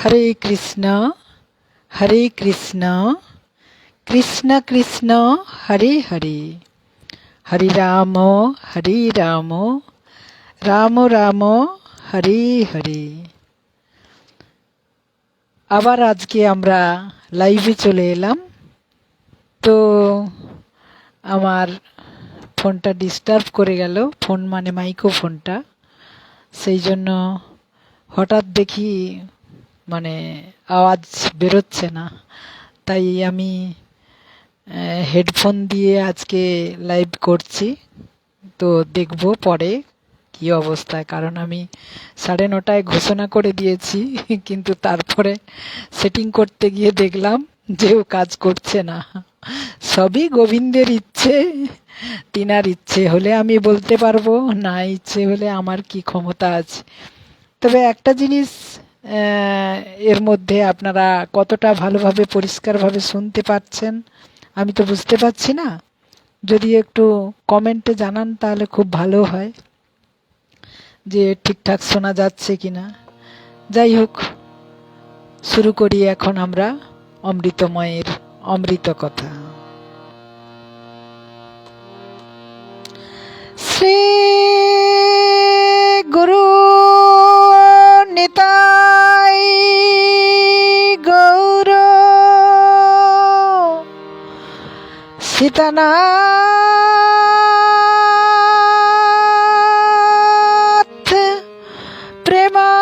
হরে কৃষ্ণ কৃষ্ণ কৃষ্ণ হরে হরে, হরে রাম রাম রাম হরে হরে। আবার আজকে আমরা লাইভে চলে এলাম। তো আমার ফোনটা ডিস্টার্ব করে গেল, ফোন মানে মাইক্রোফোনটা। সেই জন্য হঠাৎ দেখি মানে আওয়াজ বেরোচ্ছে না, তাই আমি হেডফোন দিয়ে আজকে লাইভ করছি। তো দেখব পরে কি অবস্থায়, কারণ আমি 9:30 ঘোষণা করে দিয়েছি, কিন্তু তারপরে সেটিং করতে গিয়ে দেখলাম যে ও কাজ করছে না। সবই গোবিন্দের ইচ্ছে, তিনার ইচ্ছে হলে আমি বলতে পারবো, না ইচ্ছে হলে আমার কি ক্ষমতা আছে। তবে একটা জিনিস এর মধ্যে আপনারা কতটা ভালোভাবে পরিষ্কারভাবে শুনতে পাচ্ছেন আমি তো বুঝতে পারছি না। যদি একটু কমেন্টে জানান তাহলে খুব ভালো হয়, যে ঠিকঠাক শোনা যাচ্ছে কিনা। যাই হোক, শুরু করি এখন আমরা অমৃতময়ের অমৃত কথা। শ্রী গুরু নিতাই গৌর সীতানাথ প্রেমানন্দে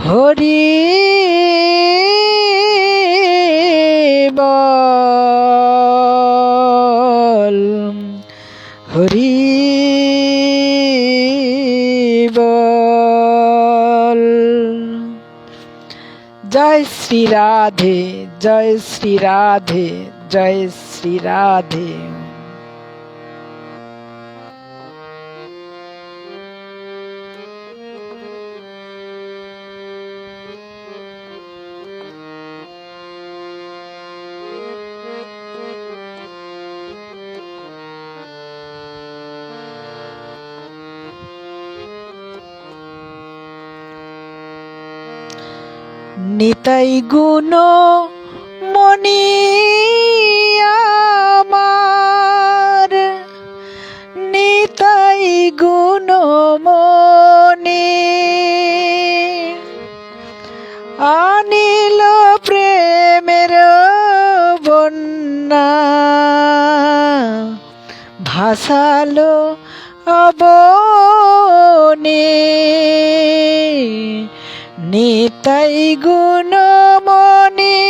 হরি বল, হরি বল। জয় শ্রী রাধে, জয় শ্রী রাধে, জয় শ্রী রাধে। নিতাই গুণ মনি আমার, নিতাই গুণ মনি আনিল প্রেমের বন্যা, ভাসালো অবনী। নিতাই গুণমণি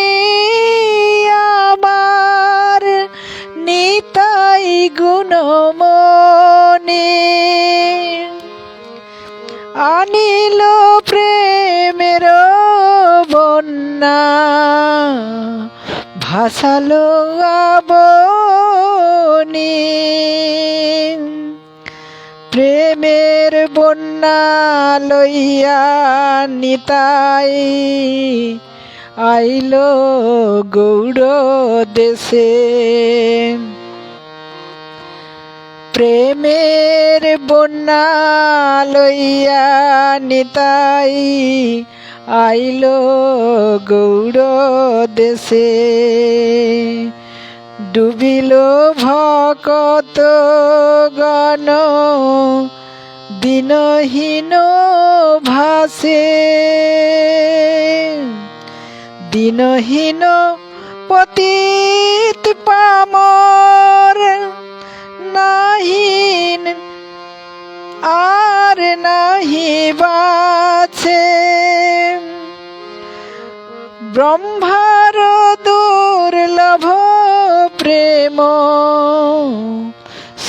আমার, নিতাই গুণমণি আনিল প্রেমের বন্যা, ভাসালো অবনী। প্রেমের বন্যা লইয়া নিতাই আইল গৌড় দেশে, প্রেমের বন্যা লইয়া নিতাই আইল গৌড় দেশে। ডুবিল ভকত গণ দিনহীন ভাসে, দিনহীন পতিত পামর নাহিন আর নাহি বাছে। ব্রহ্মার দুর্লভ প্রেম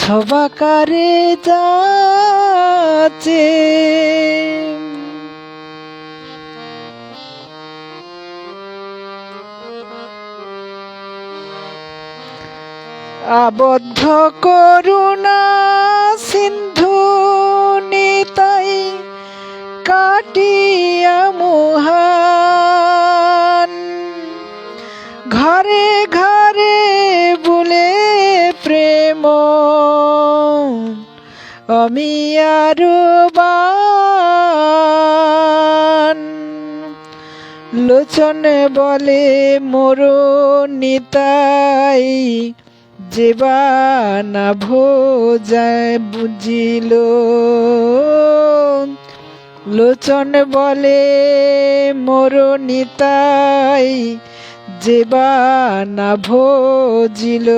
সবাকারে যাচে। আবদ্ধ করুণা সিন্ধু নিতাই কাটিয়া মুহান, ঘরে ঘরে বুলে প্রেম আমি আরো বান। লোচন বলে মোর নিতাই, যেবা না ভোজায় বুঝিল। লোচন বলে মোর নিতাই, যেবা না ভজিল।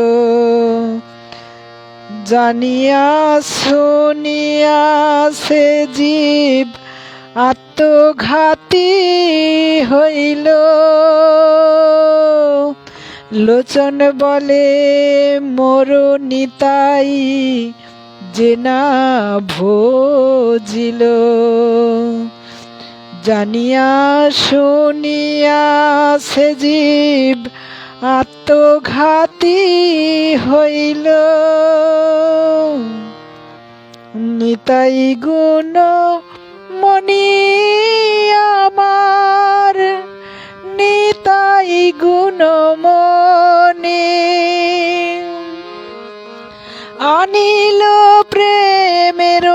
জানিয়া শুনিয়া সে জীব আত্মঘাতী হইল। লোচন বলে মোর নিতাই, যে না ভজিল। জানিয়া শুনিয়া সে জীব আত্মঘাতী হইল। নিতাই গুণ মনি আমার, নিতাই গুণ মনি। আনিল প্রেমের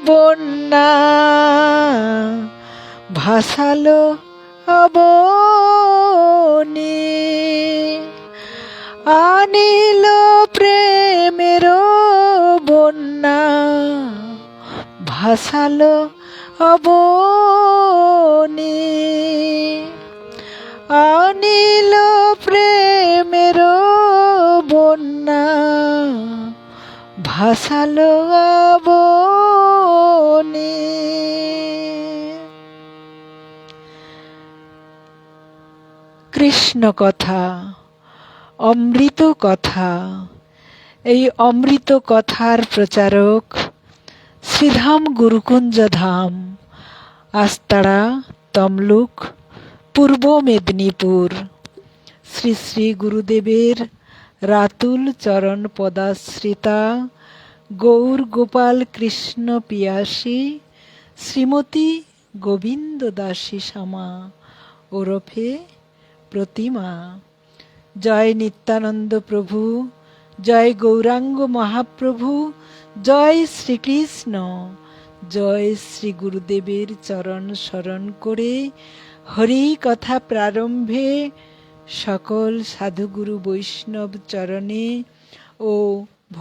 বন্যা, ভাসালো অবনী। আনিল প্রেমের বন্যা, ভাসালো অবনী। আনিল প্রেমের বন্যা, ভাসালো অবনী। কৃষ্ণ কথা, অমৃত কথা। এই অমৃত কথার প্রচারক শ্রীধাম গুরুকুঞ্জ ধাম, আস্তারা, তমলুক, পূর্ব মেদিনীপুর। শ্রী শ্রী গুরুদেবের রাতুল চরণ পদাশ্রিতা গৌর গোপাল কৃষ্ণ পিয়াসী শ্রীমতী গোবিন্দ দাসী শ্যামা ওরফে প্রতিমা। জয় নিত্যানন্দ প্রভু, জয় গৌরাঙ্গ মহাপ্রভু, জয় শ্রীকৃষ্ণ। জয় শ্রী গুরুদেবের চরণ স্মরণ করে হরি কথা প্রারম্ভে সকল সাধুগুরু বৈষ্ণব চরণে ও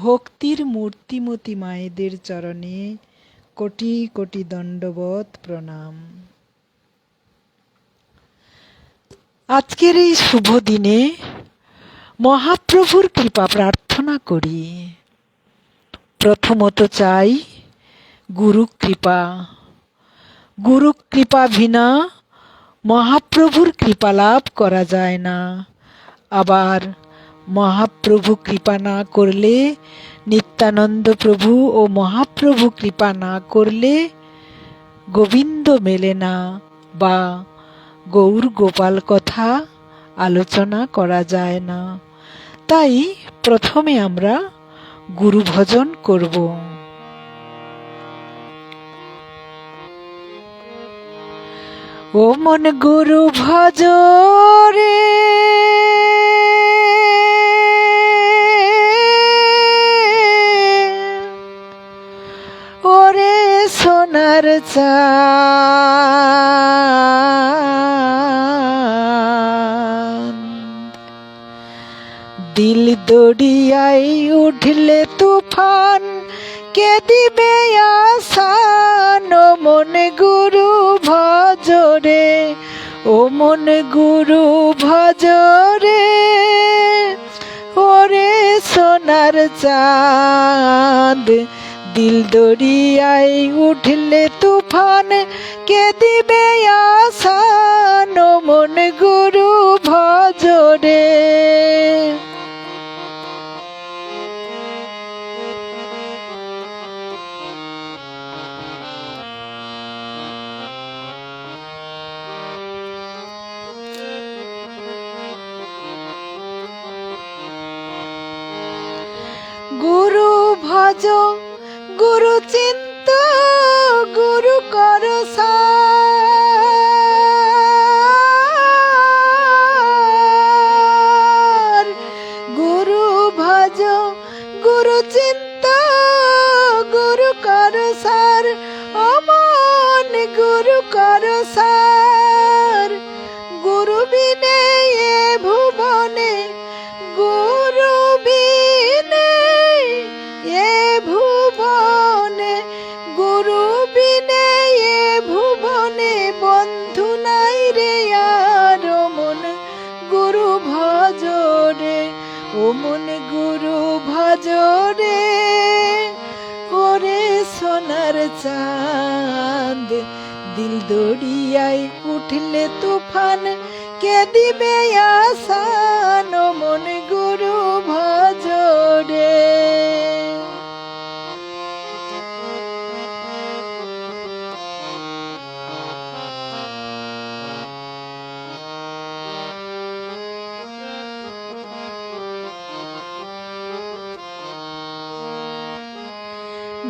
ভক্তির মূর্তিমতী মায়েদের চরণে কোটি কোটি দণ্ডবত প্রণাম। আজকের এই শুভ দিনে মহাপ্রভুর কৃপা প্রার্থনা করি। প্রথমত চাই গুরু কৃপা। গুরু কৃপা বিনা মহাপ্রভুর কৃপা লাভ করা যায় না। আবার মহাপ্রভু কৃপা না করলে, নিত্যানন্দ প্রভু ও মহাপ্রভু কৃপা না করলে গোবিন্দ মেলে না বা গৌর গোপাল কথা আলোচনা করা যায় না। তাই প্রথমে আমরা গুরু ভজন করব। ও মন গুরু ভজ রে, ওরে সোনার চাঁদ। দিল দড়িয়াই উঠলে তুফান, কে দিবে আসান। ও মন গুরু ভজ রে, ও মন গুরু ভজ রে, ওরে সোনার চাঁদ। দিল দড়িয়াই উঠলে তুফান, কে দিবে আসান। ও মন গুরু ভজ রে। গুরু ভজ, গুরু চিন্ত, গুরু কর সার। গুরু ভজ, গুরু চিন্ত, গুরু কর সার, ও মন গুরু কর সার। গুরু বিনে এ ভুবনে, গুরু বিনে এ ভুবনে, গুরু বিনে এ ভুবনে বন্ধু নাই রে আর। ও মন গুরু ভজ রে, ও মন গুরু ভজ রে। ওরে সোনার চাঁদ, দিল দরিয়ায় উঠলে তুফান, কে দিবে আসান। ও মন গুরু ভজ রে।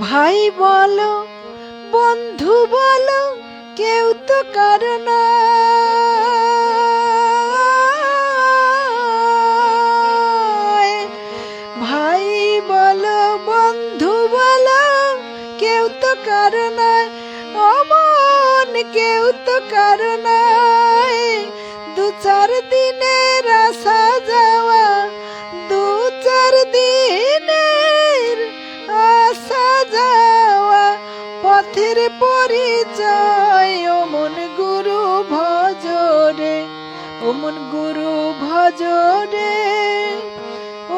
ভাই বলো বন্ধু বলো, কেউ তো কারো নয়। ভাই বলো বন্ধু বলো, কেউ তো কারো নয়। ও মন কেউ তো কারো নয়। দু চার দিনের আসা যাওয়া, দু চার দিনের আসা যাওয়া, পথের পরিচয়। ও মন গুরু ভজ রে, ও মন গুরু ভজ রে।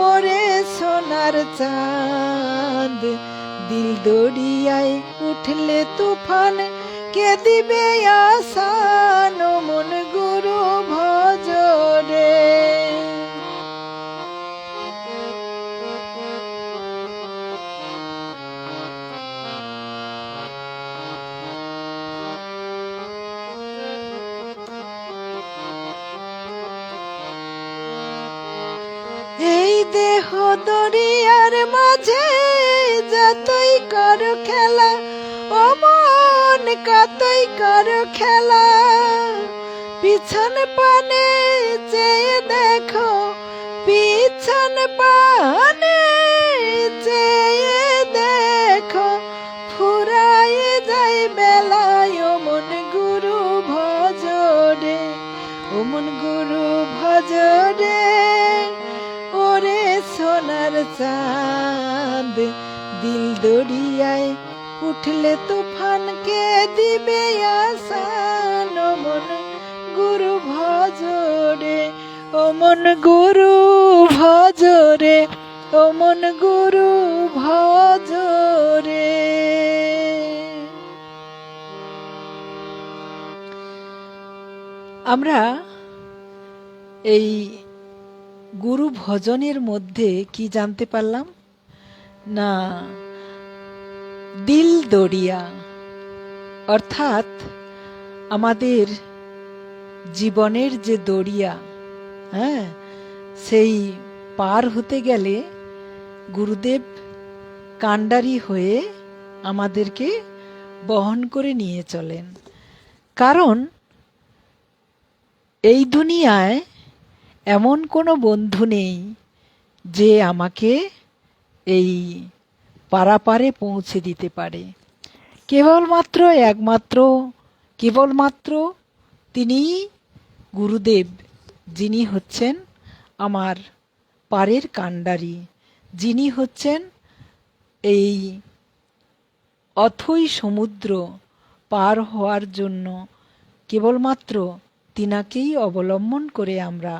ওরে সোনার চাঁদ, দিল দরিয়ায় উঠলে তুফান, কে দিবে আসান। ও মন গুরু ভজ রে। এই দেহ দরিয়ার মাঝে যতই কর খেলা, ও মন কতই কর খেলা। পিছন পানে চেয়ে দেখো, পিছন পানে চেয়ে দেখো, ফুরায়ে যায় বেলায়। ও মন গুরু ভজ রে, ও মন গুরু ভজ রে। ওরে সোনার চাঁদ, দিল দরিয়ায় উঠলে তুফান, কে দিবে আসান। ও মন গুরু ভজ রে, ও মন গুরু ভজ রে, ও মন গুরু ভজ রে। আমরা এই গুরু ভজনের মধ্যে কি জানতে পারলাম না, দিল দরিয়া অর্থাৎ আমাদের জীবনের যে দরিয়া, হ্যাঁ, সেই পার হতে গেলে গুরুদেব কান্ডারি হয়ে আমাদেরকে বহন করে নিয়ে চলেন। কারণ এই দুনিয়ায় এমন কোনো বন্ধু নেই যে আমাকে এই পারাপারে পৌঁছে দিতে পারে। কেবলমাত্র তিনিই গুরুদেব, যিনি হচ্ছেন আমার পারের কান্ডারি, যিনি হচ্ছেন এই অথৈ সমুদ্র পার হওয়ার জন্য কেবলমাত্র তিনাকেই অবলম্বন করে আমরা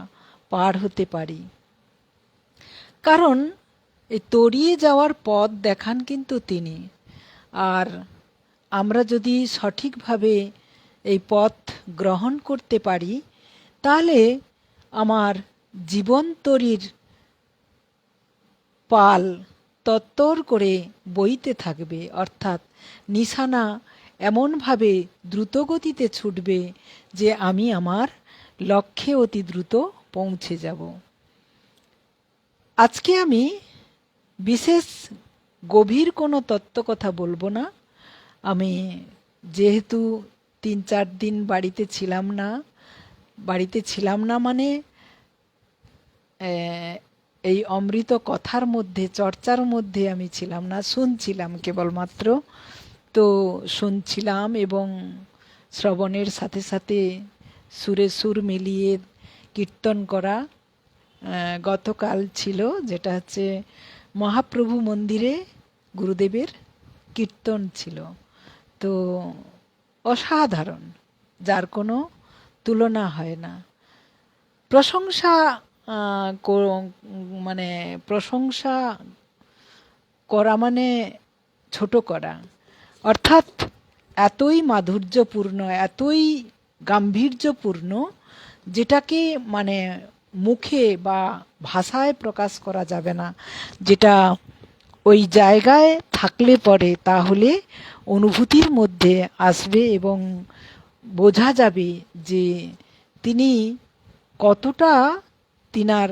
পার হতে পারি। কারণ এই তরিয়ে যাওয়ার পথ দেখান কিন্তু তিনি। আর আমরা যদি সঠিকভাবে এই পথ গ্রহণ করতে পারি, তাহলে আমার জীবন তরির পাল তত্তর করে বইতে থাকবে, অর্থাৎ নিশানা এমনভাবে দ্রুতগতিতে ছুটবে যে আমি আমার লক্ষ্যে অতি দ্রুত পৌঁছে যাব। আজকে আমি বিশেষ গভীর কোনো তত্ত্ব কথা বলবো না। আমি যেহেতু 3-4 দিন বাড়িতে ছিলাম না মানে এই অমৃত কথার মধ্যে, চর্চার মধ্যে আমি ছিলাম না, শুনছিলাম কেবলমাত্র। তো শুনছিলাম এবং শ্রবণের সাথে সাথে সুরে সুর মিলিয়ে কীর্তন করা। গতকাল ছিল, যেটা হচ্ছে মহাপ্রভু মন্দিরে গুরুদেবের কীর্তন ছিল। তো অসাধারণ, যার কোনো তুলনা হয় না। প্রশংসা মানে প্রশংসা করা মানে ছোট করা, অর্থাৎ এতই মাধুর্যপূর্ণ, এতই গাম্ভীর্যপূর্ণ, যেটাকে মানে মুখে বা ভাষায় প্রকাশ করা যাবে না। যেটা ওই জায়গায় থাকলে পরে তাহলে অনুভূতির মধ্যে আসবে এবং বোঝা যাবে যে তিনি কতটা তিনার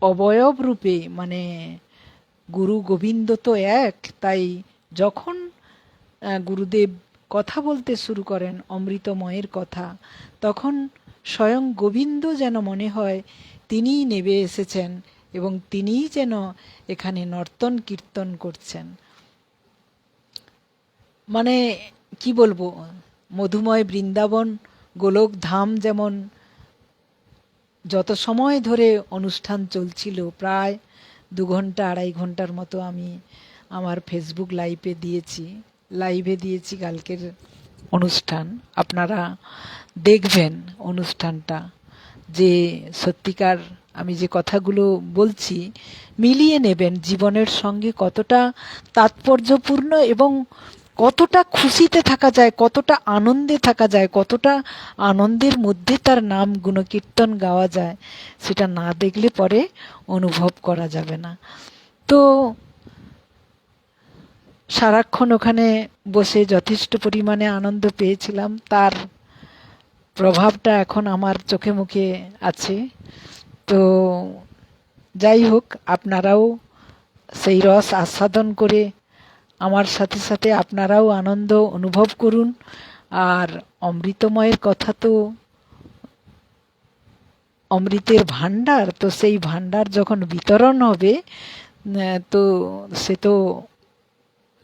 অবয়ব রূপে, মানে গুরু গোবিন্দ তো এক, তাই যখন গুরুদেব কথা বলতে শুরু করেন অমৃতময়ের কথা, তখন স্বয়ং গোবিন্দ যেন মনে হয় তিনিই নেমে এসেছেন এবং তিনিই যেন এখানে নর্তন কীর্তন করছেন। মানে কি বলবো, মধুময় বৃন্দাবন গোলক ধাম যেমন যত সময় ধরে অনুষ্ঠান চলছিল, প্রায় 2 ঘন্টা 2.5 ঘন্টার মতো আমি আমার ফেসবুক লাইভে দিয়েছি কালকের অনুষ্ঠান। আপনারা দেখবেন অনুষ্ঠানটা, যে সত্যিকার আমি যে কথাগুলো বলছি মিলিয়ে নেবেন জীবনের সঙ্গে, কতটা তাৎপর্যপূর্ণ এবং কতটা খুশিতে থাকা যায়, কতটা আনন্দে থাকা যায়, কতটা আনন্দের মধ্যে তার নাম গুণকীর্তন গাওয়া যায়, সেটা না দেখলে পরে অনুভব করা যাবে না। তো সারাক্ষণ ওখানে বসে যথেষ্ট পরিমাণে আনন্দ পেয়েছিলাম, তার প্রভাবটা এখন আমার চোখে মুখে আছে। তো যাই হোক, আপনারাও সেই রস আস্বাদন করে আমার সাথে সাথে আপনারাও আনন্দ অনুভব করুন। আর অমৃতময়ের কথা তো অমৃতের ভাণ্ডার, তো সেই ভাণ্ডার যখন বিতরণ হবে, তো সে তো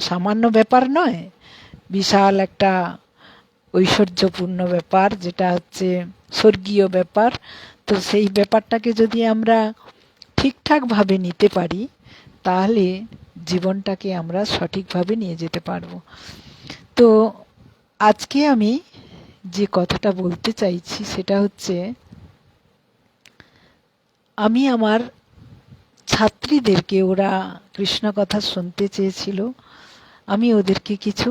সামান্য ব্যাপার নয়, বিশাল একটা ঐশ্বর্যপূর্ণ ব্যাপার, যেটা হচ্ছে স্বর্গীয় ব্যাপার। তো সেই ব্যাপারটাকে যদি আমরা ঠিকঠাকভাবে নিতে পারি, তাহলে জীবনটাকে আমরা সঠিকভাবে নিয়ে যেতে পারবো। তো আজকে আমি যে কথাটা বলতে চাইছি সেটা হচ্ছে, আমি আমার ছাত্রীদেরকে, ওরা কৃষ্ণ কথা শুনতে চেয়েছিল, আমি ওদেরকে কিছু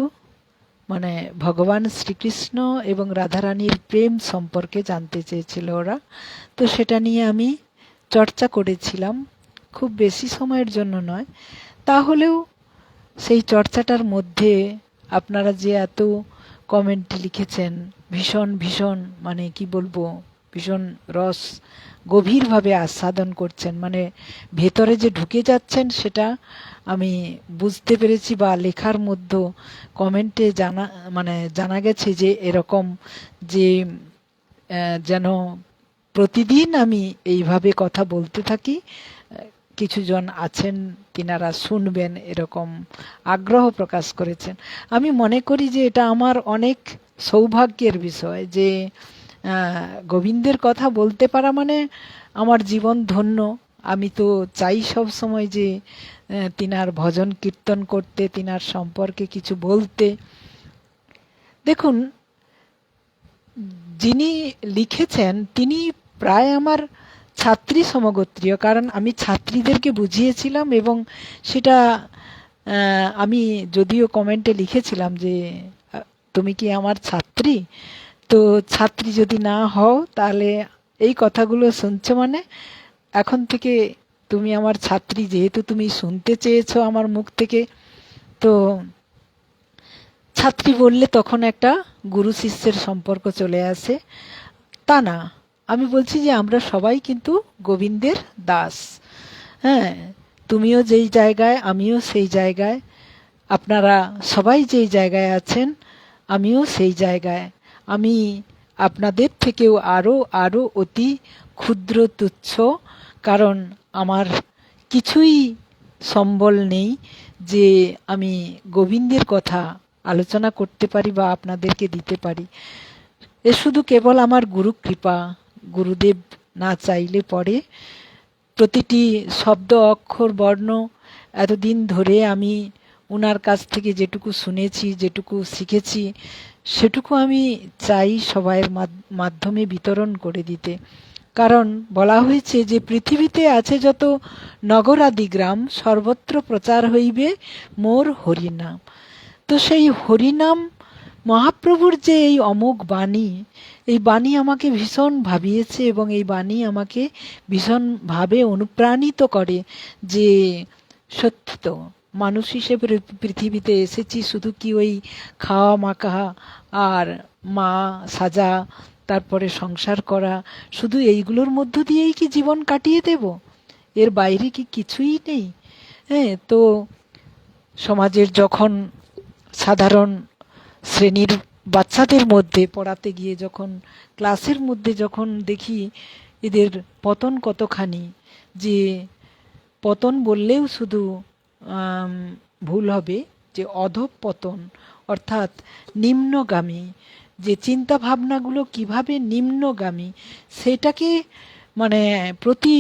মানে ভগবান শ্রীকৃষ্ণ এবং রাধারানীর প্রেম সম্পর্কে জানতে চেয়েছিল ওরা। তো সেটা নিয়ে আমি চর্চা করেছিলাম, খুব বেশি সময়ের জন্য নয়। তাহলেও সেই চর্চাটার মধ্যে আপনারা যে এত কমেন্ট লিখেছেন, ভীষণ ভীষণ মানে কি বলবো, ভীষণ রস গভীরভাবে আস্বাদন করছেন, মানে ভেতরে যে ঢুকে যাচ্ছেন সেটা আমি বুঝতে পেরেছি, বা লেখার মধ্যে কমেন্টে জানা গেছে যে এরকম যে যেন প্রতিদিন আমি এইভাবে কথা বলতে থাকি, কিছুজন আছেন তিনারা শুনবেন, এরকম আগ্রহ প্রকাশ করেছেন। আমি মনে করি যে এটা আমার অনেক সৌভাগ্যের বিষয়, যে গোবিন্দের কথা বলতে পারা মানে আমার জীবন ধন্য। আমি তো চাই সব সময় যে তিনার ভজন কীর্তন করতে, তিনার সম্পর্কে কিছু বলতে। দেখুন, যিনি লিখেছেন তিনি প্রায় আমার ছাত্রী সমগোত্রীয়, কারণ আমি ছাত্রীদেরকে বুঝিয়েছিলাম এবং সেটা আমি যদিও কমেন্টে লিখেছিলাম যে তুমি কি আমার ছাত্রী, তো ছাত্রী যদি না হও তাহলে এই কথাগুলো শুনছো মানে এখন থেকে তুমি আমার ছাত্রী, যেহেতু তুমি শুনতে চেয়েছো আমার মুখ থেকে। তো ছাত্রী বললে তখন একটা গুরু শিষ্যের সম্পর্ক চলে আসে, তা না, আমি বলছি যে আমরা সবাই কিন্তু গোবিন্দের দাস। হ্যাঁ, তুমিও যেই জায়গায় আমিও সেই জায়গায়, আপনারা সবাই যেই জায়গায় আছেন আমিও সেই জায়গায়। আমি আপনাদের থেকেও আরও অতি ক্ষুদ্র তুচ্ছ, কারণ আমার কিছুই সম্বল নেই যে আমি গোবিন্দের কথা আলোচনা করতে পারি বা আপনাদেরকে দিতে পারি। এ শুধু কেবল আমার গুরু কৃপা। গুরুদেব না চাইলে পরে প্রতিটি শব্দ অক্ষর বর্ণ এতদিন ধরে আমি ওনার কাছ থেকে যেটুকু শুনেছি, যেটুকু শিখেছি, সেটুকু আমি চাই সবাইয়ের মাধ্যমে বিতরণ করে দিতে। কারণ বলা হয়েছে যে পৃথিবীতে আছে যত নগরাদি গ্রাম, সর্বত্র প্রচার হইবে মোর হরিনাম। তো সেই হরিনাম মহাপ্রভুর যে এই অমোঘ বাণী, এই বাণী আমাকে ভীষণ ভাবিয়েছে এবং এই বাণী আমাকে ভীষণভাবে অনুপ্রাণিত করে যে সত্যি তো মানুষ হিসেবে পৃথিবীতে এসেছি শুধু কি ওই খাওয়া মাখা আর মা সাজা, তারপরে সংসার করা, শুধু এইগুলোর মধ্য দিয়েই কি জীবন কাটিয়ে দেব? এর বাইরে কি কিছুই নেই? হ্যাঁ, তো সমাজের যখন সাধারণ শ্রেণীর বাচ্চাদের মধ্যে পড়াতে গিয়ে যখন ক্লাসের মধ্যে যখন দেখি এদের পতন কতখানি, যে পতন বললেও শুধু ভুল হবে, যে অধঃপতন অর্থাৎ নিম্নগামী, যে চিন্তা ভাবনাগুলো কিভাবে নিম্নগামী সেটাকে মানে প্রতি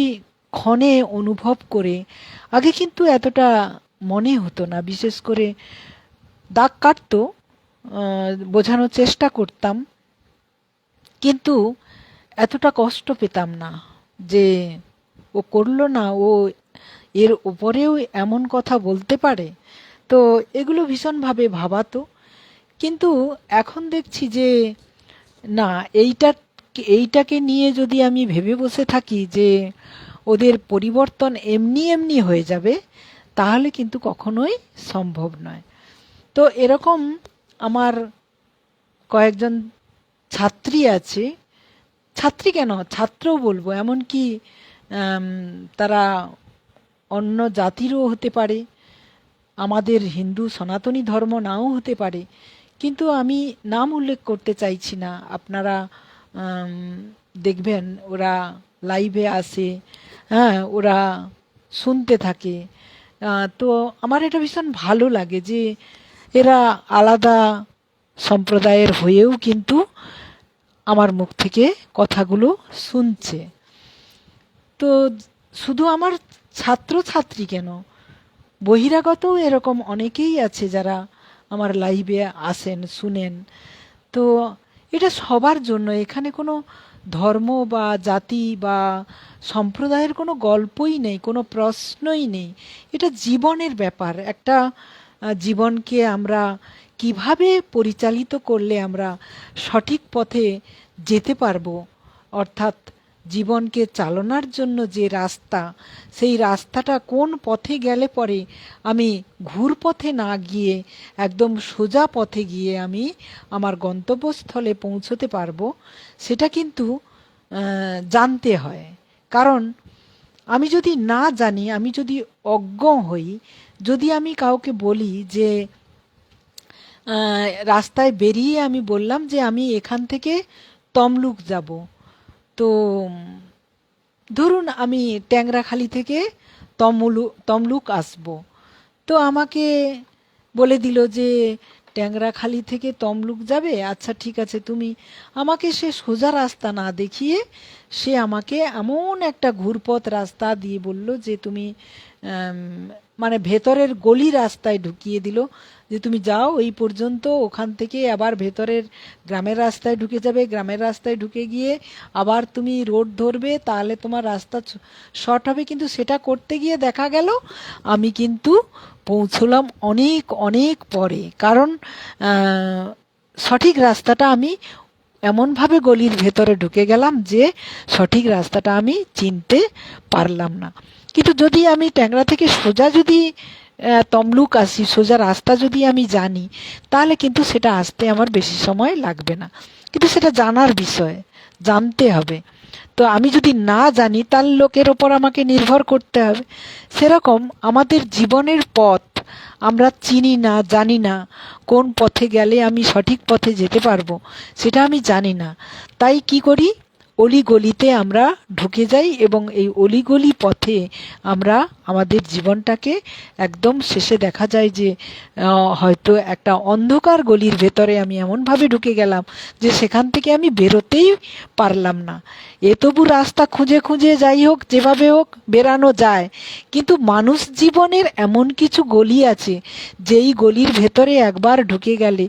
ক্ষণে অনুভব করে, আগে কিন্তু এতটা মনে হতো না, বিশেষ করে দাগ কাটতো, বোঝানোর চেষ্টা করতাম, কিন্তু এতটা কষ্ট পেতাম না যে ও করলো না, ও এর উপরেও এমন কথা বলতে পারে। তো এগুলো ভীষণভাবে ভাবাতো। কিন্তু এখন দেখছি যে না, এইটাকে নিয়ে যদি আমি ভেবে বসে থাকি যে ওদের পরিবর্তন এমনি এমনি হয়ে যাবে, তাহলে কিন্তু কখনোই সম্ভব নয়। তো এরকম আমার কয়েকজন ছাত্রী আছে, ছাত্রী কেন, ছাত্রও বলবো, এমনকি তারা অন্য জাতিরও হতে পারে, আমাদের হিন্দু সনাতনী ধর্ম নাও হতে পারে, কিন্তু আমি নাম উল্লেখ করতে চাইছি না। আপনারা দেখবেন ওরা লাইভে আসে, হ্যাঁ, ওরা শুনতে থাকে। তো আমার এটা ভীষণ ভালো লাগে যে এরা আলাদা সম্প্রদায়ের হয়েও কিন্তু আমার মুখ থেকে কথাগুলো শুনছে। তো শুধু আমার ছাত্রছাত্রী কেন, বহিরাগতও এরকম অনেকেই আছে যারা আমার লাইভে আসেন, শুনেন। তো এটা সবার জন্য, এখানে কোনো ধর্ম বা জাতি বা সম্প্রদায়ের কোনো গল্পই নেই, কোনো প্রশ্নই নেই। এটা জীবনের ব্যাপার। একটা জীবনকে আমরা কিভাবে পরিচালিত করলে আমরা সঠিক পথে যেতে পারবো, অর্থাৎ জীবনকে চালনার জন্য যে রাস্তা, সেই রাস্তাটা কোন পথে গেলে পরে আমি ঘুরপথে না গিয়ে একদম সোজা পথে গিয়ে আমি আমার গন্তব্যস্থলে পৌঁছতে পারবো, সেটা কিন্তু জানতে হয়। কারণ আমি যদি না জানি, আমি যদি অজ্ঞ হই, যদি আমি কাউকে বলি যে রাস্তায় বেরিয়ে আমি বললাম যে আমি এখান থেকে তমলুক যাব, তো ধরুন আমি ট্যাংরাখালি থেকে তমলুক আসব, তো আমাকে বলে দিল যে ট্যাংরাখালি থেকে তমলুক যাবে, আচ্ছা ঠিক আছে, তুমি আমাকে সে সোজা রাস্তা না দেখিয়ে সে আমাকে এমন একটা ঘুরপথ রাস্তা দিয়ে বলল যে তুমি মানে ভেতরের গলি রাস্তায় ঢুকিয়ে দিল, যে তুমি যাও এই পর্যন্ত, ওখান থেকে আবার ভেতরের গ্রামের রাস্তায় ঢুকে যাবে, গ্রামের রাস্তায় ঢুকে গিয়ে আবার তুমি রোড ধরবে, তাহলে তোমার রাস্তা শর্ট হবে। কিন্তু সেটা করতে গিয়ে দেখা গেল আমি কিন্তু পৌঁছলাম অনেক অনেক পরে, কারণ সঠিক রাস্তাটা আমি এমনভাবে গলির ভেতরে ঢুকে গেলাম যে সঠিক রাস্তাটা আমি চিনতে পারলাম না। কিন্তু যদি আমি ট্যাংরা থেকে সোজা যদি তমলুক আসি, সোজা রাস্তা যদি আমি জানি, তাহলে কিন্তু সেটা আসতে আমার বেশি সময় লাগবে না। কিন্তু সেটা জানার বিষয়, জানতে হবে। তো আমি যদি না জানি, তার লোকের ওপর আমাকে নির্ভর করতে হবে। সেরকম আমাদের জীবনের পথ আমরা চিনি না, জানি না কোন পথে গেলে আমি সঠিক পথে যেতে পারবো, সেটা আমি জানি না। তাই কি করি, অলিগলিতে আমরা ঢুকে যাই এবং এই অলিগলি পথে আমরা আমাদের জীবনটাকে একদম শেষে দেখা যায় যে হয়তো একটা অন্ধকার গলির ভেতরে আমি এমনভাবে ঢুকে গেলাম যে সেখান থেকে আমি বেরোতেই পারলাম না। তবু রাস্তা খুঁজে খুঁজে যাই হোক, যেভাবে হোক বেরানো যায়, কিন্তু মানুষ জীবনের এমন কিছু গলি আছে যেই গলির ভেতরে একবার ঢুকে গেলে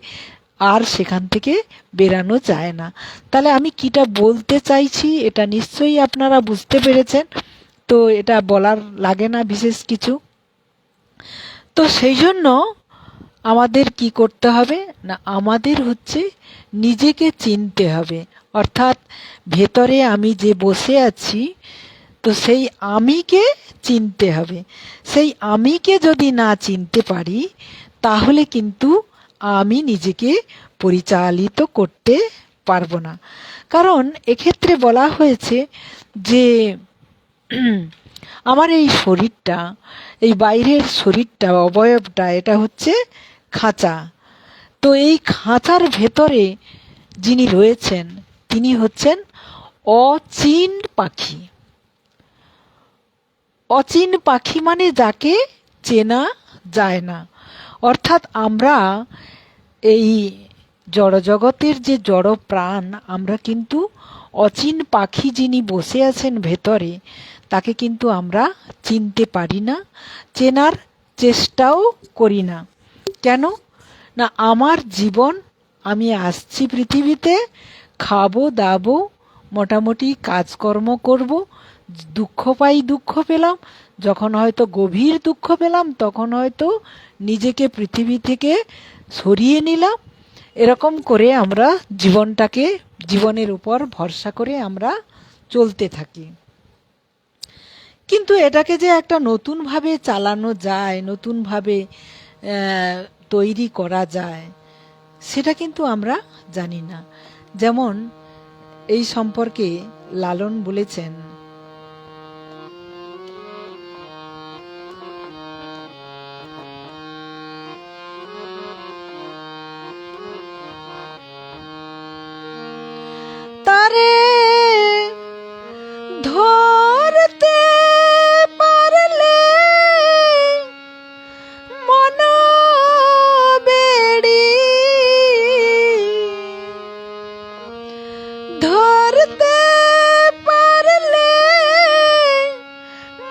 আর সেখান থেকে বেরানো যায় না। তাহলে আমি কিটা বলতে চাইছি এটা নিশ্চয়ই আপনারা বুঝতে পেরেছেন, তো এটা বলার লাগে না বিশেষ কিছু। তো সেই জন্য আমাদের কি করতে হবে না, আমাদের হচ্ছে নিজেকে চিনতে হবে। অর্থাৎ ভেতরে আমি যে বসে আছি, তো সেই আমিকে চিনতে হবে। সেই আমিকে যদি না চিনতে পারি তাহলে কিন্তু আমি নিজেকে পরিচালিত করতে পারবো না। কারণ এক্ষেত্রে বলা হয়েছে যে আমার এই শরীরটা, এই বাইরের শরীরটা, অবয়বটা, এটা হচ্ছে খাঁচা। তো এই খাঁচার ভেতরে যিনি রয়েছেন তিনি হচ্ছেন অচিন পাখি। অচিন পাখি মানে যাকে চেনা যায় না। অর্থাৎ আমরা এই জড়জগতের যে জড় প্রাণ, আমরা কিন্তু অচিন পাখি যিনি বসে আছেন ভেতরে তাকে কিন্তু আমরা চিনতে পারি না, চেনার চেষ্টাও করি না। কেন না, আমার জীবন, আমি আসছি পৃথিবীতে, খাবো দাবো, মোটামুটি কাজকর্ম করব, দুঃখ পাই দুঃখ পেলাম, যখন হয়তো গভীর দুঃখ পেলাম তখন হয়তো নিজেকে পৃথিবী থেকে সরিয়ে নিলাম। এরকম করে আমরা জীবনটাকে, জীবনের উপর ভরসা করে আমরা চলতে থাকি। কিন্তু এটাকে যে একটা নতুনভাবে চালানো যায়, নতুনভাবে তৈরি করা যায়, সেটা কিন্তু আমরা জানি না। যেমন এই সম্পর্কে লালন বলেছেন, তারে ধরতে পারলে মন বেড়ি, ধরতে পারলে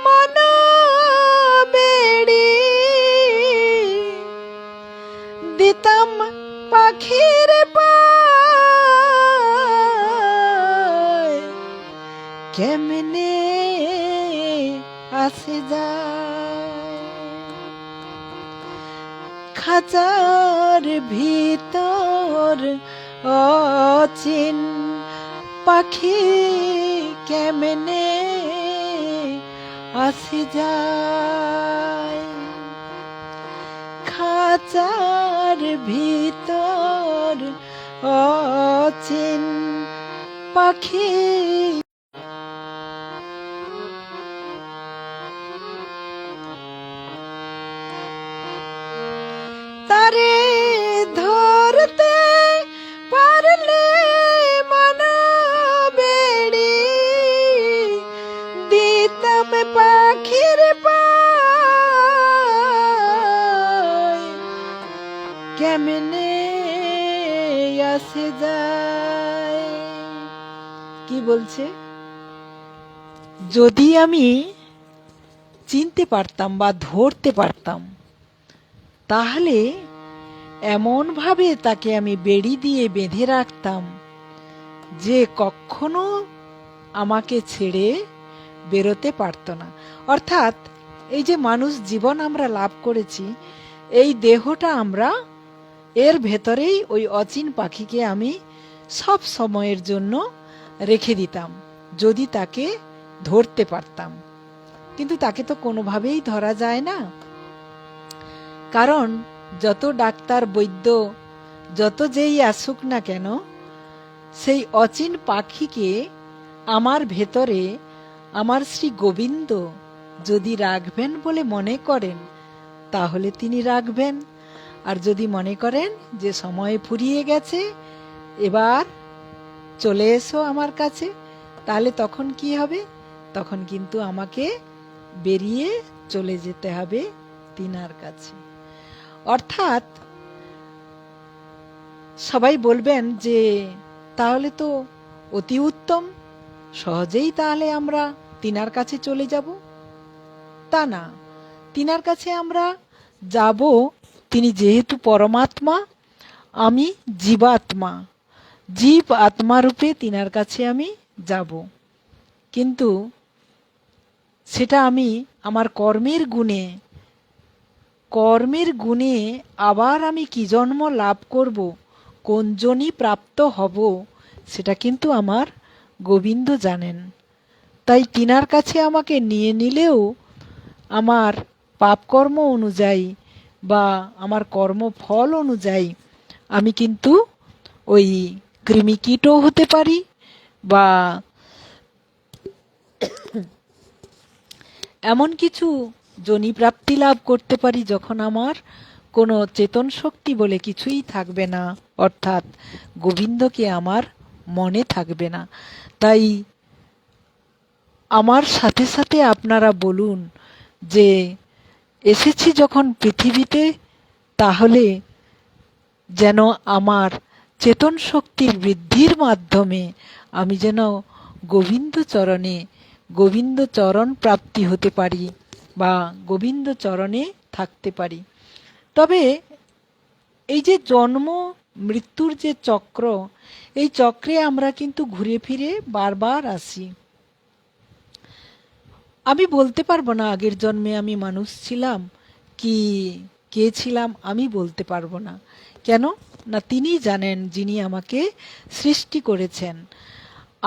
মন বেড়ি, দিতাম পাখির কেমনে আসে যায়, খাঁচার ভিতর অচিন পাখি কেমনে আসে যায়, খাঁচার ভিতর অচিন পাখি। তারে ধরতে পারলে মন বেড়ি, দিতাম পাখির পায় কেমনে আসে যায়। কি বলছে, যদি আমি চিনতে পারতাম বা ধরতে পারতাম তাহলে এমনভাবে তাকে আমি বেড়ি দিয়ে বেঁধে রাখতাম যে কখনো আমাকে ছেড়ে বেরোতে পারত না। অর্থাৎ এই যে মানুষ জীবন আমরা লাভ করেছি, এই দেহটা আমরা, এর ভেতরেই ওই অচিন পাখিকে আমি সব সময়ের জন্য রেখে দিতাম যদি তাকে ধরতে পারতাম। কিন্তু তাকে তো কোনোভাবেই ধরা যায় না, কারণ যত ডাক্তার বৈদ্য যত যেই আসুক না কেন, সেই অচিন পাখিকে আমার ভেতরে আমার শ্রী গোবিন্দ যদি রাখবেন বলে মনে করেন তাহলে তিনি রাখবেন, আর যদি মনে করেন যে সময় ফুরিয়ে গেছে, এবার চলে এসো আমার কাছে, তাহলে তখন কি হবে? তখন কিন্তু আমাকে বেরিয়ে চলে যেতে হবে তিনার কাছে। অর্থাৎ সবাই বলবেন যে তাহলে তো অতি উত্তম, সহজেই তাহলে আমরা তিনার কাছে চলে যাব। তা না, তিনার কাছে আমরা যাব, তিনি যেহেতু পরমাত্মা, আমি জীবাত্মা, জীব আত্মা রূপে তিনার কাছে আমি যাব। কিন্তু সেটা আমি আমার কর্মের গুণে আবার আমি কি জন্ম লাভ করব, কোন জনি প্রাপ্ত হব, সেটা কিন্তু আমার গোবিন্দ জানেন। তাই তিনার কাছে আমাকে নিয়ে নিলেও আমার পাপকর্ম অনুযায়ী বা আমার কর্মফল অনুযায়ী আমি কিন্তু ওই কৃমিকীটও হতে পারি, বা এমন কিছু জনিপ্রাপ্তি লাভ করতে পারি যখন আমার কোনো চেতন শক্তি বলে কিছুই থাকবে না, অর্থাৎ গোবিন্দকে আমার মনে থাকবে না। তাই আমার সাথে সাথে আপনারা বলুন যে এসেছি যখন পৃথিবীতে, তাহলে যেন আমার চেতন শক্তির বৃদ্ধির মাধ্যমে আমি যেন গোবিন্দ চরণ প্রাপ্তি হতে পারি বা গোবিন্দ চরণে থাকতে পারি। তবে এই যে জন্ম মৃত্যুর যে চক্র, এই চক্রে আমরা কিন্তু ঘুরে ফিরে বারবার আসি। আমি বলতে পারবো না আগের জন্মে আমি মানুষ ছিলাম কি কে ছিলাম, আমি বলতে পারবো না। কেন না, তিনি জানেন, যিনি আমাকে সৃষ্টি করেছেন।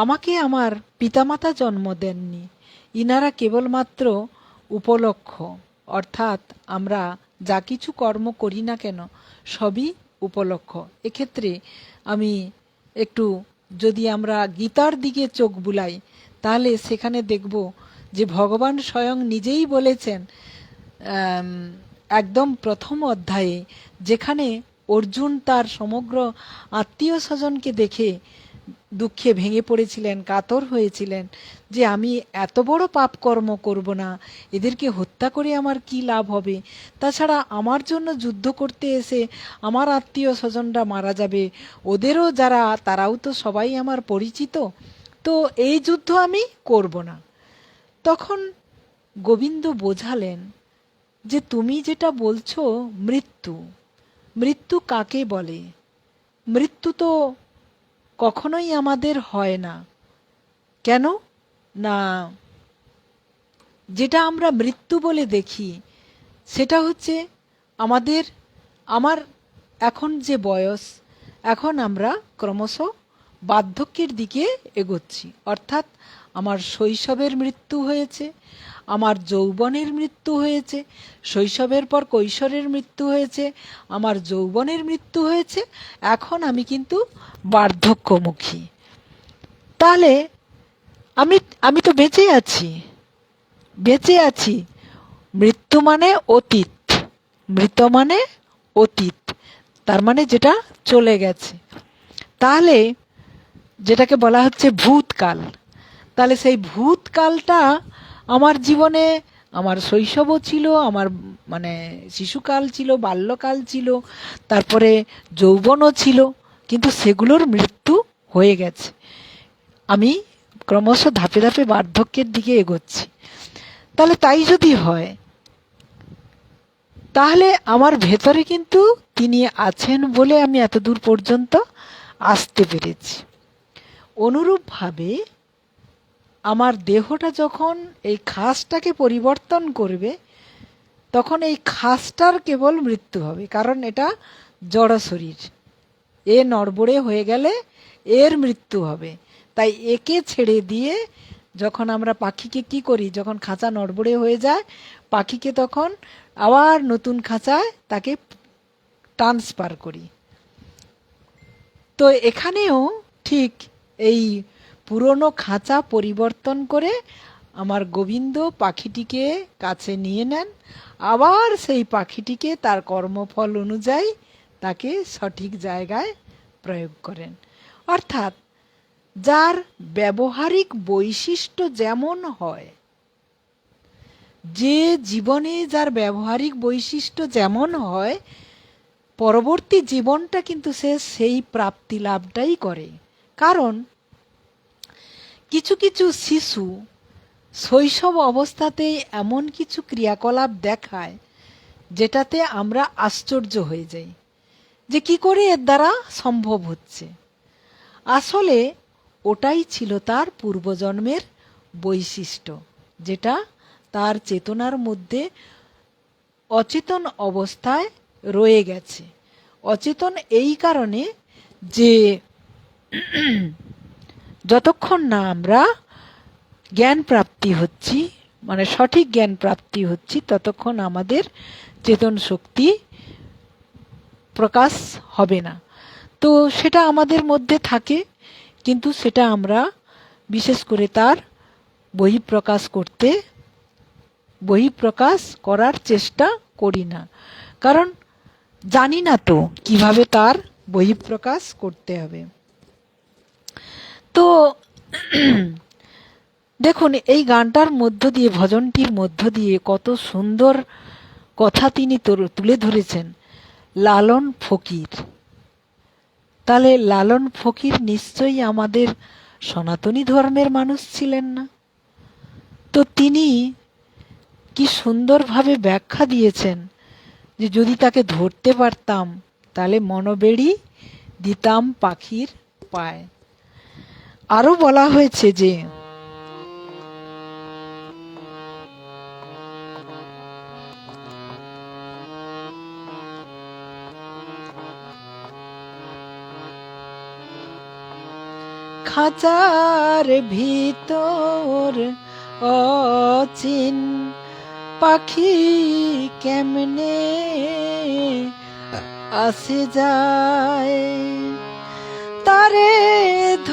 আমাকে আমার পিতামাতা জন্ম দেননি, ইনারা কেবলমাত্র উপলক্ষ। অর্থাৎ আমরা যা কিছু কর্ম করি না কেন সবই উপলক্ষ। এক্ষেত্রে আমি একটু, যদি আমরা গীতার দিকে চোখ বুলাই, তাহলে সেখানে দেখব যে ভগবান স্বয়ং নিজেই বলেছেন, একদম প্রথম অধ্যায়ে, যেখানে অর্জুন তার সমগ্র আত্মীয় স্বজনকে দেখে দুঃখে ভেঙে পড়েছিলেন, কাতর হয়েছিলেন যে আমি এত বড় পাপ কর্ম করব না, এদেরকে হত্যা করে আমার কি লাভ হবে, তাছাড়া আমার জন্য যুদ্ধ করতে এসে আমার আত্মীয় স্বজনরা মারা যাবে, ওদেরও যারা, তারাও তো সবাই আমার পরিচিত, তো এই যুদ্ধ আমি করব না। তখন গোবিন্দ বোঝালেন যে তুমি যেটা বলছো মৃত্যু, মৃত্যু কাকে বলে? মৃত্যু তো কখনোই আমাদের হয় না। কেন না, যেটা আমরা মৃত্যু বলে দেখি সেটা হচ্ছে আমার এখন যে বয়স, এখন আমরা ক্রমশ বার্ধক্যের দিকে এগোচ্ছি। অর্থাৎ আমার শৈশবের মৃত্যু হয়েছে, আমার যৌবনের মৃত্যু হয়েছে, শৈশবের পর কৈশোরের মৃত্যু হয়েছে, আমার যৌবনের মৃত্যু হয়েছে, এখন আমি কিন্তু বার্ধক্যমুখী। তাহলে আমি তো বেঁচে আছি। মৃত্যু মানে অতীত, মৃত মানে অতীত, তার মানে যেটা চলে গেছে। তাহলে যেটাকে বলা হচ্ছে ভূতকাল, তাহলে সেই ভূতকালটা আমার জীবনে, আমার শৈশবও ছিল, আমার মানে শিশুকাল ছিল, বাল্যকাল ছিল, তারপরে যৌবনও ছিল, কিন্তু সেগুলোর মৃত্যু হয়ে গেছে। আমি ক্রমশ ধাপে ধাপে বার্ধক্যের দিকে এগোচ্ছি। তাহলে তাই যদি হয়, তাহলে আমার ভেতরে কিন্তু তিনি আছেন বলে আমি এত দূর পর্যন্ত আসতে পেরেছি। অনুরূপভাবে আমার দেহটা যখন এই খাসটাকে পরিবর্তন করবে, তখন এই খাসটার কেবল মৃত্যু হবে, কারণ এটা জড় শরীর, এ নড়বড়ে হয়ে গেলে এর মৃত্যু হবে। তাই একে ছেড়ে দিয়ে যখন আমরা পাখিকে কি করি, যখন খাঁচা নড়বড়ে হয়ে যায়, পাখিকে তখন আবার নতুন খাঁচায় তাকে ট্রান্সফার করি। তো এখানেও ঠিক এই পুরনো খাঁচা পরিবর্তন করে আমার গোবিন্দ পাখিটিকে কাছে নিয়ে নেন, আবার সেই পাখিটিকে তার কর্মফল অনুযায়ী তাকে সঠিক জায়গায় প্রয়োগ করেন। অর্থাৎ যার ব্যবহারিক বৈশিষ্ট্য যেমন হয়, যে জীবনে যার ব্যবহারিক বৈশিষ্ট্য যেমন হয়, পরবর্তী জীবনটা কিন্তু সে সেই প্রাপ্তি লাভটাই করে। কারণ কিছু কিছু শিশু শৈশব অবস্থাতেই এমন কিছু ক্রিয়াকলাপ দেখায় যেটাতে আমরা আশ্চর্য হয়ে যাই যে কি করে এর দ্বারা সম্ভব হচ্ছে। আসলে ওটাই ছিল তার পূর্বজন্মের বৈশিষ্ট্য, যেটা তার চেতনার মধ্যে অচেতন অবস্থায় রয়ে গেছে। অচেতন এই কারণে যে যতক্ষণ না আমরা জ্ঞান প্রাপ্তি হচ্ছি, মানে সঠিক জ্ঞান প্রাপ্তি হচ্ছি, ততক্ষণ আমাদের চেতন শক্তি প্রকাশ হবে না। তো সেটা আমাদের মধ্যে থাকে, কিন্তু সেটা আমরা বিশেষ করে তার বহিঃপ্রকাশ করার চেষ্টা করি না, কারণ জানি না তো কিভাবে তার বহিঃপ্রকাশ করতে হবে। তো দেখুন, এই গানটার মধ্য দিয়ে, ভজনটির মধ্য দিয়ে কত সুন্দর কথা তিনি তুলে ধরেছেন। লালন ফকির, তাহলে লালন ফকির নিশ্চয়ই আমাদের সনাতনী ধর্মের মানুষ ছিলেন না? তো তিনি কি সুন্দরভাবে ব্যাখ্যা দিয়েছেন যে যদি তাকে ধরতে পারতাম তাহলে মনোবেড়ি দিতাম পাখির পায়। আরো বলা হয়েছে যে খাঁচার ভিতর অচিন পাখি কেমনে আসে যায়, তারে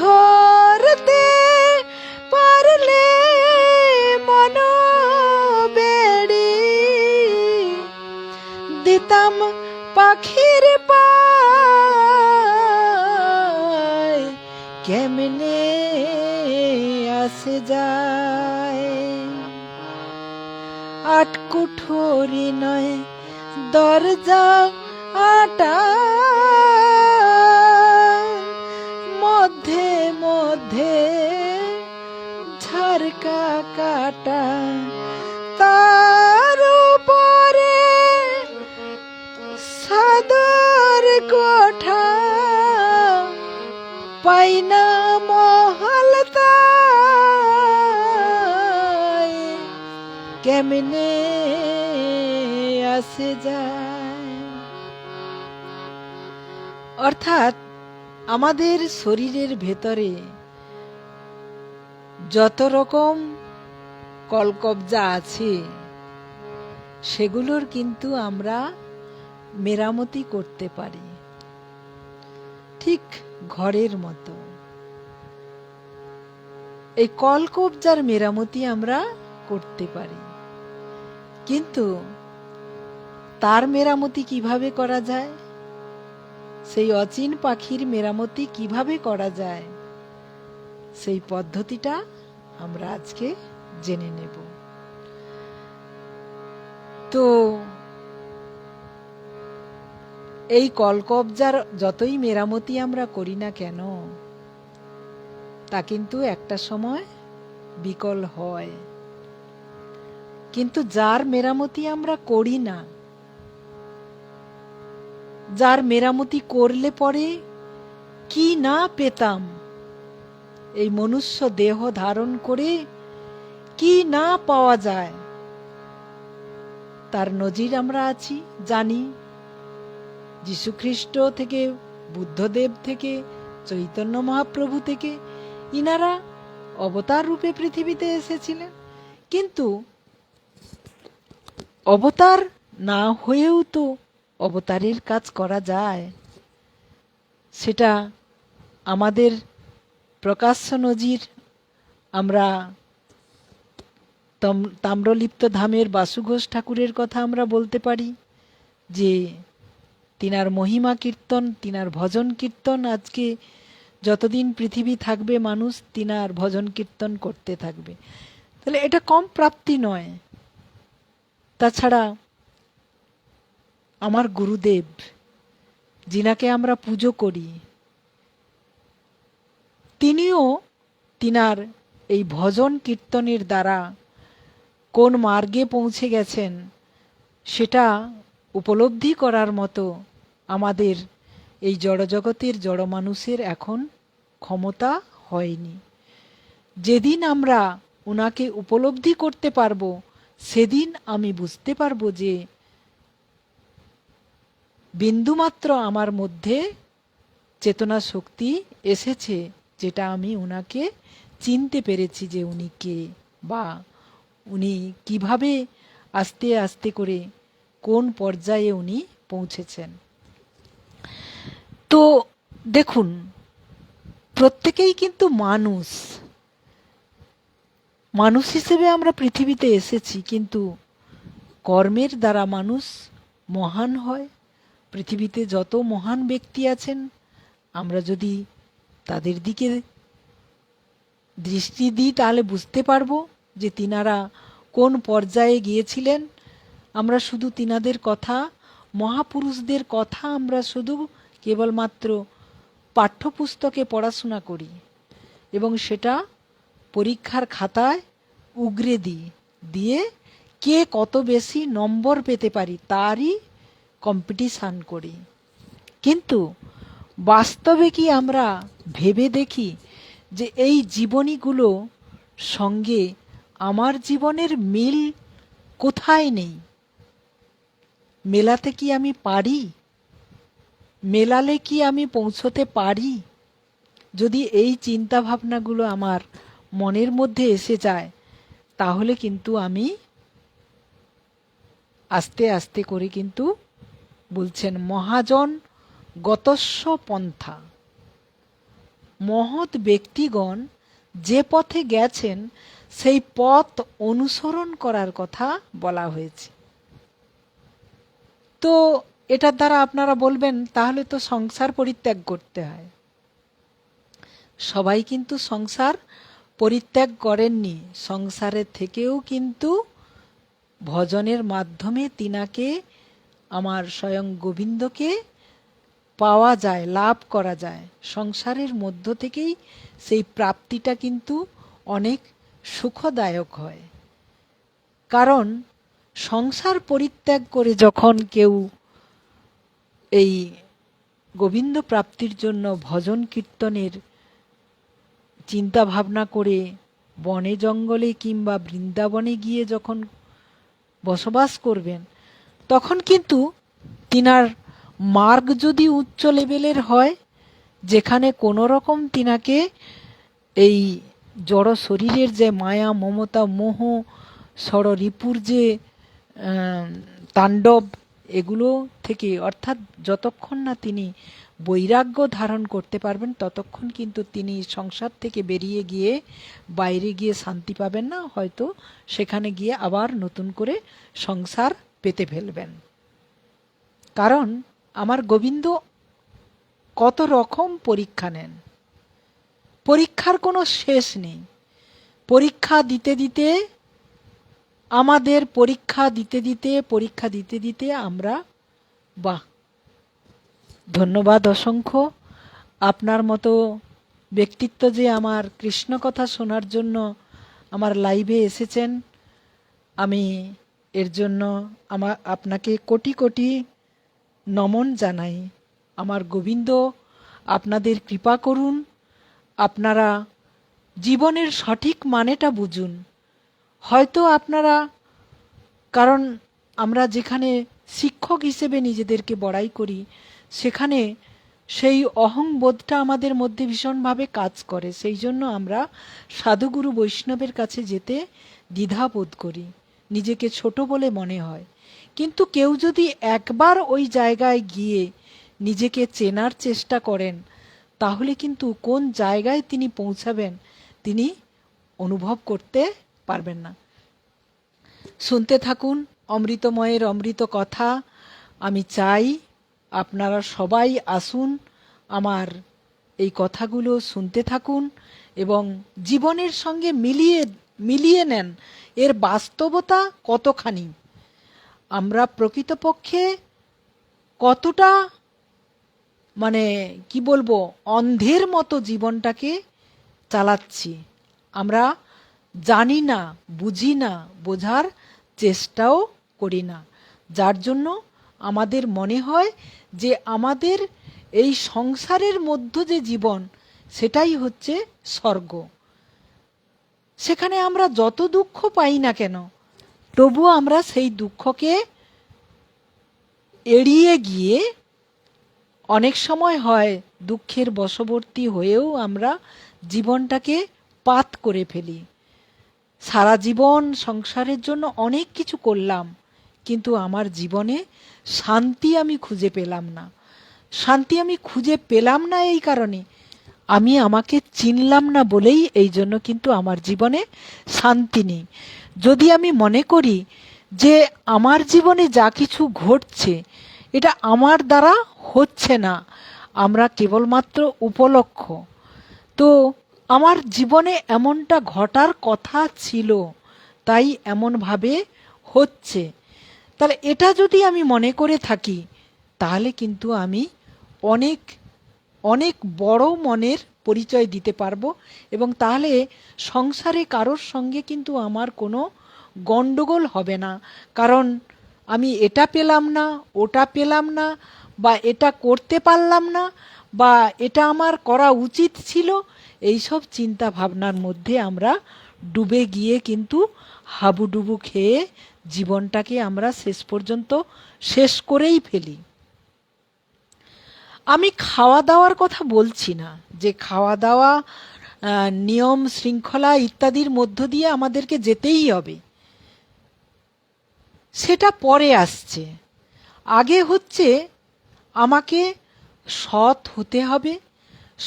ধরতে পারলে মনোবেড়ি দিতাম পাখির পায়, কেমনে আসে যায়। আট কুঠুরি নয় দরজা আটা, মধ্যে মধ্যে ঝারকা কাটা, তার উপরে সাদর কোঠা, পাইনা মহলতা, কেমনে আসে যায়। অর্থাৎ আমাদের শরীরের ভেতরে যত রকম কলকবজা আছে সেগুলোর কিন্তু আমরা মেরামতি করতে পারি, ঠিক ঘরের মতো। এই কলকবজার মেরামতি আমরা করতে পারি, কিন্তু তার মেরামতি কিভাবে করা যায়, সেই অচিন পাখির মেরামতি কিভাবে করা যায়, সেই পদ্ধতিটা আমরা আজকে জেনে নেব। তো এই কলকবজার যতই মেরামতি আমরা করি না কেন, তা কিন্তু একটা সময় বিকল হয়। কিন্তু যার মেরামতি আমরা করি না, যার মেরামতি করলে পরে কি না পেতাম, এই মনুষ্য দেহ ধারণ করে কি না পাওয়া যায়, তার নজির আমরা আছি, জানি। যীশুখ্রিস্ট থেকে, বুদ্ধদেব থেকে, চৈতন্য মহাপ্রভু থেকে ইনারা অবতার রূপে পৃথিবীতে এসেছিলেন, কিন্তু অবতার না হয়েও তো অবতারের কাজ করা যায়। সেটা আমাদের প্রকাশ্য নজির আমরা তাম্রলিপ্ত ধামের বাসুঘোষ ঠাকুরের কথা আমরা বলতে পারি, যে তিনার মহিমা কীর্তন, তিনার ভজন কীর্তন আজকে যতদিন পৃথিবী থাকবে মানুষ তিনার ভজন কীর্তন করতে থাকবে। তাহলে এটা কম প্রাপ্তি নয়। তাছাড়া আমার গুরুদেব, যিনাকে আমরা পুজো করি, তিনিও তিনার এই ভজন কীর্তনের দ্বারা কোন মার্গে পৌঁছে গেছেন সেটা উপলব্ধি করার মতো আমাদের এই জড়জগতের জড় মানুষের এখন ক্ষমতা হয়নি। যেদিন আমরা ওনাকে উপলব্ধি করতে পারবো, সেদিন আমি বুঝতে পারবো যে বিন্দুমাত্র আমার মধ্যে চেতনা শক্তি এসেছে, যেটা আমি ওনাকে চিনতে পেরেছি যে উনি কে, বা উনি কিভাবে আস্তে আস্তে করে কোন পর্যায়ে উনি পৌঁছেছেন। তো দেখুন, প্রত্যেকেই কিন্তু মানুষ। মানুষ হিসেবে আমরা পৃথিবীতে এসেছি, কিন্তু কর্মের দ্বারা মানুষ মহান হয়। পৃথিবীতে যত মহান ব্যক্তি আছেন, আমরা যদি তাদের দিকে দৃষ্টি দিই তাহলে বুঝতে পারবো যে তিনারা কোন পর্যায়ে গিয়েছিলেন। আমরা শুধু তিনাদের কথা, মহাপুরুষদের কথা আমরা শুধু কেবলমাত্র পাঠ্যপুস্তকে পড়াশোনা করি এবং সেটা পরীক্ষার খাতায় উগরে দিই, দিয়ে কে কত বেশি নম্বর পেতে পারি তারই কম্পিটিশান করি। কিন্তু বাস্তবে কি আমরা ভেবে দেখি যে এই জীবনীগুলো সঙ্গে আমার জীবনের মিল কোথায় নেই? মেলাতে কি আমি পারি? মেলালে কি আমি পৌঁছতে পারি? যদি এই চিন্তা ভাবনাগুলো আমার মনের মধ্যে এসে যায়, তাহলে কিন্তু আমি আস্তে আস্তে করে কিন্তু বলছেন মহাজন গতস্য পন্থা, মহৎ ব্যক্তিগণ যে পথে গেছেন সেই পথ অনুসরণ করার কথা বলা হয়েছে। তো এটার দ্বারা আপনারা বলবেন তাহলে তো সংসার পরিত্যাগ করতে হয়। সবাই কিন্তু সংসার পরিত্যাগ করেননি। সংসারের থেকেও কিন্তু ভজনের মাধ্যমে তিনাকে, আমার স্বয়ং গোবিন্দকে পাওয়া যায়, লাভ করা যায়। সংসারের মধ্য থেকেই সেই প্রাপ্তিটা কিন্তু অনেক সুখদায়ক হয়। কারণ সংসার পরিত্যাগ করে যখন কেউ এই গোবিন্দ প্রাপ্তির জন্য ভজন কীর্তনের চিন্তা ভাবনা করে বনে জঙ্গলে কিংবা বৃন্দাবনে গিয়ে যখন বসবাস করবেন, তখন কিন্তু তিনার মার্গ যদি উচ্চ লেভেলের হয়, যেখানে কোনো রকম তিনাকে এই জড় শরীরের যে মায়া মমতা মোহ ষড়রিপুর যে তাণ্ডব, এগুলো থেকে, অর্থাৎ যতক্ষণ না তিনি বৈরাগ্য ধারণ করতে পারবেন ততক্ষণ কিন্তু তিনি সংসার থেকে বেরিয়ে গিয়ে বাইরে গিয়ে শান্তি পাবেন না। হয়তো সেখানে গিয়ে আবার নতুন করে সংসার পেতে ফেলবেন। কারণ আমার গোবিন্দ কত রকম পরীক্ষা নেন, পরীক্ষার কোনো শেষ নেই। পরীক্ষা দিতে দিতে আমাদের পরীক্ষা দিতে দিতে আমরা, বাহ, ধন্যবাদ অসংখ্য। আপনার মতো ব্যক্তিত্ব যে আমার কৃষ্ণ কথা শোনার জন্য আমার লাইভে এসেছেন, আমি এর জন্য আপনাকে কোটি কোটি নমন জানাই। আমার গোবিন্দ আপনাদের কৃপা করুন, আপনারা জীবনের সঠিক মানেটা বুঝুন। হয়তো আপনারা, কারণ আমরা যেখানে শিক্ষক হিসেবে নিজেদেরকে বড়াই করি, সেখানে সেই অহংবোধটা আমাদের মধ্যে ভীষণভাবে কাজ করে। সেই জন্য আমরা সাধুগুরু বৈষ্ণবের কাছে যেতে দ্বিধাবোধ করি, নিজেকে ছোট বলে মনে হয়। কিন্তু কেউ যদি একবার ওই জায়গায় গিয়ে নিজেকে চেনার চেষ্টা করেন, তাহলে কিন্তু কোন জায়গায় তিনি পৌঁছাবেন তিনি অনুভব করতে পারবেন না। শুনতে থাকুন অমৃতময়ের অমৃত কথা। আমি চাই আপনারা সবাই আসুন আমার এই কথাগুলো শুনতে থাকুন এবং জীবনের সঙ্গে মিলিয়ে মিলিয়ে নেন এর বাস্তবতা কতখানি। আমরা প্রকৃতপক্ষে কতটা মানে কি বলবো অন্ধের মতো জীবনটাকে চালাচ্ছি। আমরা জানি না, বুঝি না, বোঝার চেষ্টাও করি না, যার জন্য আমাদের মনে হয় যে আমাদের এই সংসারের মধ্য যে জীবন সেটাই হচ্ছে স্বর্গ। সেখানে আমরা যত দুঃখ পাই না কেন তবুও আমরা সেই দুঃখকে এড়িয়ে গিয়ে অনেক সময় হয় দুঃখের বশবর্তী হয়েও আমরা জীবনটাকে পাত করে ফেলি। সারা জীবন সংসারের জন্য অনেক কিছু করলাম, কিন্তু আমার জীবনে শান্তি আমি খুঁজে পেলাম না। শান্তি আমি খুঁজে পেলাম না এই কারণে আমি আমাকে চিনলাম না বলেই এই জন্য কিন্তু আমার জীবনে শান্তি নেই। যদি আমি মনে করি যে আমার জীবনে যা কিছু ঘটছে এটা আমার দ্বারা হচ্ছে না, আমরা কেবলমাত্র উপলক্ষ, তো আমার জীবনে এমনটা ঘটার কথা ছিল তাই এমনভাবে হচ্ছে, তাহলে এটা যদি আমি মনে করে থাকি তাহলে কিন্তু আমি অনেক অনেক বড় মনের পরিচয় দিতে পারবো এবং তাহলে সংসারে কারোর সঙ্গে কিন্তু আমার কোনো গণ্ডগোল হবে না। কারণ আমি এটা পেলাম না, ওটা পেলাম না, বা এটা করতে পারলাম না, বা এটা আমার করা উচিত ছিল, এইসব চিন্তা ভাবনার মধ্যে আমরা ডুবে গিয়ে কিন্তু হাবুডুবু খেয়ে জীবনটাকে আমরা শেষ পর্যন্ত শেষ করেই ফেলি। আমি খাওয়া দাওয়ার কথা বলছি না, যে খাওয়া দাওয়া নিয়ম শৃঙ্খলা ইত্যাদির মধ্য দিয়ে আমাদেরকে যেতেই হবে, সেটা পরে আসছে। আগে হচ্ছে আমাকে সৎ হতে হবে,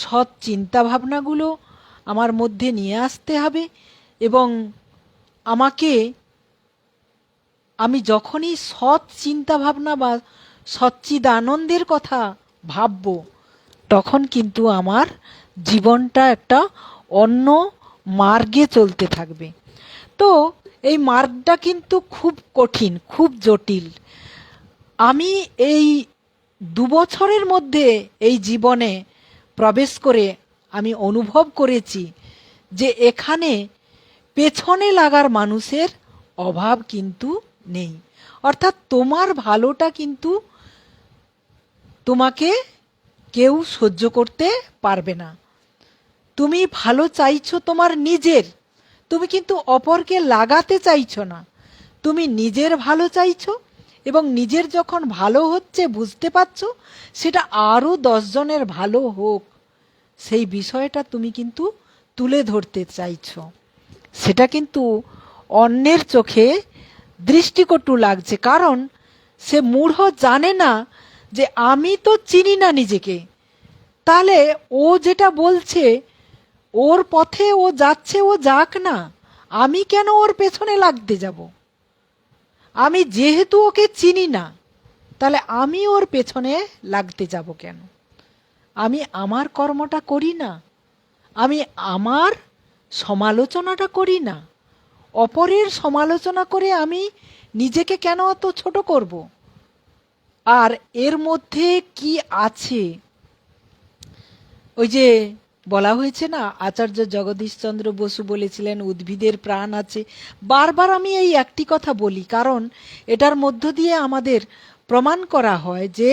সৎ চিন্তা ভাবনাগুলো আমার মধ্যে নিয়ে আসতে হবে এবং আমি যখনই সৎ চিন্তা ভাবনা বা সচ্চিদানন্দের কথা ভাবব তখন কিন্তু আমার জীবনটা একটা অন্য মার্গে চলতে থাকবে। তো এই মার্গটা কিন্তু খুব কঠিন, খুব জটিল। আমি এই 2 বছরের মধ্যে এই জীবনে প্রবেশ করে আমি অনুভব করেছি যে এখানে পেছনে লাগার মানুষের অভাব কিন্তু নেই। অর্থাৎ তোমার ভালোটা কিন্তু তোমাকে কেউ সহ্য করতে পারবে না। তুমি ভালো চাইছো তোমার নিজের, তুমি কিন্তু অপরকে লাগাতে চাইছো না, তুমি নিজের ভালো চাইছো এবং নিজের যখন ভালো হচ্ছে বুঝতে পারছো সেটা আরও 10 জনের ভালো হোক, সেই বিষয়টা তুমি কিন্তু তুলে ধরতে চাইছো। সেটা কিন্তু অন্যের চোখে দৃষ্টিকটু লাগছে, কারণ সে মূঢ় জানে না যে আমি তো চিনি না নিজেকে, তাহলে ও যেটা বলছে ওর পথে ও যাচ্ছে, ও যাক না, আমি কেন ওর পেছনে লাগতে যাব? আমি যেহেতু ওকে চিনি না তাহলে আমি ওর পেছনে লাগতে যাব কেন? আমি আমার কর্মটা করি না, আমি আমার সমালোচনাটা করি না, অপরের সমালোচনা করে আমি নিজেকে কেন অত ছোট করব? আর এর মধ্যে কি আছে, ওই যে বলা হয়েছে না, আচার্য জগদীশচন্দ্র বসু বলেছিলেন উদ্ভিদের প্রাণ আছে। বারবার আমি এই একটি কথা বলি, কারণ এটার মধ্য দিয়ে আমাদের প্রমাণ করা হয় যে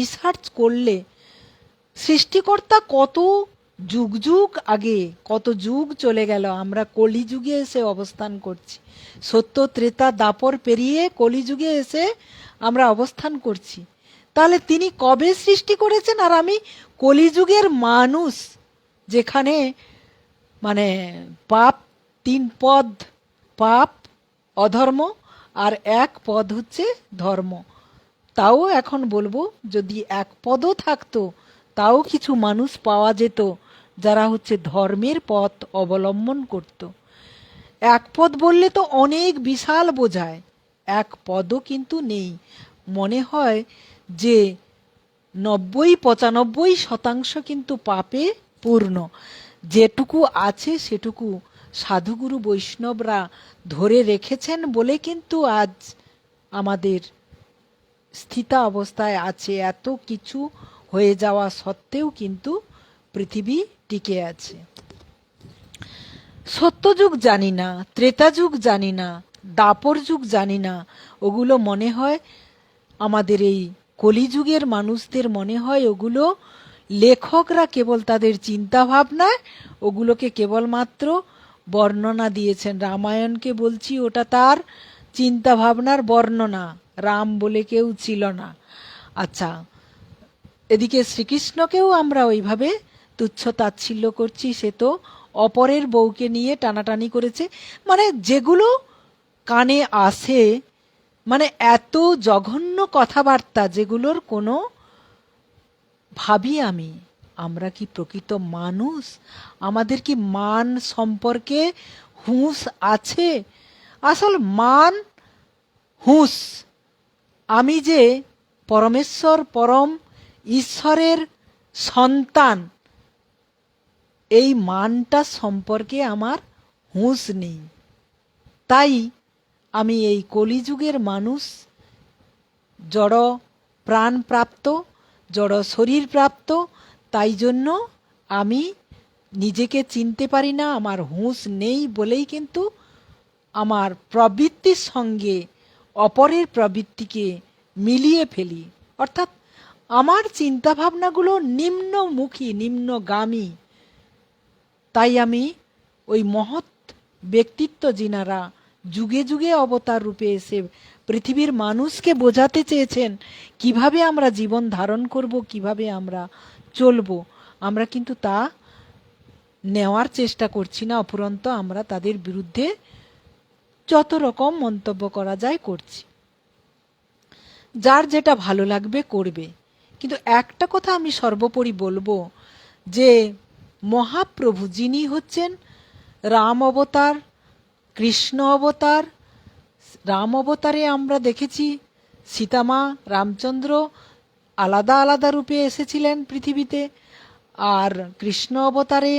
রিসার্চ করলে সৃষ্টিকর্তা কত যুগ যুগ আগে, কত যুগ চলে গেল, আমরা কলিযুগে এসে অবস্থান করছি, সত্য ত্রেতা দাপর পেরিয়ে কলিযুগে এসে আমরা অবস্থান করছি। তাহলে তিনি কবে সৃষ্টি করেছেন? আর আমি কলিযুগের মানুষ, যেখানে মানে পাপ 3 পদ, পাপ, অধর্ম আর 1 পদ হচ্ছে ধর্ম। তাও এখন বলবো যদি 1 পদও থাকতো তাও কিছু মানুষ পাওয়া যেত যারা হচ্ছে ধর্মের পথ অবলম্বন করত। 1 পদ বললে তো অনেক বিশাল বোঝায়, 1 পদও কিন্তু নেই। মনে হয় যে ৯০-৯৫% কিন্তু পাপে পূর্ণ। যেটুকু আছে সেটুকু সাধুগুরু বৈষ্ণবরা ধরে রেখেছেন বলে কিন্তু আজ আমাদের স্থিতা অবস্থায় আছে। এত কিছু হয়ে যাওয়া সত্ত্বেও কিন্তু পৃথিবী টিকে আছে। সত্যযুগ জানি না, ত্রেতাযুগ জানি না, দাপর যুগ জানি না, ওগুলো মনে হয় আমাদের এই কলিযুগের মানুষদের মনে হয় ওগুলো লেখকরা কেবল তাদের চিন্তা ভাবনায় ওগুলোকে কেবলমাত্র বর্ণনা দিয়েছেন। রামায়ণকে বলছি ওটা তার চিন্তা ভাবনার বর্ণনা, রাম বলে কেউ ছিল না। আচ্ছা, এদিকে শ্রীকৃষ্ণকেও আমরা ওইভাবে তুচ্ছ তাচ্ছিল্য করছি, সে তো অপরের বউকে নিয়ে টানাটানি করেছে। মানে যেগুলো কানে আসে, মানে এত জঘন্য কথাবার্তা যেগুলোর কোনো ভাবি আমরা কি প্রকৃত মানুষ? আমাদের কি মান সম্পর্কে হুঁশ আছে? আসল মান হুঁশ, আমি যে পরমেশ্বর পরম ঈশ্বরের সন্তান, এই মানটা সম্পর্কে আমার হুঁশ নেই। তাই আমি এই কলিযুগের মানুষ, জড় প্রাণ প্রাপ্ত, জড় শরীর প্রাপ্ত, তাই জন্য আমি নিজেকে চিনতে পারি না, আমার হুঁশ নেই বলেই কিন্তু আমার প্রবৃত্তির সঙ্গে অপরের প্রবৃত্তিকে মিলিয়ে ফেলি। অর্থাৎ আমার চিন্তাভাবনাগুলো নিম্নমুখী, নিম্নগামী। তাই আমি ওই মহৎ ব্যক্তিত্ব যিনারা যুগে যুগে অবতার রূপে এসে পৃথিবীর মানুষকে বোঝাতে চেয়েছেন কিভাবে আমরা জীবন ধারণ করব, কিভাবে আমরা চলব, আমরা কিন্তু তা নেওয়ার চেষ্টা করছি না। অপুরন্ত আমরা তাদের বিরুদ্ধে যত রকম মন্তব্য করা যায় করছি। যার যেটা ভালো লাগবে করবে। কিন্তু একটা কথা আমি সর্বোপরি বলবো, যে মহাপ্রভু যিনি হচ্ছেন রাম অবতার, কৃষ্ণ অবতার, রাম অবতারে আমরা দেখেছি সীতামা, রামচন্দ্র আলাদা আলাদা রূপে এসেছিলেন পৃথিবীতে, আর কৃষ্ণ অবতারে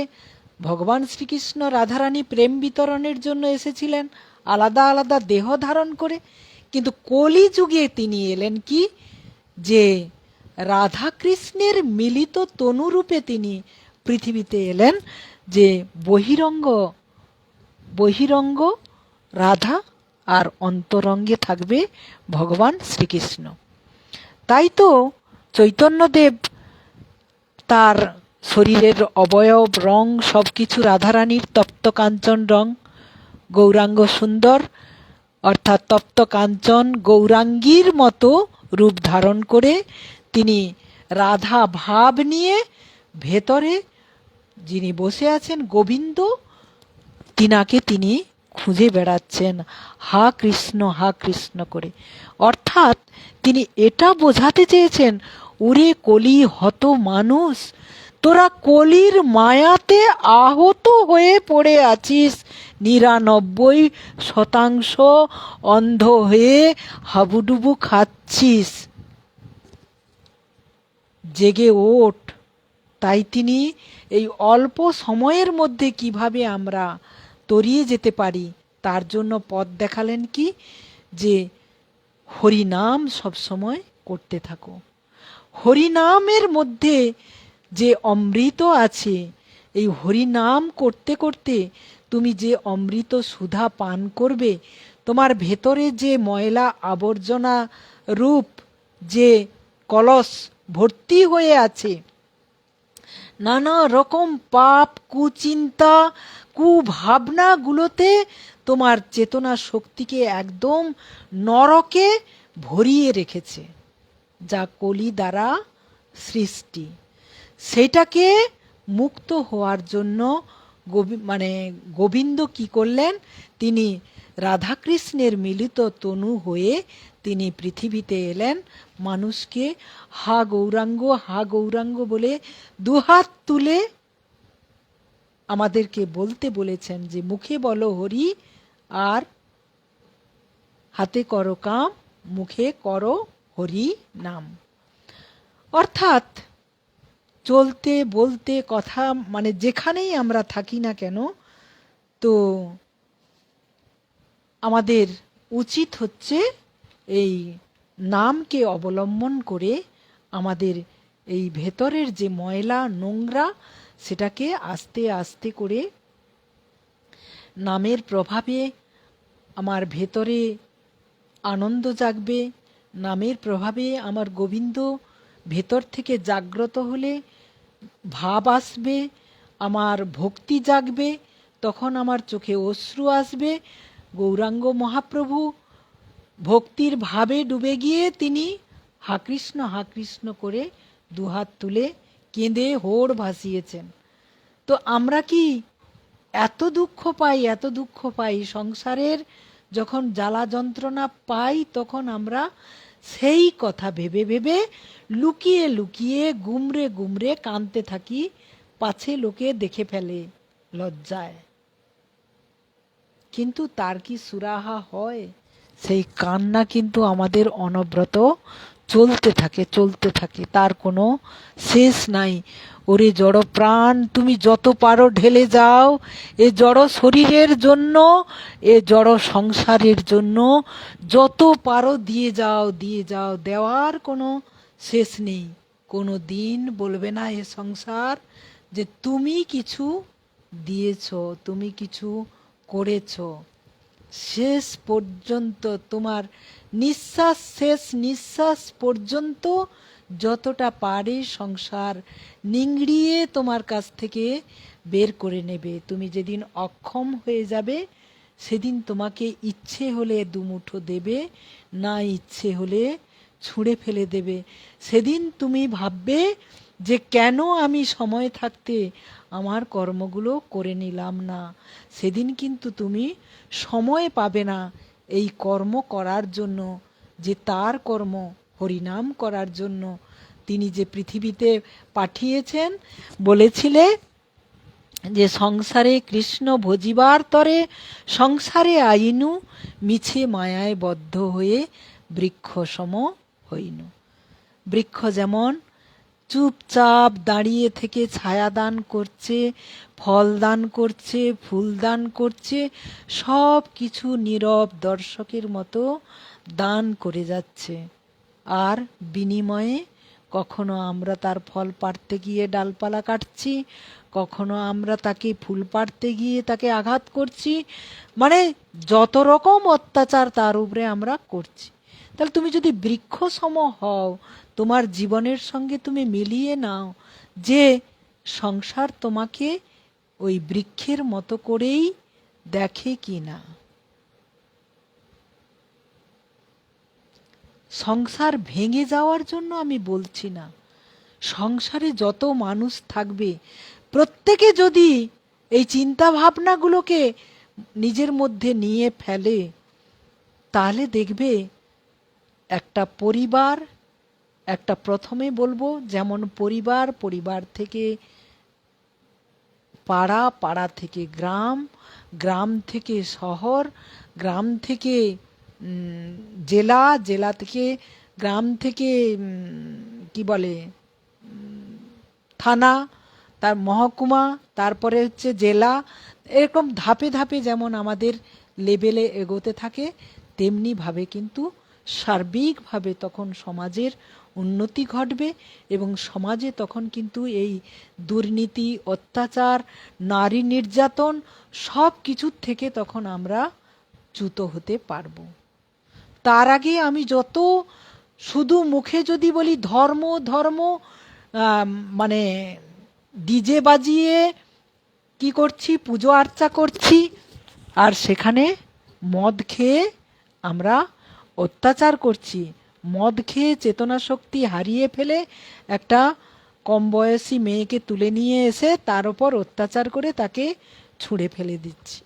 ভগবান শ্রীকৃষ্ণ রাধারানী প্রেম বিতরণের জন্য এসেছিলেন আলাদা আলাদা দেহ ধারণ করে। কিন্তু কলিযুগে তিনি এলেন কি, যে রাধা কৃষ্ণের মিলিত তনুরূপে তিনি পৃথিবীতে এলেন, যে বহিরঙ্গ রাধা আর অন্তরঙ্গে থাকবে ভগবান শ্রীকৃষ্ণ। তাই তো চৈতন্যদেব তার শরীরের অবয়ব, রং সবকিছু রাধারানীর তপ্ত কাঞ্চন রং, গৌরাঙ্গ সুন্দর, অর্থাৎ তপ্ত কাঞ্চন গৌরাঙ্গীর মতো রূপ ধারণ করে তিনি রাধা ভাব নিয়ে ভেতরে যিনি বসে আছেন গোবিন্দ, তিনাকে তিনি খুঁজে বেড়াচ্ছেন হা কৃষ্ণ করে। অর্থাৎ তিনি এটা বোঝাতে চেয়েছেন, ওরে কলি হত মানুষ, তোরা কলির মায়াতে আহত হয়ে পড়ে আছিস, ৯৯% অন্ধ হয়ে হাবুডুবু খাচ্ছিস, জেগে ওঠ। তাই তিনি এই অল্প সময়ের মধ্যে কিভাবে আমরা তরিয়ে যেতে পারি তার জন্য পথ দেখালেন কি, যে হরিনাম সবসময় করতে থাকো। হরিনামের মধ্যে যে অমৃত আছে, এই হরিনাম করতে করতে তুমি যে অমৃত সুধা পান করবে, তোমার ভেতরে যে ময়লা আবর্জনা রূপ যে কলস ভর্তি হয়ে আছে, নানা রকম পাপ, কুচিন্তা, কুভাবনাগুলোতে তোমার চেতনা শক্তিকে একদম নরকে ভরিয়ে রেখেছে, যা কলি দ্বারা সৃষ্টি। সেটাকে মুক্ত হওয়ার জন্য গোবিন্দ কি করলেন, তিনি রাধাকৃষ্ণের মিলিত তনু হয়ে তিনি পৃথিবীতে এলেন, মানুষকে হা গৌরাঙ্গ বলে দুহাত তুলে আমাদেরকে বলতে বলেছেন, যে মুখে বলো হরি আর হাতে করো কাম, মুখে করো হরি নাম। অর্থাৎ চলতে বলতে কথা, মানে যেখানেই আমরা থাকি না কেন, তো আমাদের উচিত হচ্ছে এই নামকে অবলম্বন করে আমাদের এই ভেতরের যে ময়লা নোংরা সেটাকে আস্তে আস্তে করে নামের প্রভাবে আমার ভেতরে আনন্দ জাগবে, নামের প্রভাবে আমার গোবিন্দ ভেতর থেকে জাগ্রত হলে ভাব আসবে, আমার ভক্তি জাগবে, তখন আমার চোখে অশ্রু আসবে। গৌরাঙ্গ মহাপ্রভু ভক্তির ভাবে ডুবে গিয়ে তিনি হা কৃষ্ণ করে দুহাত তুলে কেঁদে হোড় ভাসিয়েছেন। তো আমরা কি এত দুঃখ পাই সংসারের, যখন জ্বালা যন্ত্রণা পাই তখন আমরা সেই কথা ভেবে ভেবে লুকিয়ে লুকিয়ে গুমরে গুমরে কাঁদতে থাকি, পাছে লোকে দেখে ফেলে লজ্জায়। কিন্তু তার কি সুরাহা হয়? সেই কান্না কিন্তু আমাদের অনবরত চলতে থাকে, তার কোনো শেষ নাই। ওরে জড় প্রাণ, তুমি যত পারো ঢেলে যাও এ জড় শরীরের জন্য, এ জড় সংসারের জন্য, যত পারো দিয়ে যাও, দেওয়ার কোনো শেষ নেই। কোনো দিন বলবে না এ সংসার যে তুমি কিছু দিয়েছ, তুমি কিছু করেছ। শেষ পর্যন্ত তোমার শেষ নিঃশ্বাস পর্যন্ত যতটা পারে সংসার নিংড়িয়ে তোমার কাছ থেকে বের করে নেবে। তুমি যেদিন অক্ষম হয়ে যাবে সেদিন তোমাকে ইচ্ছে হলে দুমুঠো দেবে, না ইচ্ছে হলে ছুঁড়ে ফেলে দেবে। সেদিন তুমি ভাববে যে কেন আমি সময় থাকতে আমার কর্মগুলো করে নিলাম না। সেদিন কিন্তু তুমি সময় পাবে না এই কর্ম করার জন্য, যে তার কর্ম হরিনাম করার জন্য তিনি যে পৃথিবীতে পাঠিয়েছেন। বলেছিলে যে সংসারে কৃষ্ণ ভজিবার তরে সংসারে আইনু, মিছে মায়ায় বদ্ধ হয়ে বৃক্ষ সম হইনু। বৃক্ষ যেমন চুপচাপ দাঁড়িয়ে থেকে ছায়া দান করছে, ফল দান করছে, ফুল দান করছে, সব কিছু নীরব দর্শকের মতো দান করে যাচ্ছে। আর বিনিময়ে কখনো আমরা তার ফল পাড়তে গিয়ে ডালপালা কাটছি, কখনো আমরা তাকে ফুল পাড়তে গিয়ে তাকে আঘাত করছি, মানে যত রকম অত্যাচার তার উপরে আমরা করছি। তাহলে তুমি যদি বৃক্ষ সম হও, তোমার জীবনের সঙ্গে তুমি মিলিয়ে নাও যে সংসার তোমাকে ওই বৃক্ষের মতো করেই দেখে কি না। সংসার ভেঙে যাওয়ার জন্য আমি বলছি না, সংসারে যত মানুষ থাকবে প্রত্যেকে যদি এই চিন্তা ভাবনাগুলোকে নিজের মধ্যে নিয়ে ফেলে, তাহলে দেখবে একটা পরিবার, একটা প্রথমে বলবো যেমন পরিবার থেকে পাড়া, পাড়া থেকে গ্রাম, গ্রাম থেকে শহর, গ্রাম থেকে জেলা, জেলা থেকে গ্রাম থেকে কি বলে থানা, তার মহকুমা, তারপরে হচ্ছে জেলা, এরকম ধাপে ধাপে যেমন আমাদের লেভেলে এগোতে থাকে, তেমনিভাবে কিন্তু সার্বিকভাবে তখন সমাজের উন্নতি ঘটবে এবং সমাজে তখন কিন্তু এই দুর্নীতি, অত্যাচার, নারী নির্যাতন সব কিছুর থেকে তখন আমরা চ্যুত হতে পারবো। তার আগে আমি যত শুধু মুখে যদি বলি ধর্ম ধর্ম, মানে ডিজে বাজিয়ে কি করছি, পুজো আর্চা করছি, আর সেখানে মদ খেয়ে আমরা অত্যাচার করছি। মদ খেয়ে চেতনা শক্তি হারিয়ে ফেলে একটা কম বয়সী মেয়েকে তুলে নিয়ে এসে তার ওপর অত্যাচার করে তাকে ছুঁড়ে ফেলে দিচ্ছি।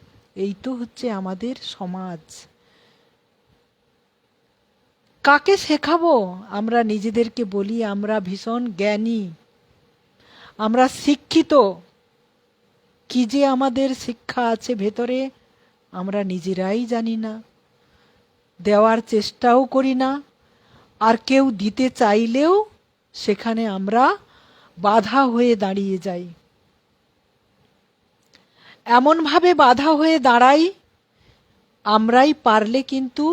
এই তো হচ্ছে আমাদের সমাজ। কাকে শেখাবো? আমরা নিজেদেরকে বলি আমরা ভীষণ জ্ঞানী, আমরা শিক্ষিত, কি যে আমাদের শিক্ষা আছে ভেতরে আমরা নিজেরাই জানি না, দেওয়ার চেষ্টাও করি না, আর কেউ দিতে চাইলেও সেখানে আমরা বাধা হয়ে দাঁড়িয়ে যাই। এমনভাবে বাধা হয়ে দাঁড়াই, আমরাই পারলে কিন্তু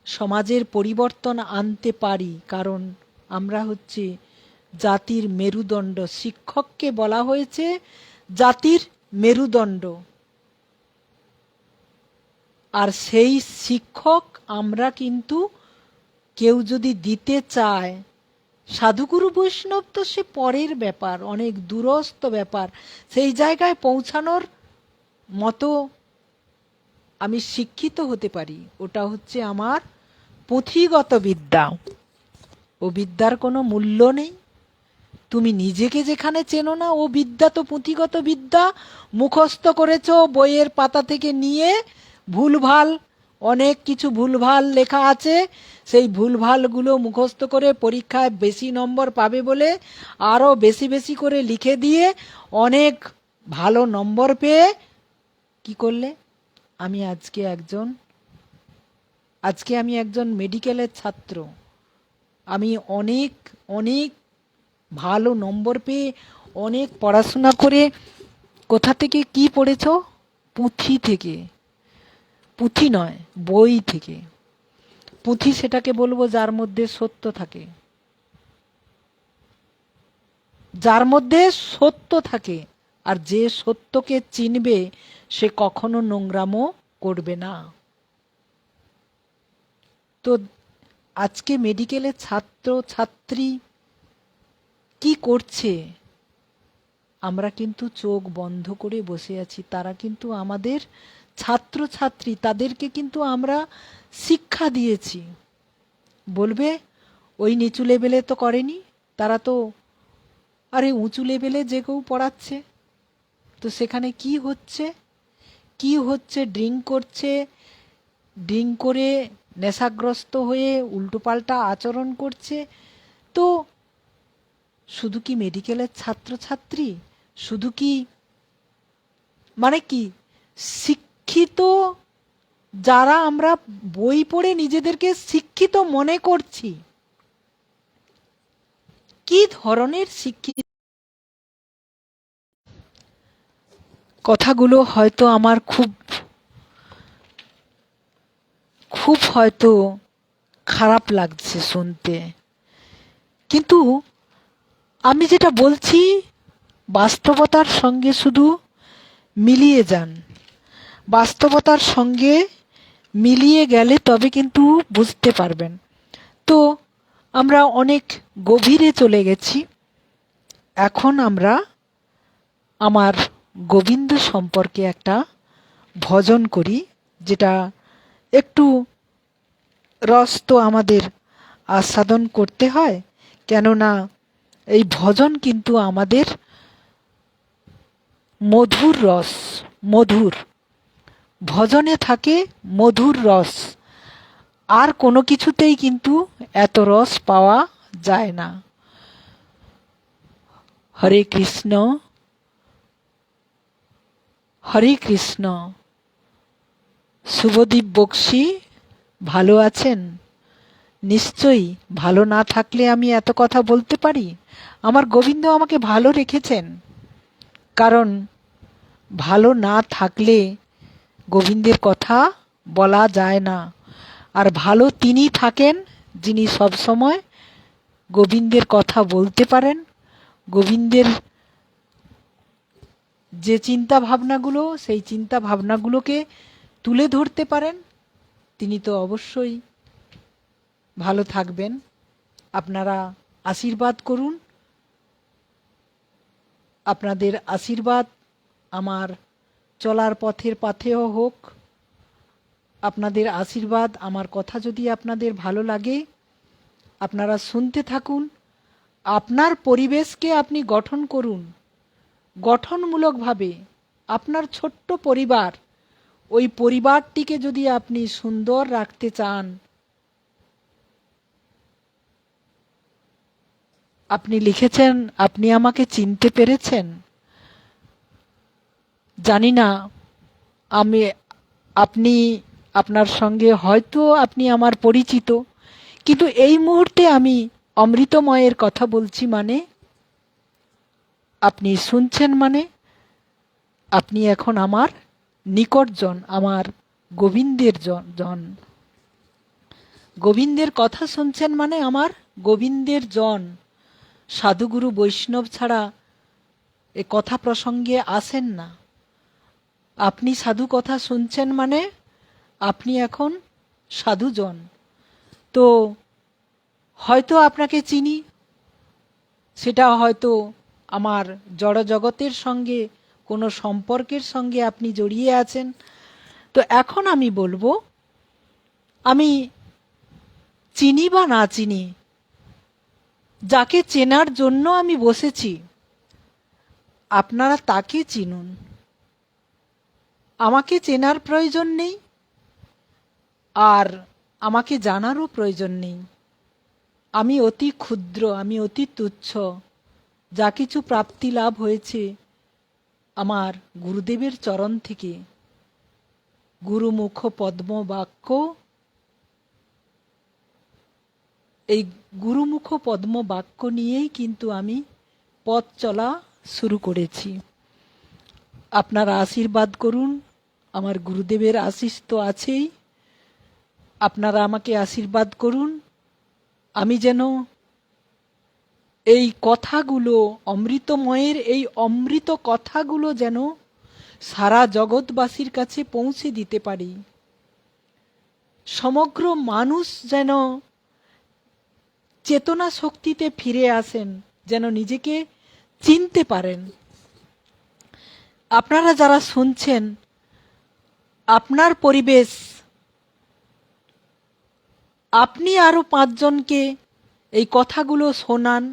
সমাজের পরিবর্তন আনতে পারি, কারণ আমরা হচ্ছে জাতির মেরুদণ্ড। শিক্ষককে বলা হয়েছে জাতির মেরুদণ্ড, আর সেই শিক্ষক আমরা কিন্তু কেউ যদি দিতে চায়, সাধুগুরু বৈষ্ণব তো সে পরের ব্যাপার, অনেক দূরস্থ ব্যাপার, সেই জায়গায় পৌঁছানোর মতো আমি শিক্ষিত হতে পারি, ওটা হচ্ছে আমার পুঁথিগত বিদ্যা। ও বিদ্যার কোনো মূল্য নেই। তুমি নিজেকে যেখানে চেনো না, ও বিদ্যা তো পুঁথিগত বিদ্যা, মুখস্থ করেছো বইয়ের পাতা থেকে নিয়ে, ভুলভাল অনেক কিছু ভুলভাল লেখা আছে, সেই ভুলভালগুলো মুখস্থ করে পরীক্ষায় বেশি নম্বর পাবে বলে আরও বেশি বেশি করে লিখে দিয়ে অনেক ভালো নম্বর পেয়ে কি করলে? আজকে আমি একজন মেডিকেলের ছাত্র, আমি অনেক অনেক ভালো নম্বর পেয়ে অনেক পড়াশোনা করে, কোথা থেকে কি পড়েছ? পুঁথি থেকে, পুঁথি নয় বই থেকে। পুঁথি সেটাকে বলবো যার মধ্যে সত্য থাকে, যার মধ্যে সত্য থাকে, আর যে সত্যকে চিনবে সে কখনো নোংরামো করবে না। তো আজকে মেডিকেলের ছাত্র ছাত্রী কি করছে? আমরা কিন্তু চোখ বন্ধ করে বসে আছি, তারা কিন্তু আমাদের ছাত্র ছাত্রী, তাদেরকে কিন্তু আমরা শিক্ষা দিয়েছি। বলবে ওই নিচু লেভেলে তো করেনি, তারা তো, আরে উঁচু লেভেলে যে কেউ পড়াচ্ছে। তো সেখানে কি হচ্ছে? কি হচ্ছে? ড্রিঙ্ক করছে, ড্রিঙ্ক করে নেশাগ্রস্ত হয়ে উল্টোপাল্টা আচরণ করছে। তো শুধু কি মেডিকেলের ছাত্রছাত্রী, শুধু কি মানে কি শিক্ষিত যারা আমরা বই পড়ে নিজেদেরকে শিক্ষিত মনে করছি, কি ধরনের শিক্ষিত? কথাগুলো হয়তো আমার খুব খুব হয়তো খারাপ লাগছে শুনতে, কিন্তু আমি যেটা বলছি বাস্তবতার সঙ্গে শুধু মিলিয়ে যান। বাস্তবতার সঙ্গে মিলিয়ে গেলে তবে কিন্তু বুঝতে পারবেন। তো আমরা অনেক গভীরে চলে গেছি। এখন আমরা আমার গোবিন্দ সম্পর্কে একটা ভজন করি, যেটা একটু রস তো আমাদের আস্বাদন করতে হয়, কেননা এই ভজন কিন্তু আমাদের মধুর রস, মধুর ভজনে থাকে মধুর রস, আর কোনো কিছুতেই কিন্তু এত রস পাওয়া যায় না। হরে কৃষ্ণ, হরে কৃষ্ণ। শুভদীপ বক্সী ভালো আছেন? নিশ্চয়ই, ভালো না থাকলে আমি এত কথা বলতে পারি? আমার গোবিন্দ আমাকে ভালো রেখেছেন, কারণ ভালো না থাকলে গোবিন্দের কথা বলা যায় না। আর ভালো তিনি থাকেন যিনি সবসময় গোবিন্দের কথা বলতে পারেন, গোবিন্দের যে চিন্তা ভাবনাগুলো, সেই চিন্তা ভাবনাগুলোকে তুলে ধরতে পারেন, তিনি তো অবশ্যই ভালো থাকবেন। আপনারা আশীর্বাদ করুন, আপনাদের আশীর্বাদ আমার চলার পথের পাথেয় হোক। আপনাদের আশীর্বাদ, আমার কথা যদি আপনাদের ভালো লাগে, আপনারা শুনতে থাকুন। আপনার পরিবেশকে আপনি গঠন করুন গঠনমূলকভাবে। আপনার ছোট্ট পরিবার, ওই পরিবারটিকে যদি আপনি সুন্দর রাখতে চান, আপনি লিখেছেন আপনি আমাকে চিনতে পেরেছেন। জানি না আমি আপনি আপনার সঙ্গে হয়তো আপনি আমার পরিচিত, কিন্তু এই মুহূর্তে আমি অমৃতময়ের কথা বলছি মানে আপনি শুনছেন মানে আপনি এখন আমার নিকটজন, আমার গোবিন্দের জন। গোবিন্দের কথা শুনছেন মানে আমার গোবিন্দের জন। সাধুগুরু বৈষ্ণব ছাড়া এ কথা প্রসঙ্গে আসেন না। আপনি সাধু কথা শুনছেন মানে আপনি এখন সাধুজন। তো হয়তো আপনাকে চিনি, সেটা হয়তো আমার জড় জগতের সঙ্গে কোনো সম্পর্কের সঙ্গে আপনি জড়িয়ে আছেন। তো এখন আমি বলবো, আমি চিনি বা না চিনি, যাকে চেনার জন্য আমি বসেছি আপনারা তাকে চিনুন। আমাকে চেনার প্রয়োজন নেই, আর আমাকে জানারও প্রয়োজন নেই। আমি অতি ক্ষুদ্র, আমি অতি তুচ্ছ। যা কিছু প্রাপ্তি লাভ হয়েছে আমার গুরুদেবের চরণ থেকে। গুরুমুখ পদ্ম বাক্য, এই গুরুমুখ পদ্ম বাক্য নিয়েই কিন্তু আমি পথ চলা শুরু করেছি। আপনারা আশীর্বাদ করুন, আমার গুরুদেবের আশীষ তো আছেই। আপনারা আমাকে আশীর্বাদ করুন, আমি যেন এই কথাগুলো, অমৃতময়ের এই অমৃত কথাগুলো যেন সারা জগৎবাসীর কাছে পৌঁছে দিতে পারি। সমগ্র মানুষ যেন চেতনা শক্তিতে ফিরে আসেন, যেন নিজেকে চিনতে পারেন। আপনারা যারা শুনছেন, আপনার পরিবেশ, আপনি আরো 5 জনকে এই কথাগুলো শোনান।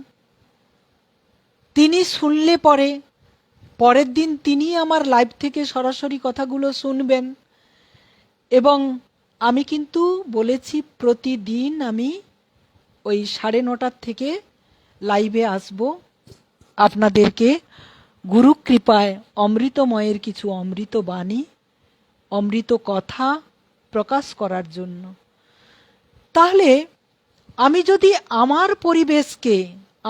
তিনি শুনলে পরে পরের দিন তিনি আমার লাইভ থেকে সরাসরি কথাগুলো শুনবেন। এবং আমি কিন্তু বলেছি প্রতিদিন আমি ওই 9:30 থেকে লাইভে আসব, আপনাদেরকে গুরু কৃপায় অমৃতময়ের কিছু অমৃত বাণী, অমৃত কথা প্রকাশ করার জন্য। তাহলে আমি যদি আমার পরিবেশকে,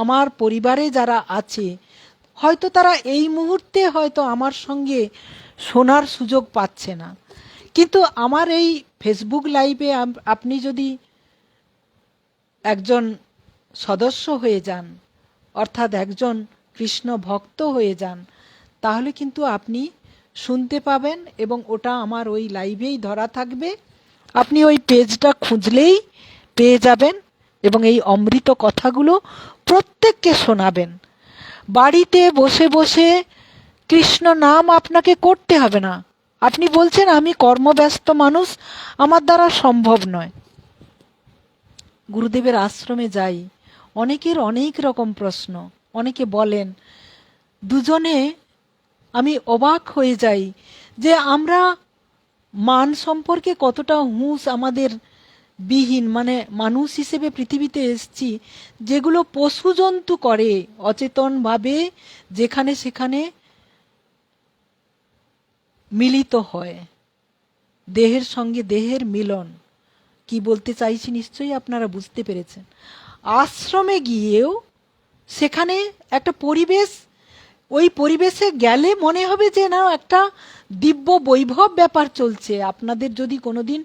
আমার পরিবারে যারা আছে, হয়তো তারা এই মুহূর্তে হয়তো আমার সঙ্গে শোনার সুযোগ পাচ্ছে না, কিন্তু আমার এই ফেসবুক লাইভে আপনি যদি একজন সদস্য হয়ে যান, অর্থাৎ একজন কৃষ্ণ ভক্ত হয়ে যান, তাহলে কিন্তু আপনি শুনতে পাবেন এবং ওটা আমার ওই লাইভেই ধরা থাকবে। আপনি ওই পেজটা খুঁজলেই পেয়ে যাবেন এবং এই অমৃত কথাগুলো প্রত্যেককে শোনাবেন। বাড়িতে বসে বসে কৃষ্ণ নাম আপনাকে করতে হবে না। আপনি বলছেন আমি কর্মব্যস্ত মানুষ, আমার দ্বারা সম্ভব নয়। গুরুদেবের আশ্রমে যাই, অনেকের অনেক রকম প্রশ্ন, অনেকে বলেন। দুজনে আমি অবাক হয়ে যাই যে আমরা মান সম্পর্কে কতটা হুঁশ আমাদের বিহীন, মানে মানুষ হিসেবে পৃথিবীতে এসেছি, যেগুলো পশু জন্তু করে অচেতনভাবে, যেখানে সেখানে মিলিত হয়, দেহের সঙ্গে দেহের মিলন। কি বলতে চাইছি নিশ্চয়ই আপনারা বুঝতে পেরেছেন। আশ্রমে গিয়েও সেখানে একটা পরিবেশ, ওই পরিবেশে গেলে মনে হবে যে না একটা দিব্য বৈভব ব্যাপার চলছে। আপনাদের যদি কোনোদিন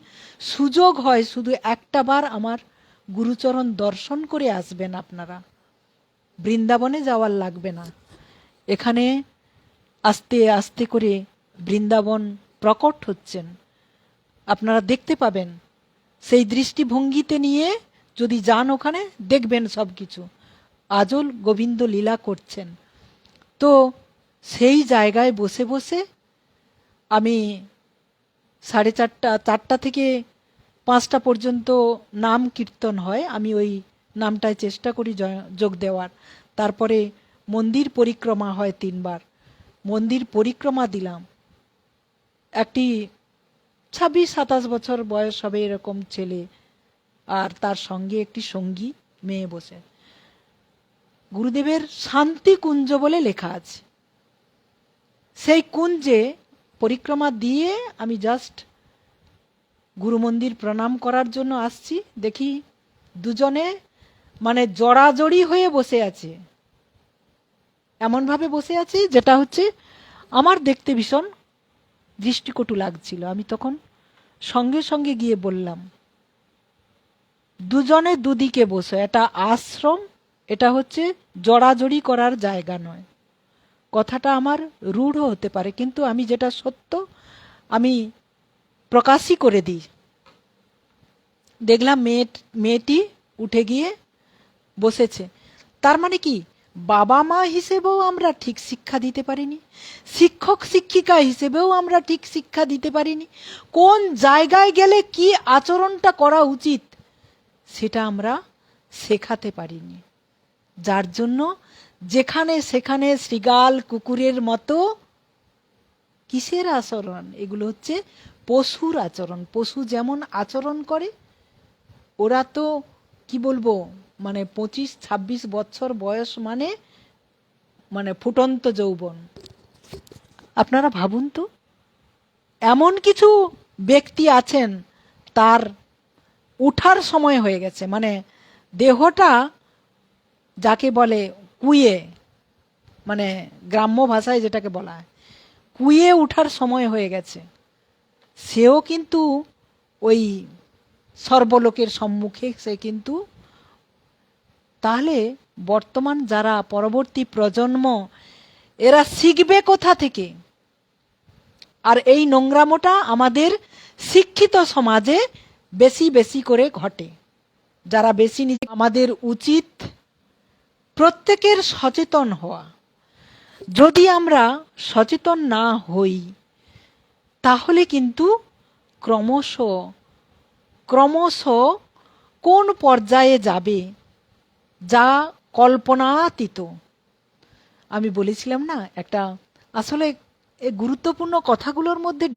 সুযোগ হয়, শুধু একটা বার আমার গুরুচরণ দর্শন করে আসবেন আপনারা। বৃন্দাবনে যাওয়ার লাগবে না, এখানে আস্তে আস্তে করে বৃন্দাবন প্রকট হচ্ছেন, আপনারা দেখতে পাবেন। সেই দৃষ্টিভঙ্গিতে নিয়ে যদি যান ওখানে দেখবেন সব কিছু আজল গোবিন্দ লীলা করছেন। তো সেই জায়গায় বসে বসে আমি 4:30 থেকে 5টা পর্যন্ত নাম কীর্তন হয়, আমি ওই নামটায় চেষ্টা করি যোগ দেওয়ার। তারপরে মন্দির পরিক্রমা হয় 3 বার, মন্দির পরিক্রমা দিলাম। একটি 26-27 বছর বয়স হবে এরকম ছেলে, আর তার সঙ্গে একটি সঙ্গী মেয়ে বসে। গুরুদেবের শান্তি কুঞ্জ বলে লেখা আছে, সেই কুঞ্জে পরিক্রমা দিয়ে আমি জাস্ট গুরু মন্দির প্রণাম করার জন্য আসছি। দেখি দুজনে মানে জড়াজড়ি হয়ে বসে আছে, এমন ভাবে বসে আছে যেটা হচ্ছে আমার দেখতে ভীষণ দৃষ্টিকটু লাগছিল। আমি তখন সঙ্গে সঙ্গে গিয়ে বললাম, দুজনে দুদিকে বসো, এটা আশ্রম, এটা হচ্ছে জড়াজড়ি করার জায়গা নয়। কথাটা আমার রূঢ় হতে পারে, কিন্তু আমি যেটা সত্য আমি প্রকাশই করে দিই। দেখলাম মেয়েটি উঠে গিয়ে বসেছে। তার মানে কি, বাবা মা হিসেবেও আমরা ঠিক শিক্ষা দিতে পারিনি, শিক্ষক শিক্ষিকা হিসেবেও আমরা ঠিক শিক্ষা দিতে পারিনি, কোন জায়গায় গেলে কি আচরণটা করা উচিত সেটা আমরা শেখাতে পারিনি। যার জন্য যেখানে সেখানে শৃগাল কুকুরের মতো কিসের আচরণ, এগুলো হচ্ছে পশুর আচরণ। পশু যেমন আচরণ করে, ওরা তো কি বলবো, মানে 25-26 বছর বয়স মানে ফুটন্ত যৌবন। আপনারা ভাবুন তো, এমন কিছু ব্যক্তি আছেন তার উঠার সময় হয়ে গেছে, মানে দেহটা যাকে বলে কুয়ে, মানে গ্রাম্য ভাষায় যেটাকে বলা হয় কুয়ে উঠার সময় হয়ে গেছে, সেও কিন্তু ওই সর্বলোকের সম্মুখে সে কিন্তু। তাহলে বর্তমান যারা পরবর্তী প্রজন্ম, এরা শিখবে কোথা থেকে? আর এই নোংরামোটা আমাদের শিক্ষিত সমাজে বেশি বেশি করে ঘটে। যারা বেশি, আমাদের উচিত প্রত্যেকের সচেতন হওয়া। যদি আমরা সচেতন না হই তাহলে কিন্তু ক্রমশ ক্রমশ কোন পর্যায়ে যাবে যা কল্পনাতীত। আমি বলেছিলাম না, একটা আসলে এই গুরুত্বপূর্ণ কথাগুলোর মধ্যে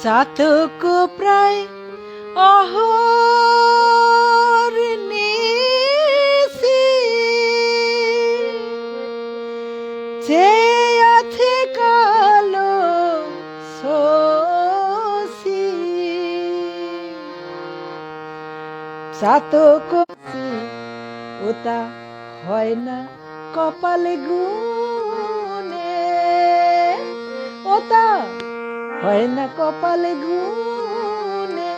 চাতক প্রায় অহর্নিশি চেয়ে আছে কালো শশী, চাতক ওটা হয় না কপালে গুনে, ওটা হয় না কপালে গুনে,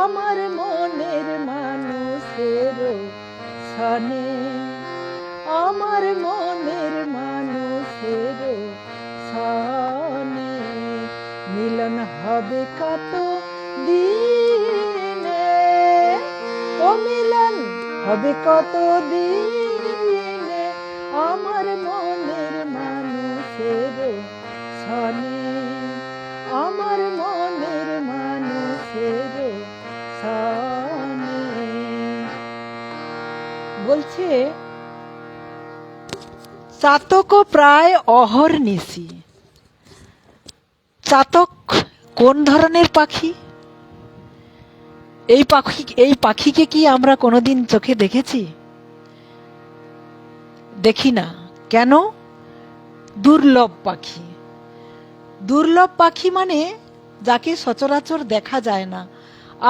আমার মনের মানুষের সনে, আমার মনের মানুষের সনে মিলন হবে কত দিনে, ও মিলন হবে কত দিনে, আমার মনের মানুষের সনে, আমার মনের মানুষের সনে। বলছে চাতক প্রায় অহর্নিশি। চাতক কোন ধরনের পাখি? এই পাখিকে কি আমরা কোনোদিন চোখে দেখেছি? দেখি না। কেন? দুর্লভ পাখি। দুর্লভ পাখি মানে যাকে সচরাচর দেখা যায় না।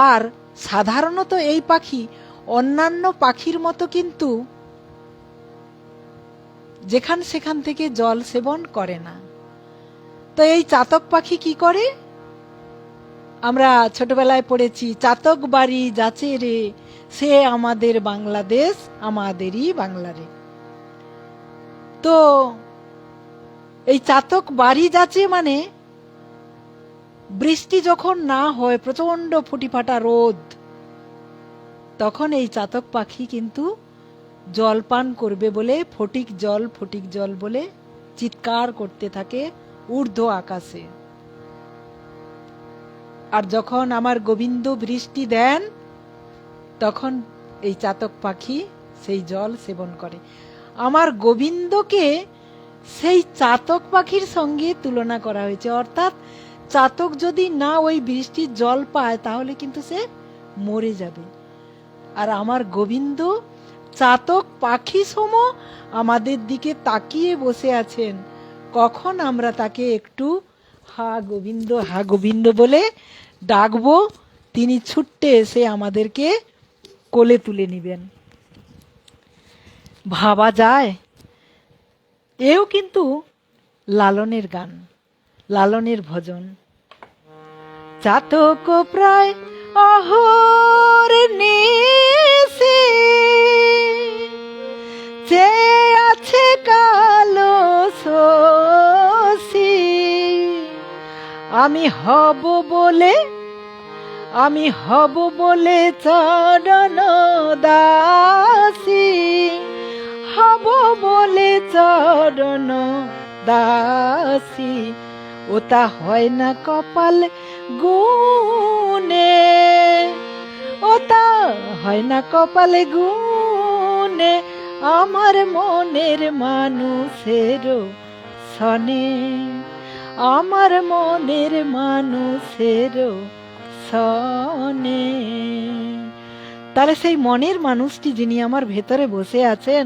আর সাধারণত এই পাখি অন্যান্য পাখির মতো কিন্তু যেখান সেখান থেকে জল সেবন করে না। তো এই চাতক পাখি কি করে? আমরা ছোটবেলায় পড়েছি, চাতক বাড়ি যাচে রে, সে আমাদের বাংলাদেশ, আমাদেরই বাংলা রে। তো এই চাতক বাড়ি যাচ্ছে মানে বৃষ্টি যখন না হয়, প্রচন্ড ফুটিফাটা রোদ, তখন এই চাতক পাখি কিন্তু জল পান করবে বলে ফটিক জল বলে চিৎকার করতে থাকে ঊর্ধ্ব আকাশে। আর যখন আমার গোবিন্দ বৃষ্টি দেন তখন এই চাতক পাখি সেই জল সেবন করে। আমার গোবিন্দকে সেই চাতক পাখির সঙ্গে তুলনা করা হয়েছে। অর্থাৎ চাতক যদি না ওই বৃষ্টির জল পায় তাহলে কিন্তু সে মরে যাবে। আর আমার গোবিন্দ চাতক পাখি সম আমাদের দিকে তাকিয়ে বসে আছেন, কখন আমরা তাকে একটু হা গোবিন্দ বলে ডাকবো, তিনি ছুট্টে এসে আমাদেরকে কোলে তুলে নিবেন। ভাবা যায়, এও কিন্তু লালনের গান, লালনের ভজন। চাতক প্রায় অহর্নিশি চেয়ে আছে কালো শশী, আমি হব বলে চরণ দাসী, হব বলে চরণ দাসী। ওটা হয় না কপাল গুনে, ওটা হয় না কপাল গুনে, আমার মনের মানুষের সনে, আমার মনের মানুষের সনে। তাহলে সেই মনের মানুষটি যিনি আমার ভেতরে বসে আছেন,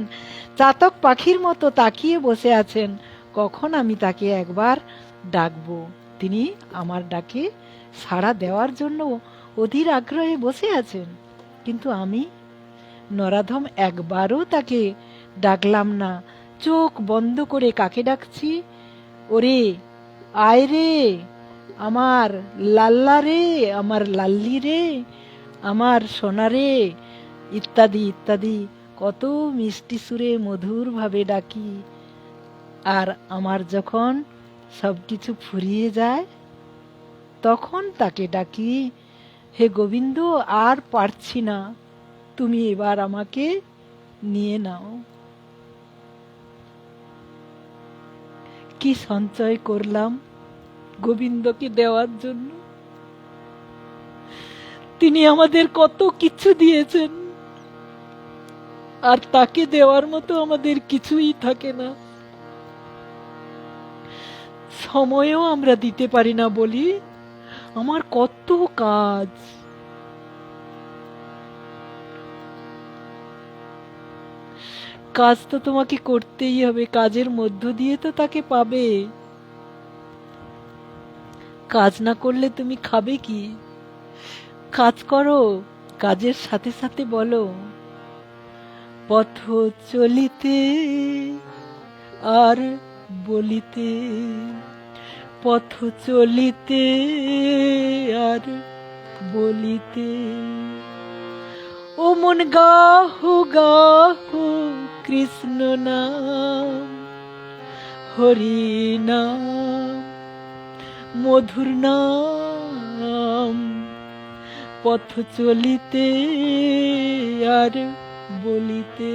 চাতক পাখির মতো তাকিয়ে বসে আছেন, কখন আমি তাকে একবার ডাকবো, তিনি আমার ডাকে সাড়া দেওয়ার জন্য অধীর আগ্রহে বসে আছেন। কিন্তু আমি নরাধম একবারও তাকে ডাকলাম না। চোখ বন্ধ করে কাকে ডাকছি? ওরে আয় রে আমার লাল্লা রে, আমার লাল্লি রে, আমার সোনা রে, ইত্যাদি ইত্যাদি কত মিষ্টি সুরে মধুর ভাবে ডাকি। আর আমার যখন সবকিছু ফুরিয়ে যায়, তখন তাকে ডাকি, হে গোবিন্দ আর পারছি না, তুমি এবার আমাকে নিয়ে নাও। কি সঞ্চয় করলাম গোবিন্দকে দেওয়ার জন্য। তিনি আমাদের কত কিছু দিয়েছেন, আর তাকে দেওয়ার মতো আমাদের কিছুই থাকে না। সময়ও আমরা দিতে পারি না বলি আমার কত কাজ। কাজ তো তোমাকে করতেই হবে, কাজের মধ্য দিয়ে তো তাকে পাবে। কাজ না করলে তুমি খাবে কি? কাজ করো, কাজের সাথে সাথে বলো, পথ চলিতে আর বলিতে, পথ চলিতে আর বলিতে, ও মন গাহো গাহো কৃষ্ণ নাম, হরি নাম, মধুর নাম, পথ চলিতে আর বলিতে।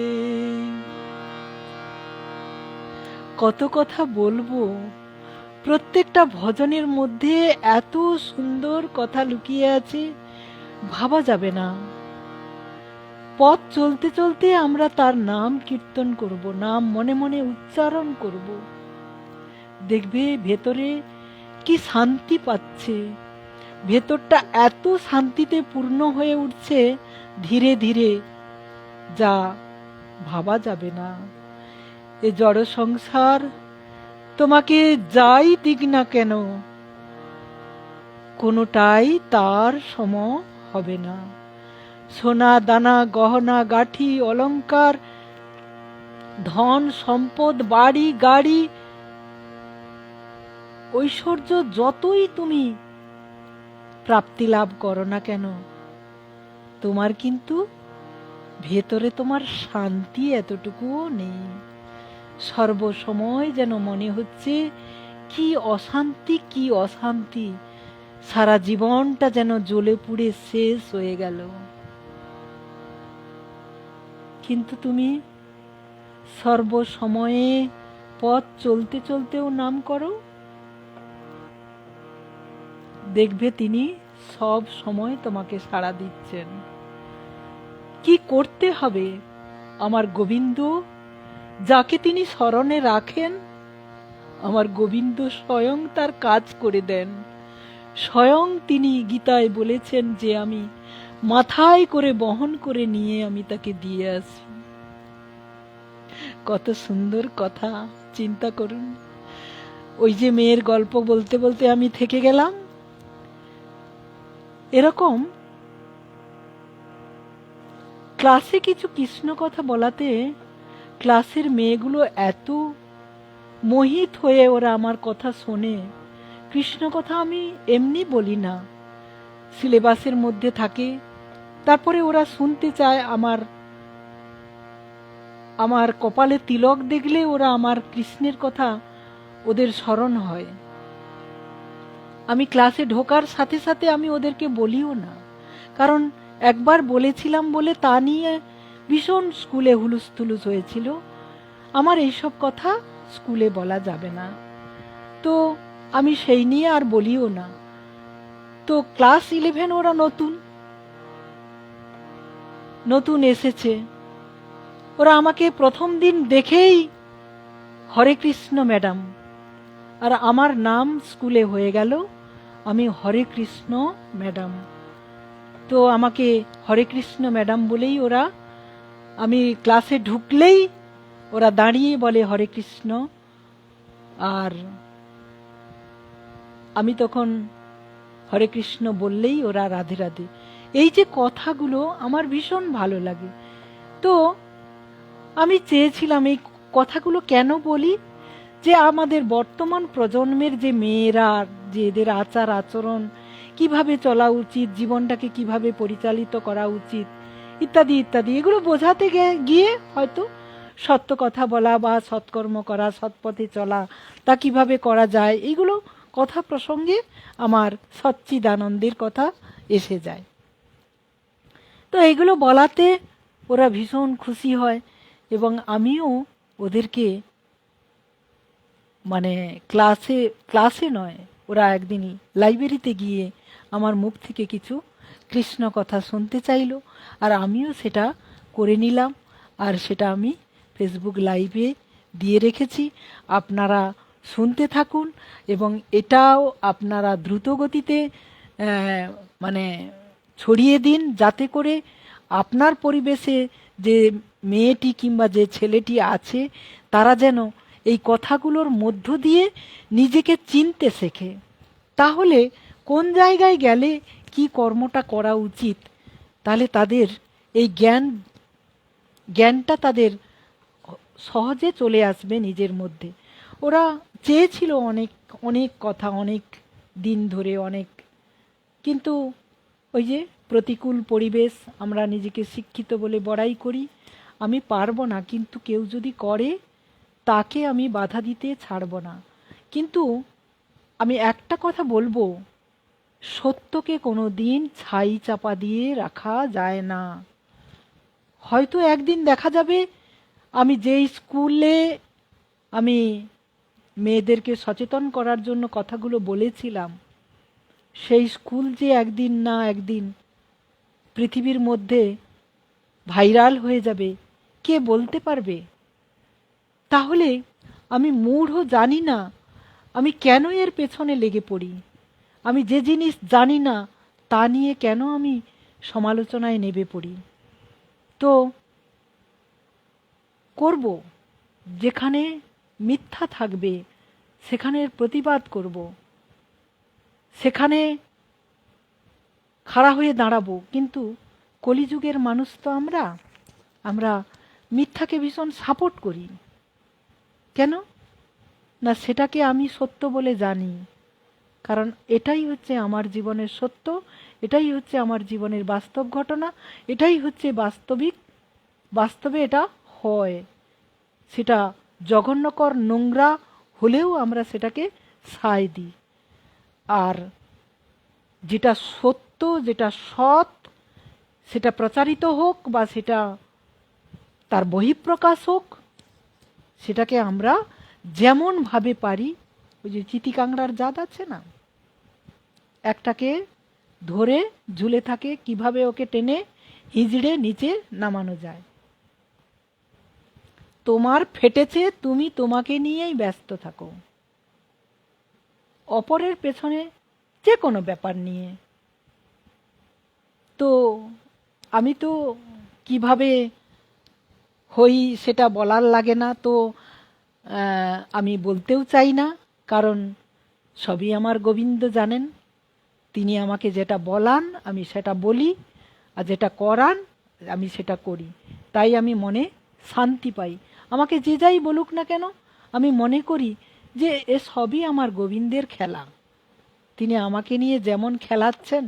কত কথা বলবো, প্রত্যেকটা ভজনের মধ্যে এত সুন্দর কথা লুকিয়ে আছে, ভাবা যাবে না। পথ চলতে চলতে আমরা তার নাম কীর্তন করব, নাম মনে মনে উচ্চারণ করব, দেখবে ভেতরে কি শান্তি পাচ্ছে, ভেতরটা এত শান্তিতে পূর্ণ হয়ে উঠছে ধীরে ধীরে, যা ভাবা যাবে না। এ জড় সংসার তোমাকে যাই দিক না কেন, কোনোটাই তার সম হবে না। সোনা দানা গহনা গাঠি অলংকার ধন সম্পদ বাড়ি গাড়ি ঐশ্বর্য যতই তুমি প্রাপ্তি লাভ করো না কেন, তোমার কিন্তু ভেতরে তোমার শান্তি এতটুকুও নেই। সর্বসময় যেন মনে হচ্ছে কি অশান্তি, কি অশান্তি, সারা জীবনটা যেন জ্বলে পুড়ে শেষ হয়ে গেল। কিন্তু তুমি সর্বসময়ে পথ চলতে চলতেও নাম করো, দেখবে তিনি সব সময় তোমাকে সাড়া দিচ্ছেন। কি করতে হবে? আমার গোবিন্দ যাকে তিনি স্মরণে রাখেন, আমার গোবিন্দ স্বয়ং তার কাজ করে দেন। স্বয়ং তিনি গীতায় বলেছেন যে আমি মাথায় করে বহন করে নিয়ে আমি তাকে দিয়ে আসি। কত সুন্দর কথা, চিন্তা করুন। ওই যে মেয়ের গল্প বলতে বলতে আমি থেকে গেলাম, এরকম ক্লাসে কিছু কৃষ্ণ কথা বলাতে ক্লাসের মেয়েগুলো এত মোহিত হয়ে ওরা আমার কথা শোনে। কৃষ্ণ কথা আমি এমনি বলি না, সিলেবাসের মধ্যে থাকে, তারপরে ওরা শুনতে চায়। আমার কপালে তিলক দেখলে ওরা আমার কৃষ্ণের কথা ওদের স্মরণ হয়। আমি ক্লাসে ঢোকার সাথে সাথে আমি ওদেরকে বলিও না, কারণ একবার বলেছিলাম বলে তা নিয়ে ভীষণ স্কুলে হুলুস তুলুস হয়েছিল। আমার এইসব কথা স্কুলে বলা যাবে না, তো আমি সেই নিয়ে আর বলিও না। তো ক্লাস 11 ওরা নতুন এসেছে। ওরা আমাকে প্রথম দিন দেখেই হরে কৃষ্ণ ম্যাডাম, আর আমার নাম স্কুলে হয়ে গেল, আমি হরে কৃষ্ণ ম্যাডাম। তো আমাকে হরে কৃষ্ণ ম্যাডাম বলেই ওরা, আমি ক্লাসে ঢুকলেই ওরা দাঁড়িয়ে বলে হরে কৃষ্ণ, আর আমি তখন হরে কৃষ্ণ বললেই ওরা রাধে রাধে। এই যে কথাগুলো আমার ভীষণ ভালো লাগে। তো আমি চেয়েছিলাম এই কথাগুলো কেন বলি, যে আমাদের বর্তমান প্রজন্মের যে মেয়েরা, যে এদের আচার আচরণ কিভাবে চলা উচিত, জীবনটাকে কিভাবে পরিচালিত করা উচিত, ইত্যাদি ইত্যাদি, এগুলো বোঝাতে গিয়ে হয়তো সত্য কথা বলা বা সৎকর্ম করা, সৎপথে চলা, তা কিভাবে করা যায়, এইগুলো কথা প্রসঙ্গে আমার সচ্চিদানন্দের কথা এসে যায়। তো এইগুলো বলাতে ওরা ভীষণ খুশি হয়, এবং আমিও ওদেরকে মানে ক্লাসে নয়, ওরা একদিন লাইব্রেরিতে গিয়ে আমার মুখ থেকে কিছু কৃষ্ণ কথা শুনতে চাইলো, আর আমিও সেটা করে নিলাম, আর সেটা আমি ফেসবুক লাইভে দিয়ে রেখেছি। আপনারা শুনতে থাকুন, এবং এটাও আপনারা দ্রুত গতিতে মানে ছড়িয়ে দিন, যাতে করে আপনার পরিবেশে যে মেয়েটি কিংবা যে ছেলেটি আছে তারা যেন এই কথাগুলোর মধ্য দিয়ে নিজেকে চিনতে শেখে। তাহলে কোন জায়গায় গেলে কি কর্মটা করা উচিত, তাহলে তাদের এই জ্ঞানটা তাদের সহজে চলে আসবে নিজের মধ্যে। ওরা চেয়েছিল অনেক অনেক কথা, অনেক দিন ধরে অনেক, কিন্তু ওই যে প্রতিকূল পরিবেশ, আমরা নিজেকে শিক্ষিত বলে বড়াই করি, আমি পারবো না, কিন্তু কেউ যদি করে তাকে আমি বাধা দিতে ছাড়ব না। কিন্তু আমি একটা কথা বলবো, সত্যকে কোনো দিন ছাই চাপা দিয়ে রাখা যায় না। হয়তো একদিন দেখা যাবে আমি যেই স্কুলে আমি মেয়েদেরকে সচেতন করার জন্য কথাগুলো বলেছিলাম, সেই স্কুল যে একদিন না একদিন পৃথিবীর মধ্যে ভাইরাল হয়ে যাবে, কে বলতে পারবে? তাহলে আমি মূঢ় জানি না, আমি কেন এর পেছনে লেগে পড়ি? আমি যে জিনিস জানি না তা নিয়ে কেন আমি সমালোচনায় নেমে পড়ি? তো করব, যেখানে মিথ্যা থাকবে সেখানের প্রতিবাদ করব, সেখানে খাড়া হয়ে দাঁড়াবো। কিন্তু কলিযুগের মানুষ তো আমরা মিথ্যাকে ভীষণ সাপোর্ট করি। কেন না, সেটাকে আমি সত্য বলে জানি, কারণ এটাই হচ্ছে আমার জীবনের সত্য, এটাই হচ্ছে আমার জীবনের বাস্তব ঘটনা, এটাই হচ্ছে বাস্তবে এটা হয়। সেটা জঘন্যকর নোংরা হলেও আমরা সেটাকে সায় দিই। আর যেটা সত্য, যেটা সৎ, সেটা প্রচারিত হোক বা সেটা তার বহিঃপ্রকাশ হোক, সেটাকে আমরা যেমন ভাবে পারি, ওই যে চিতিকাংড়ার জাত আছে না, একটাকে ধরে ঝুলে থাকে, কিভাবে ওকে টেনে হিজড়ে নিচে নামানো যায়। তোমার ফেটেছে, তুমি তোমাকে নিয়েই ব্যস্ত থাকো, অপরের পেছনে যে কোনো ব্যাপার নিয়ে। তো আমি তো কিভাবে হই সেটা বলার লাগে না, তো আমি বলতেও চাই না, কারণ সবই আমার গোবিন্দ জানেন। তিনি আমাকে যেটা বলান আমি সেটা বলি, আর যেটা করান আমি সেটা করি। তাই আমি মনে শান্তি পাই। আমাকে যে যাই বলুক না কেন, আমি মনে করি যে এ সবই আমার গোবিন্দের খেলা। তিনি আমাকে নিয়ে যেমন খেলাচ্ছেন,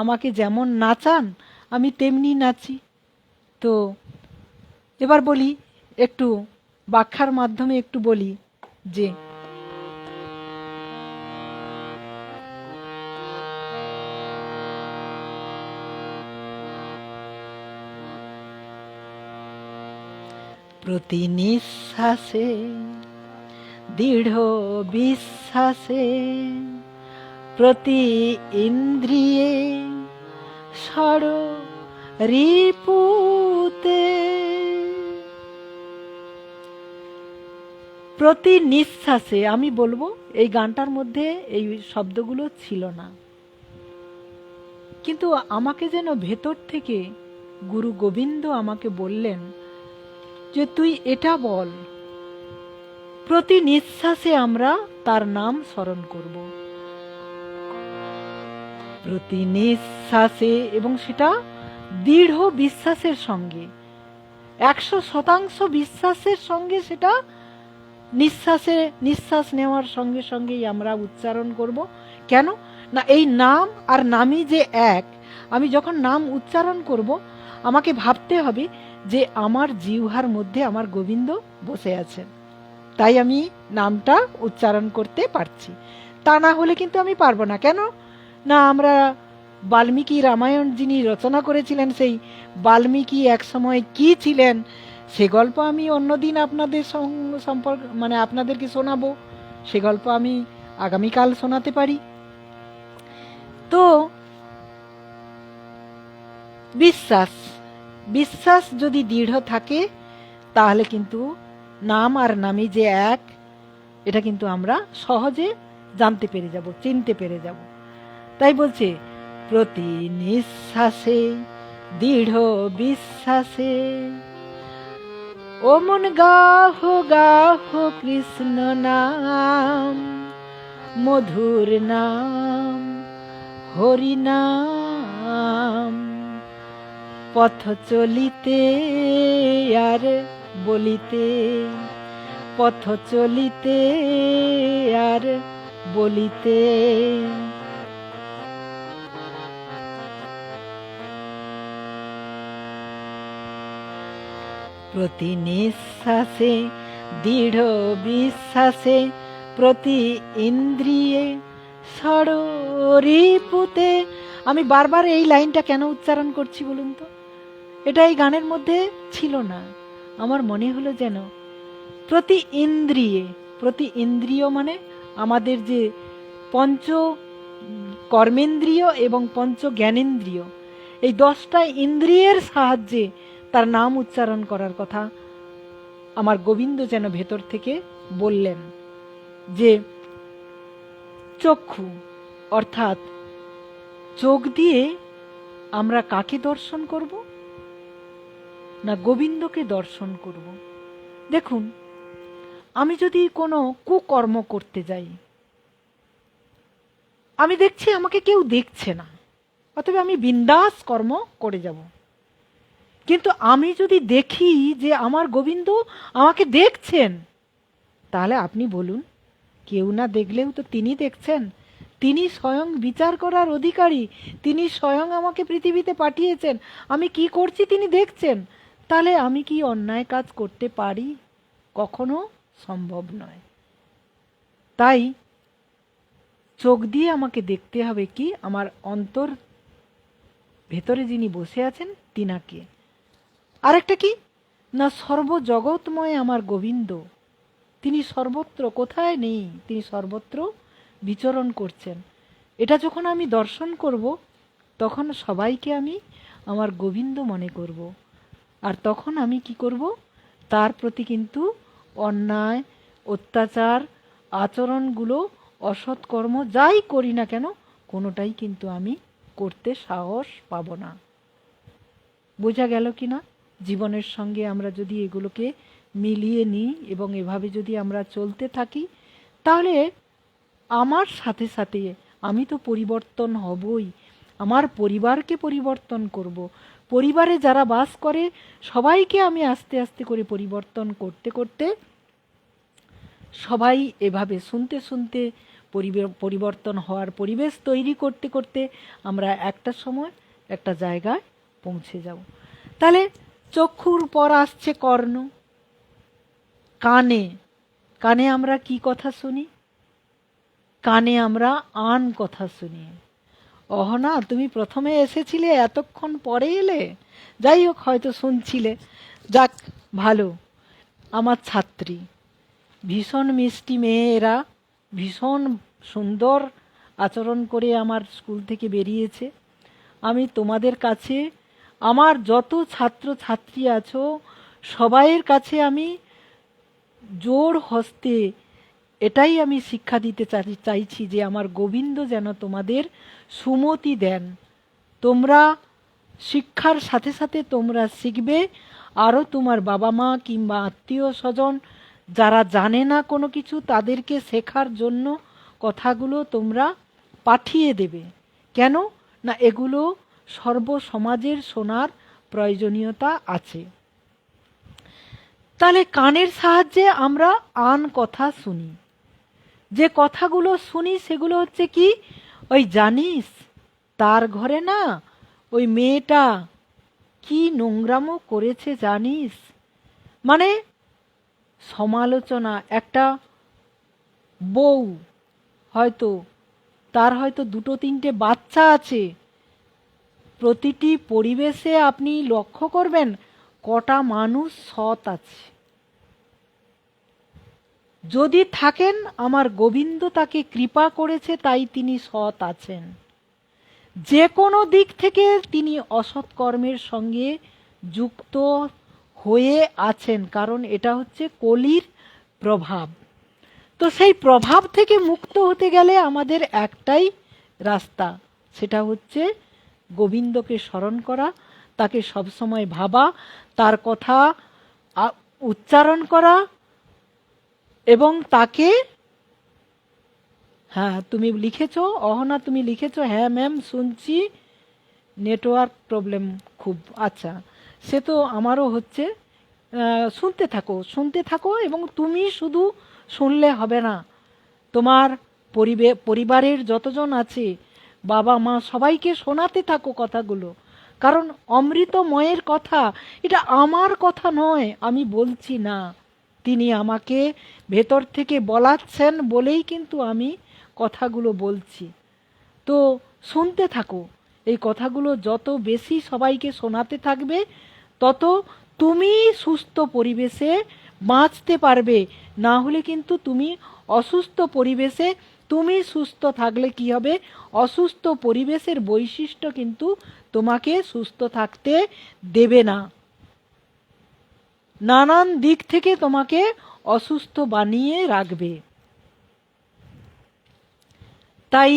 আমাকে যেমন নাচান, আমি তেমনি নাচি। তো এবার বলি, একটু ব্যাখ্যার মাধ্যমে একটু বলি যে প্রতি নিঃশ্বাসে দৃঢ় বিশ্বাসে, প্রতি ইন্দ্রিয়ে ষড় রিপুতে, প্রতি নিঃশ্বাসে। আমি বলবো এই গানটার মধ্যে এই শব্দগুলো ছিল না, কিন্তু আমাকে যেন ভেতর থেকে গুরু গোবিন্দ আমাকে বললেন যে তুই এটা বল, প্রতি নিঃশ্বাসে আমরা তার নাম স্মরণ করব, প্রতি নিঃশ্বাসে, এবং সেটা দৃঢ় বিশ্বাসের সঙ্গে, 100% বিশ্বাসের সঙ্গে সেটা নিঃশ্বাস নেওয়ার সঙ্গে সঙ্গেই আমরা উচ্চারণ করব। কেন না, এই নাম আর নামই যে এক। আমি যখন নাম উচ্চারণ করব, আমাকে ভাবতে হবে যে আমার জিহ্বার মধ্যে আমার গোবিন্দ বসে আছেন, তাই আমি নামটা উচ্চারণ করতে পারছি। তা না হলে কিন্তু আমি পারবো না। কেন না, আমরা বাল্মীকি রামায়ণ যিনি রচনা করেছিলেন, সেই বাল্মীকি এক সময় কি ছিলেন সে গল্প আমি অন্যদিন আপনাদের আপনাদেরকে শোনাবো। সে গল্প আমি আগামীকাল শোনাতে পারি। তো বিশ্বাস যদি দৃঢ় থাকে, তাহলে কিন্তু নাম আর নামই যে এক, এটা কিন্তু আমরা সহজে জানতে পেরে যাব, চিনতে পেরে যাব। তাই বলছে প্রতি নিঃশ্বাসে দৃঢ় বিশ্বাসে, ও মন গাহ গাহ কৃষ্ণ নাম, মধুর নাম হরি নাম, পথ চলিতে আর বলিতে, পথ চলিতে আর বলিতে, প্রতি নিঃশ্বাসে দৃঢ় বিশ্বাসে, প্রতি ইন্দ্রিয়ে ষড় রিপুতে। আমি বারবার এই লাইনটা কেন উচ্চারণ করছি বলুন তো? এটা এই গানের মধ্যে ছিল না। আমার মনে হলো যেন প্রতি ইন্দ্রিয়ে, প্রতি ইন্দ্রিয় মানে আমাদের যে পঞ্চ কর্মেন্দ্রিয় এবং পঞ্চ জ্ঞানেন্দ্রিয়, এই 10টা ইন্দ্রিয়ের সাহায্যে তার নাম উচ্চারণ করার কথা আমার গোবিন্দ যেন ভেতর থেকে বললেন। যে চক্ষু, অর্থাৎ চোখ দিয়ে আমরা কাকে দর্শন করব? না, গোবিন্দকে দর্শন করব। দেখুন, আমি যদি কোনো কুকর্ম করতে যাই, আমি দেখছি আমাকে কেউ দেখছে না, অতএব আমি বিন্দাস কর্ম করে যাব। কিন্তু আমি যদি দেখি যে আমার গোবিন্দ আমাকে দেখছেন, তাহলে আপনি বলুন, কেউ না দেখলেও তো তিনি দেখছেন। তিনি স্বয়ং বিচার করার অধিকারী, তিনি স্বয়ং আমাকে পৃথিবীতে পাঠিয়েছেন, আমি কি করছি তিনি দেখছেন। তাহলে আমি কি অন্যায় কাজ করতে পারি? কখনো সম্ভব নয়। তাই চোখ দিয়ে আমাকে দেখতে হবে কি, আমার অন্তর ভেতরে যিনি বসে আছেন তিনাকে। আরেকটা কি না, সর্বজগৎময় আমার গোবিন্দ, তিনি সর্বত্র, কোথায় নেই, তিনি সর্বত্র বিচরণ করছেন। এটা যখন আমি দর্শন করব, তখন সবাইকে আমি আমার গোবিন্দ মনে করব। আর তখন আমি কি করব, তার প্রতি কিন্তু অন্যায়, অত্যাচার, আচরণগুলো, অসৎকর্ম যাই করি না কেন, কোনোটাই কিন্তু আমি করতে সাহস পাব না। বোঝা গেল কি না? জীবনের সঙ্গে আমরা যদি এগুলোকে মিলিয়ে নিই এবং এভাবে যদি আমরা চলতে থাকি, তাহলে আমার সাথে সাথে আমি তো পরিবর্তন হবই, আমার পরিবারকে পরিবর্তন করব, পরিবারে যারা বাস করে সবাইকে আমি আস্তে আস্তে করে পরিবর্তন করতে করতে, সবাই এভাবে শুনতে শুনতে পরিবর্তন হওয়ার পরিবেশ তৈরি করতে করতে আমরা একটা সময় একটা জায়গায় পৌঁছে যাব। তাহলে চক্ষুর পর আসছে কর্ণ, কানে, কানে আমরা কি কথা শুনি? কানে আমরা আন কথা শুনি। অহনা, তুমি প্রথমে এসেছিলে, এতক্ষণ পরে এলে, যাই হোক হয়তো শুনছিলে, যাক ভালো। আমার ছাত্রী, ভীষণ মিষ্টি মেয়ে এরা, ভীষণ সুন্দর আচরণ করে আমার স্কুল থেকে বেরিয়েছে। আমি তোমাদের কাছে, আমার যত ছাত্র ছাত্রী আছো সবাইয়ের কাছে আমি জোর হস্তে এটাই আমি শিক্ষা দিতে চাইছি যে আমার গোবিন্দ যেন তোমাদের সুমতি দেন। তোমরা শিক্ষার সাথে সাথে তোমরা শিখবে, আরও তোমার বাবা মা কিংবা আত্মীয় স্বজন যারা জানে না কোনো কিছু তাদেরকে শেখার জন্য কথাগুলো তোমরা পাঠিয়ে দেবে। কেন না, এগুলো সর্বসমাজের শোনার প্রয়োজনীয়তা আছে। তাহলে কানের সাহায্যে আমরা আন কথা শুনি। যে কথাগুলো শুনি সেগুলো হচ্ছে কি, ওই জানিস তার ঘরে না ওই মেয়েটা কি নোংরামো করেছে জানিস, মানে সমালোচনা। একটা বউ হয়তো, তার হয়তো 2-3টে বাচ্চা আছে, প্রতিটি পরিবেশে আপনি লক্ষ্য করবেন কটা মানুষ সৎ আছে। যদি থাকেন, আমার গোবিন্দ তাকে কৃপা করেছে তাই তিনি সৎ আছেন। যে কোনো দিক থেকে তিনি অসৎ কর্মের সঙ্গে যুক্ত হয়ে আছেন, কারণ এটা হচ্ছে কলির প্রভাব। তো সেই প্রভাব থেকে মুক্ত হতে গেলে আমাদের একটাই রাস্তা, সেটা হচ্ছে গোবিন্দকে স্মরণ করা, তাকে সবসময় ভাবা, তার কথা উচ্চারণ করা এবং তাকে, হ্যাঁ তুমি লিখেছো অহনা, তুমি লিখেছো, হ্যাঁ ম্যাম শুনছি, নেটওয়ার্ক প্রবলেম খুব, আচ্ছা সে তো আমারও হচ্ছে। শুনতে থাকো শুনতে থাকো, এবং তুমি শুধু শুনলে হবে না, তোমার পরিবারের যতজন আছে বাবা মা সবাইকে শোনাতে থাকো কথাগুলো, কারণ অমৃতময়ের কথা, এটা আমার কথা নয়, আমি বলছি না, তিনি আমাকে ভেতর থেকে বলাচ্ছেন বলেই কিন্তু আমি কথাগুলো বলছি। তো শুনতে থাকো, এই কথাগুলো যত বেশি সবাইকে শোনাতে থাকবে তত তুমি সুস্থ পরিবেশে বাঁচতে পারবে। না হলে কিন্তু তুমি অসুস্থ পরিবেশে, তুমি সুস্থ থাকলে কি হবে, অসুস্থ পরিবেশের বৈশিষ্ট্য কিন্তু তোমাকে সুস্থ থাকতে দেবে না, নানান দিক থেকে তোমাকে অসুস্থ বানিয়ে রাখবে। তাই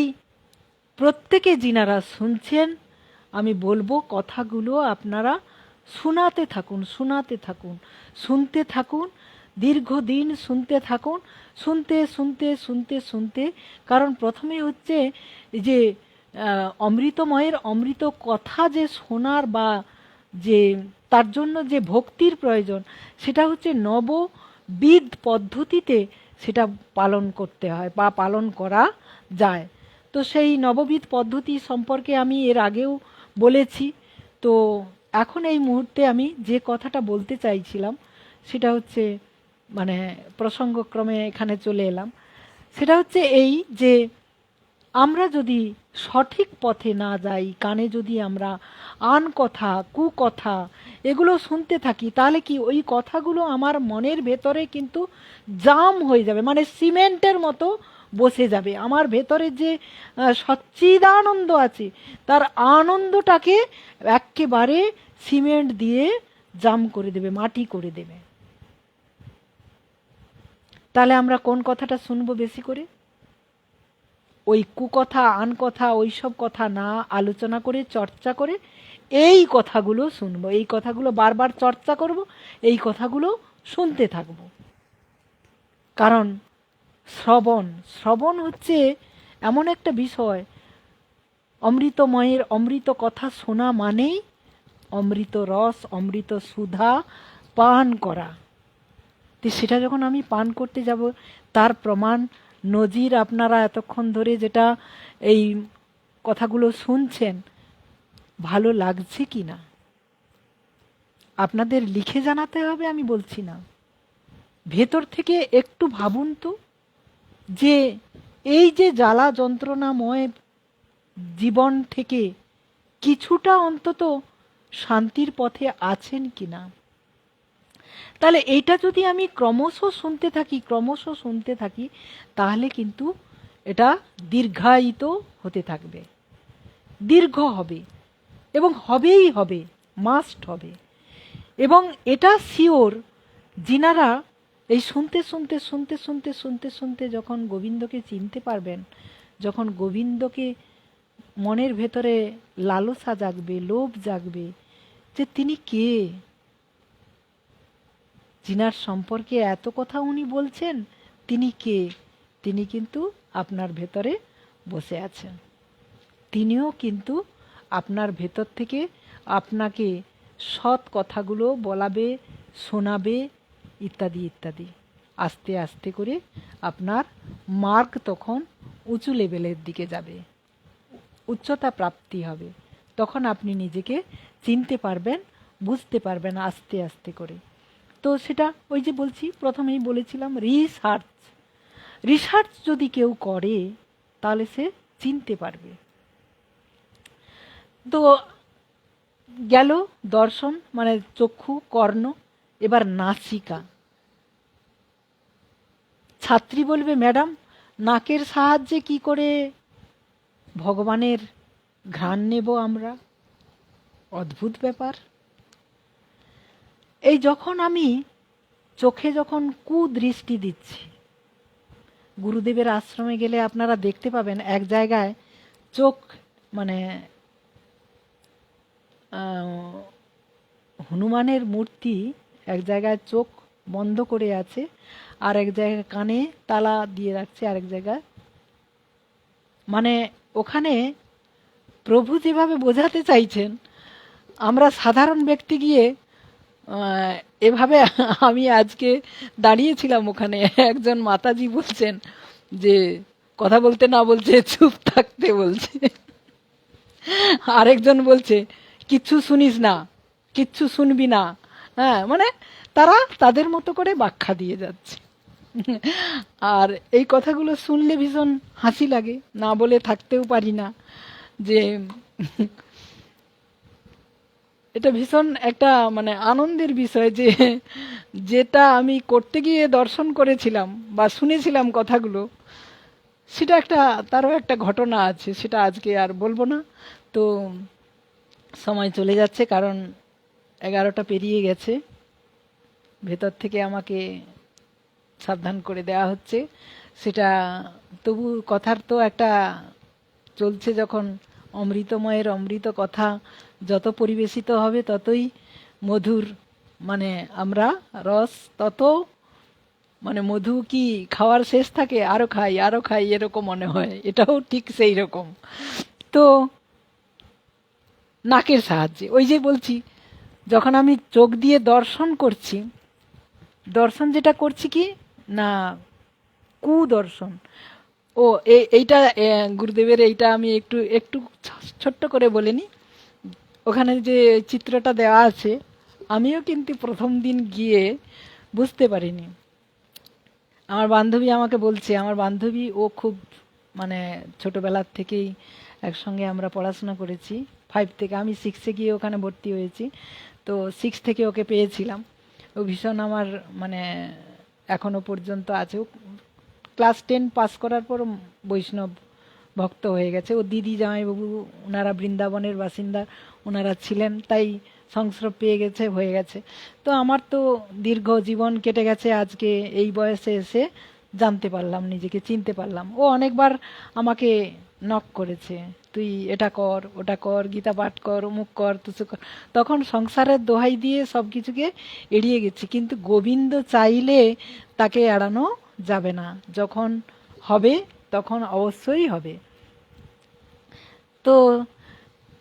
প্রত্যেকে যিনারা শুনছেন, আমি বলবো কথাগুলো আপনারা শোনাতে থাকুন, শোনাতে থাকুন, শুনতে থাকুন, দীর্ঘদিন শুনতে থাকুন, শুনতে শুনতে শুনতে শুনতে, কারণ প্রথমে হচ্ছে যে অমৃতময়ের অমৃত কথা যে শোনার বা যে তার জন্য যে ভক্তির প্রয়োজন, সেটা হচ্ছে নববিধ পদ্ধতিতে সেটা পালন করতে হয় বা পালন করা যায়। তো সেই নববিধ পদ্ধতি সম্পর্কে আমি এর আগেও বলেছি। তো এখন এই মুহূর্তে আমি যে কথাটা বলতে চাইছিলাম সেটা হচ্ছে, মানে প্রসঙ্গক্রমে এখানে চলে এলাম, সেটা হচ্ছে এই যে আমরা যদি সঠিক পথে না যাই, কানে যদি আমরা আন কথা কুকথা এগুলো শুনতে থাকি, তাহলে কি ওই কথাগুলো আমার মনের ভেতরে কিন্তু জাম হয়ে যাবে, মানে সিমেন্টের মতো বসে যাবে। আমার ভেতরে যে সচ্চিদানন্দ আছে তার আনন্দটাকে একেবারে সিমেন্ট দিয়ে জাম করে দেবে, মাটি করে দেবে। তাহলে আমরা কোন কথাটা শুনবো বেশি করে? ওই কুকথা আন কথা ওইসব কথা না আলোচনা করে, চর্চা করে, এই কথাগুলো শুনবো, এই কথাগুলো বারবার চর্চা করব, এই কথাগুলো শুনতে থাকব। কারণ শ্রবণ হচ্ছে এমন একটা বিষয়, অমৃতময়ের অমৃত কথা শোনা মানেই অমৃত রস, অমৃত সুধা পান করা। তো সেটা যখন আমি পান করতে যাব, তার প্রমাণ নজির আপনারা এতক্ষণ ধরে যেটা এই কথাগুলো শুনছেন, ভালো লাগছে কি না আপনাদের লিখে জানাতে হবে, আমি বলছি না। ভেতর থেকে একটু ভাবুন তো, যে এই যে জ্বালা যন্ত্রণাময় জীবন থেকে কিছুটা অন্তত শান্তির পথে আছেন কিনা। তাহলে এইটা যদি আমি ক্রমশ শুনতে থাকি, তাহলে কিন্তু এটা দীর্ঘায়িত হতে থাকবে, দীর্ঘ হবে, এবং হবেই হবে, মাস্ট হবে। এবং এটা শিওর, যিনারা এই শুনতে যখন গোবিন্দকে চিনতে পারবেন, যখন গোবিন্দকে মনের ভেতরে লালসা জাগবে, লোভ জাগবে, যে তিনি কে, যিনার সম্পর্কে এত কথা উনি বলছেন, তিনি কে, তিনি কিন্তু আপনার ভেতরে বসে আছেন। তিনিও কিন্তু আপনার ভেতর থেকে আপনাকে সৎ কথাগুলো বলাবে, শোনাবে, ইত্যাদি ইত্যাদি। আস্তে আস্তে করে আপনার মার্ক তখন উঁচু লেভেলের দিকে যাবে, উচ্চতা প্রাপ্তি হবে। তখন আপনি নিজেকে চিনতে পারবেন, বুঝতে পারবেন আস্তে আস্তে করে। তো সেটা ওই যে বলছি, প্রথমেই বলেছিলাম, রিসার্চ যদি কেউ করে তাহলে সে চিনতে পারবে। তো গেল দর্শন, মানে চক্ষু, কর্ণ, এবার নাসিকা। ছাত্রী বলবে, ম্যাডাম নাকের সাহায্যে কি করে ভগবানের ঘ্রাণ নেব আমরা? অদ্ভুত ব্যাপার। এই যখন আমি চোখে যখন কুদৃষ্টি দিচ্ছি, গুরুদেবের আশ্রমে গেলে আপনারা দেখতে পাবেন এক জায়গায় চোখ, মানে হনুমানের মূর্তি এক জায়গায় চোখ বন্ধ করে আছে, আর এক জায়গায় কানে তালা দিয়ে রাখছে, আরেক জায়গায়, মানে ওখানে প্রভু যেভাবে বোঝাতে চাইছেন, আমরা সাধারণ ব্যক্তি গিয়ে এভাবে, আমি আজকে দাঁড়িয়েছিলাম ওখানে, একজন মাতাজি বলছেন যে কথা বলতে না বলছে, চুপ থাকতে বলছে, আরেকজন বলছে কিচ্ছু শুনিস না, কিচ্ছু শুনবি না। হ্যাঁ, মানে তারা তাদের মতো করে ব্যাখ্যা দিয়ে যাচ্ছে। আর এই কথাগুলো শুনলে ভীষণ হাসি লাগে, না বলে থাকতেও পারি না, যে এটা ভীষণ একটা মানে আনন্দের বিষয়, যে যেটা আমি করতে গিয়ে দর্শন করেছিলাম বা শুনেছিলাম কথাগুলো, সেটা একটা, তারও একটা ঘটনা আছে, সেটা আজকে আর বলবো না। তো সময় চলে যাচ্ছে, কারণ 11টা পেরিয়ে গেছে, ভেতর থেকে আমাকে সাবধান করে দেওয়া হচ্ছে। সেটা তবু কথার তো একটা চলছে, যখন অমৃতময়ের অমৃত কথা যত পরিবেশিত হবে ততই মধুর, মানে আমরা রস তত, মানে মধু কি খাওয়ার শেষ থাকে, আরো খাই এরকম মনে হয়, এটাও ঠিক সেই রকম। তো নাকের সাহায্যে, ওই যে বলছি, যখন আমি চোখ দিয়ে দর্শন করছি, দর্শন যেটা করছি কি না, কুদর্শন। ও এইটা গুরুদেবের, এইটা আমি একটু একটু ছোট্ট করে বলে নিই। ওখানে যে চিত্রটা দেওয়া আছে, আমিও কিন্তু প্রথম দিন গিয়ে বুঝতে পারিনি। আমার বান্ধবী আমাকে বলছে, আমার বান্ধবী, ও খুব মানে ছোটবেলার থেকেই একসঙ্গে আমরা পড়াশোনা করেছি, 5 থেকে, আমি 6-এ গিয়ে ওখানে ভর্তি হয়েছি, তো 6 থেকে ওকে পেয়েছিলাম। ও ভীষণ আমার মানে এখনো পর্যন্ত আছে। ও ক্লাস 10 পাস করার পর বৈষ্ণব ভক্ত হয়ে গেছে। ও দিদি, জামাইবাবু, ওনারা বৃন্দাবনের বাসিন্দা, ওনারা ছিলেন, তাই সংস্রব পেয়ে গেছে, হয়ে গেছে। তো আমার তো দীর্ঘ জীবন কেটে গেছে, আজকে এই বয়সে এসে জানতে পারলাম, নিজেকে চিনতে পারলাম। ও অনেকবার আমাকে নক করেছে, তো তুই এটা কর, ওটা কর, গীতা পাঠ কর, অমুক কর, তুসু কর। তখন সংসারের দোহাই দিয়ে সব কিছুকে এড়িয়ে গেছি, কিন্তু গোবিন্দ চাইলে তাকে এড়ানো যাবে না। যখন হবে তখন অবশ্যই হবে। তো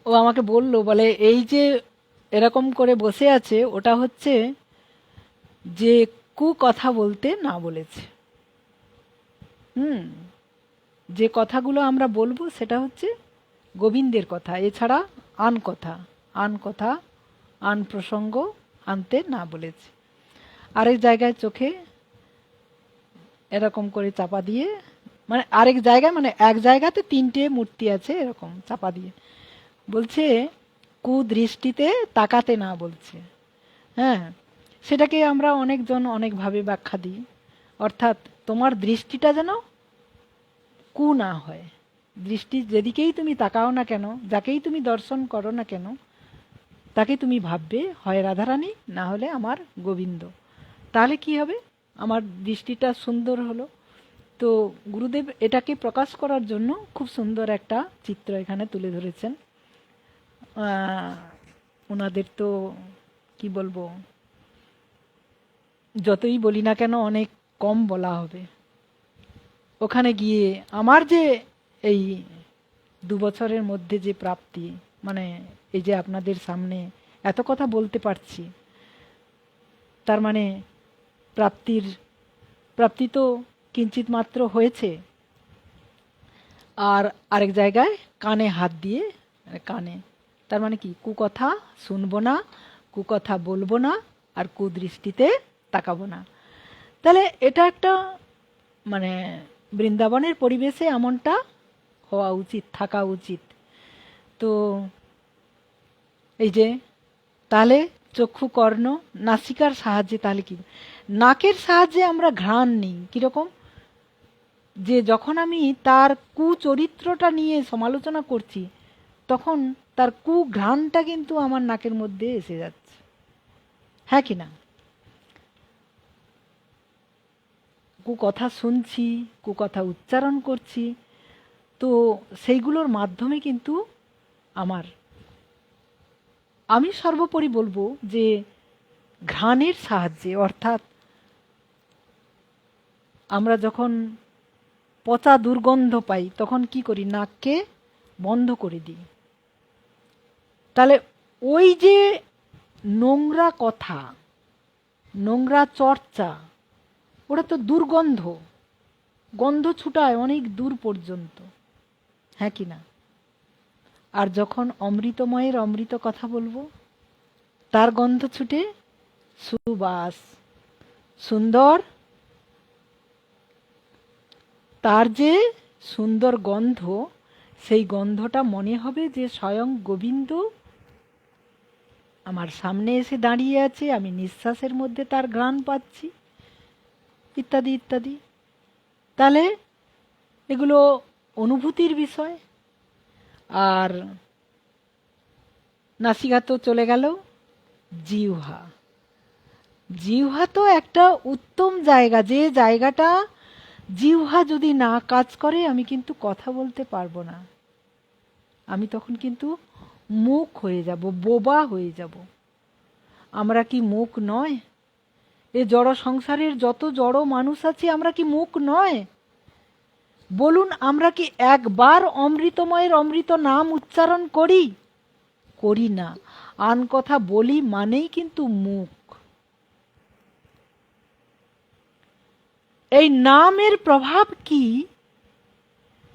ও আমাকে বলে এই যে এরকম করে বসে আছে, ওটা হচ্ছে যে কথা বলতে না বলেছে। হুম, যে কথাগুলো আমরা বলবো সেটা হচ্ছে গোবিন্দের কথা, এছাড়া আন কথা আন প্রসঙ্গ আনতে না বলেছে। আরেক জায়গায় চোখে এরকম করে চাপা দিয়ে, মানে আরেক জায়গায়, মানে এক জায়গাতে 3টে মূর্তি আছে এরকম চাপা দিয়ে বলছে কুদৃষ্টিতে তাকাতে না বলছে। হ্যাঁ, সেটাকে আমরা অনেকজন অনেকভাবে ব্যাখ্যা দিই। অর্থাৎ তোমার দৃষ্টিটা যেন কু না হয়। দৃষ্টি যেদিকেই তুমি তাকাও না কেন, যাকেই তুমি দর্শন করো না কেন, তাকে তুমি ভাববে হয় রাধারানী, না হলে আমার গোবিন্দ। তাহলে কি হবে? আমার দৃষ্টিটা সুন্দর হলো। তো গুরুদেব এটাকে প্রকাশ করার জন্য খুব সুন্দর একটা চিত্র এখানে তুলে ধরেছেন। ওনাদের তো কি বলবো, যতই বলি না কেন অনেক কম বলা হবে। ওখানে গিয়ে আমার যে এই 2 বছরের মধ্যে যে প্রাপ্তি, মানে এই যে আপনাদের সামনে এত কথা বলতে পারছি, তার মানে প্রাপ্তি তো কিঞ্চিত মাত্র হয়েছে। আর আরেক জায়গায় কানে হাত দিয়ে, কানে, তার মানে কি, কুকথা শুনবো না, কুকথা বলবো না, আর কুদৃষ্টিতে তাকাবো না। তাহলে এটা একটা, মানে বৃন্দাবনের পরিবেশে এমনটা হওয়া উচিত, থাকা উচিত। তো এই যে তাহলে চক্ষু, কর্ণ, নাসিকার সাহায্যে, তাহলে কি, নাকের সাহায্যে আমরা ঘ্রাণ নিই। কিরকম? যে যখন আমি তার কুচরিত্রটা নিয়ে সমালোচনা করছি, তখন তার কুঘ্রাণটা কিন্তু আমার নাকের মধ্যে এসে যাচ্ছে, হ্যাঁ কি না? কুকথা শুনছি, কুকথা উচ্চারণ করছি, তো সেইগুলোর মাধ্যমে কিন্তু আমি সর্বোপরি বলবো যে ঘ্রাণের সাহায্যে, অর্থাৎ আমরা যখন পচা দুর্গন্ধ পাই তখন কি করি? নাককে বন্ধ করে দিই। তাহলে ওই যে নোংরা কথা, নোংরা চর্চা, ওটা তো দুর্গন্ধ, গন্ধ ছুটায় অনেক দূর পর্যন্ত, হ্যাঁ কি না? আর যখন অমৃতময়ের অমৃত কথা বলবো, তার গন্ধ ছুটে সুবাস, সুন্দর, তার যে সুন্দর গন্ধ, সেই গন্ধটা মনে হবে যে স্বয়ং গোবিন্দ আমার সামনে এসে দাঁড়িয়ে আছে, আমি নিঃশ্বাসের মধ্যে তার ঘ্রাণ পাচ্ছি, ইত্যাদি ইত্যাদি। তাহলে এগুলো অনুভূতির বিষয়। আর নাসিকা তো চলে গেল, জিহ্বা। জিহ্বা তো একটা উত্তম জায়গা, যে জায়গাটা জিহ্বা যদি না কাজ করে আমি কিন্তু কথা বলতে পারবো না। আমি তখন কিন্তু মুখ হয়ে যাব, বোবা হয়ে যাব। আমরা কি মুখ নয়? এ জড় সংসারের যত জড় মানুষ আছে, আমরা কি মুখ নয়? বলুন, আমরা কি একবার অমৃতময়ের অমৃত নাম উচ্চারণ করি? করি না। আন কথা বলি মানেই কিন্তু মুখ। এই নামের প্রভাব কি?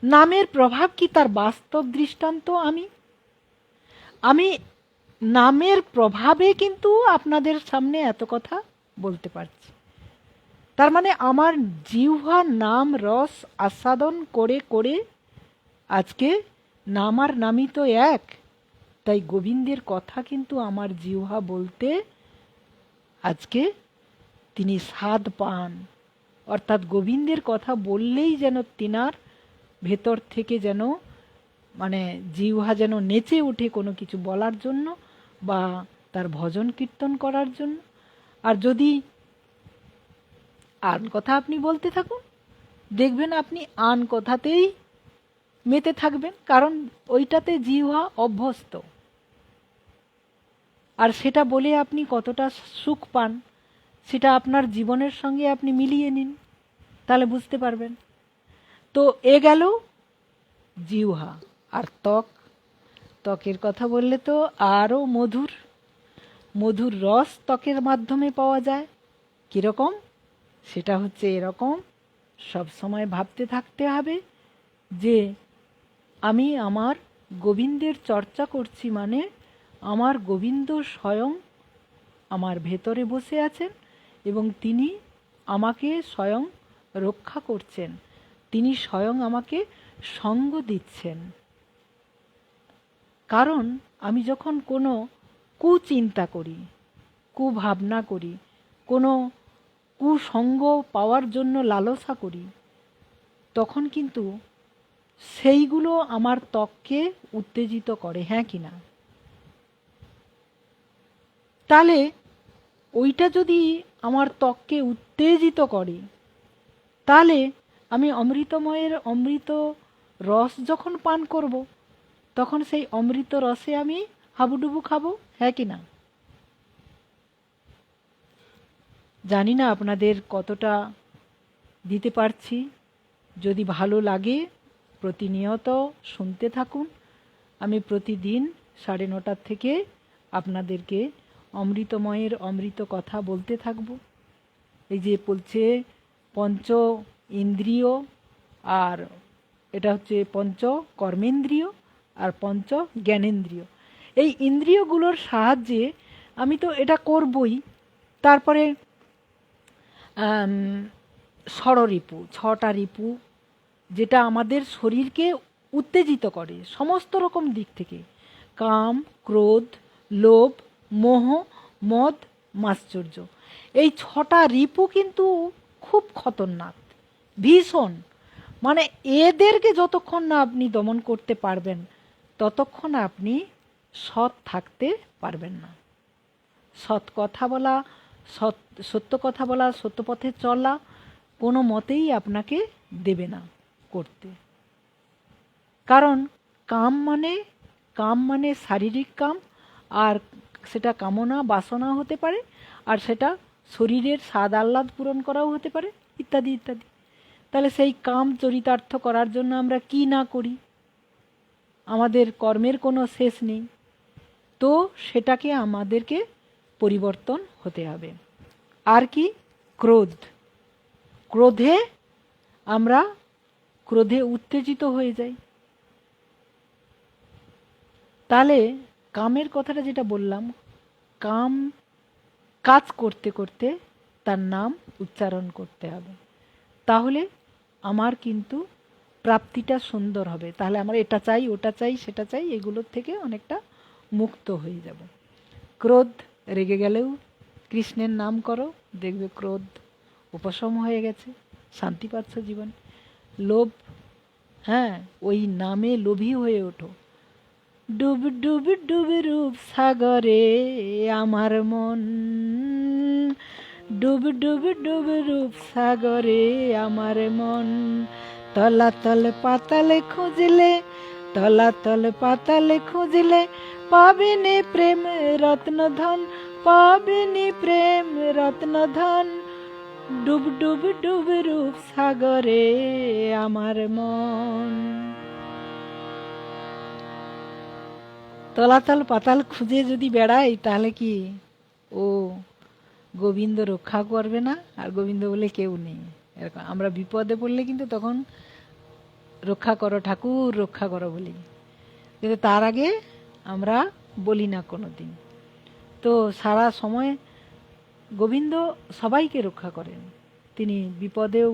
নামের প্রভাব কি তার বাস্তব দৃষ্টান্ত আমি নামের প্রভাবে কিন্তু আপনাদের সামনে এত কথা বলতে পারছি। তার মানে আমার জিহ্বা নাম রস আস্বাদন করে করে আজকে নাম আর নামই তো এক। তাই গোবিন্দের কথা কিন্তু আমার জিহ্বা বলতে আজকে তিনি স্বাদ পান। অর্থাৎ গোবিন্দের কথা বললেই যেন তিনার ভেতর থেকে যেন, মানে জিহ্বা যেন নেচে ওঠে কোনো কিছু বলার জন্য বা তার ভজন কীর্তন করার জন্য। আর যদি আন কথা আপনি বলতে থাকুন, দেখবেন আপনি আন কথাতেই মেতে থাকবেন, কারণ ওইটাতে জিহ্বা অভ্যস্ত। আর সেটা বলে আপনি কতটা সুখ পান সেটা আপনার জীবনের সঙ্গে আপনি মিলিয়ে নিন, তাহলে বুঝতে পারবেন। তো এ গেল জিহ্বা। আর ত্বক, ত্বকের কথা বললে তো আরও মধুর মধুর রস ত্বকের মাধ্যমে পাওয়া যায়। কীরকম? সেটা হচ্ছে এরকম, সব সময় ভাবতে থাকতে হবে যে আমি আমার গোবিন্দের চর্চা করছি, মানে আমার গোবিন্দ স্বয়ং আমার ভেতরে বসে আছেন এবং তিনি আমাকে স্বয়ং রক্ষা করছেন, তিনি স্বয়ং আমাকে সঙ্গ দিচ্ছেন। কারণ আমি যখন কোনো কুচিন্তা করি, কুভাবনা করি, কোনো কুসঙ্গ পাওয়ার জন্য লালসা করি, তখন কিন্তু সেইগুলো আমার ত্বককে উত্তেজিত করে, হ্যাঁ কি না? তাহলে ওইটা যদি আমার ত্বককে উত্তেজিত করে, তাহলে আমি অমৃতময়ের অমৃত রস যখন পান করব, তখন সেই অমৃত রসে আমি হাবুডুবু খাবো, হ্যাঁ কি না? জানি না আপনাদের কতটা দিতে পারছি। যদি ভালো লাগে প্রতিনিয়ত শুনতে থাকুন। আমি প্রতিদিন 9:30 থেকে আপনাদেরকে অমৃতময়ের অমৃত কথা বলতে থাকব। এই যে বলছে পঞ্চ ইন্দ্রিয়, আর এটা হচ্ছে পঞ্চ কর্মেন্দ্রিয় আর পঞ্চ জ্ঞানেন্দ্রিয়। এই ইন্দ্রিয়গুলোর সাহায্যে আমি তো এটা করবই, তারপরে ষড়রিপু, 6টা রিপু, যেটা আমাদের শরীরকে উত্তেজিত করে সমস্ত রকম দিক থেকে, কাম, ক্রোধ, লোভ, মোহ, মদ, মাশ্চর্য। এই 6টা রিপু কিন্তু খুব খতরনাক, ভীষণ। মানে এদেরকে যতক্ষণ না আপনি দমন করতে পারবেন, ততক্ষণ আপনি সৎ থাকতে পারবেন না। সৎ কথা বলা, সত্য কথা বলা, সত্য পথে চলা কোনো মতেই আপনাকে দেবে না করতে। কারণ কাম মানে শারীরিক কাম, আর সেটা কামনা বাসনা হতে পারে, আর সেটা শরীরের স্বাদ আহ্লাদ পূরণ করাও হতে পারে, ইত্যাদি ইত্যাদি। তাহলে সেই কাম চরিতার্থ করার জন্য আমরা কি না করি, আমাদের কর্মের কোনো শেষ নেই। তো সেটাকে আমাদেরকে পরিবর্তন হতে হবে। আর কি? ক্রোধ। আমরা ক্রোধে উত্তেজিত হয়ে যাই। তাহলে কামের কথাটা যেটা বললাম, কাম কাজ করতে করতে তার নাম উচ্চারণ করতে হবে, তাহলে আমার কিন্তু প্রাপ্তিটা সুন্দর হবে। তাহলে আমার এটা চাই, ওটা চাই, সেটা চাই, এগুলোর থেকে অনেকটা মুক্ত হয়ে যাব। ক্রোধ, রেগে গেলেও কৃষ্ণের নাম করো, দেখবে ক্রোধ উপশম হয়ে গেছে, শান্তি পাচ্ছ জীবন। লোভ, হ্যাঁ, ওই নামে লোভী হয়ে ওঠো। ডুব ডুব ডুব রূপ সাগরে আমার মন, ডুব ডুব ডুব রূপ সাগরে আমার মন, তলাতল পাতালে খুঁজলে, তলাতল পাতালে খুঁজলে পাবিনি প্রেম রত্নধন, পাবিনি প্রেম রত্নধন, ডুব ডুব ডুব রূপ সাগরে আমার মন। তলাতল পাতাল খুঁজে যদি বেড়াই, তাহলে কি ও গোবিন্দ রক্ষা করবে না? আর গোবিন্দ বলে কেউ নেই। এরকম আমরা বিপদে পড়লে কিন্তু তখন রক্ষা করো ঠাকুর, রক্ষা করো বলি, কিন্তু তার আগে আমরা বলি না কোনো দিন। তো সারা সময় গোবিন্দ সবাইকে রক্ষা করেন। তিনি বিপদেও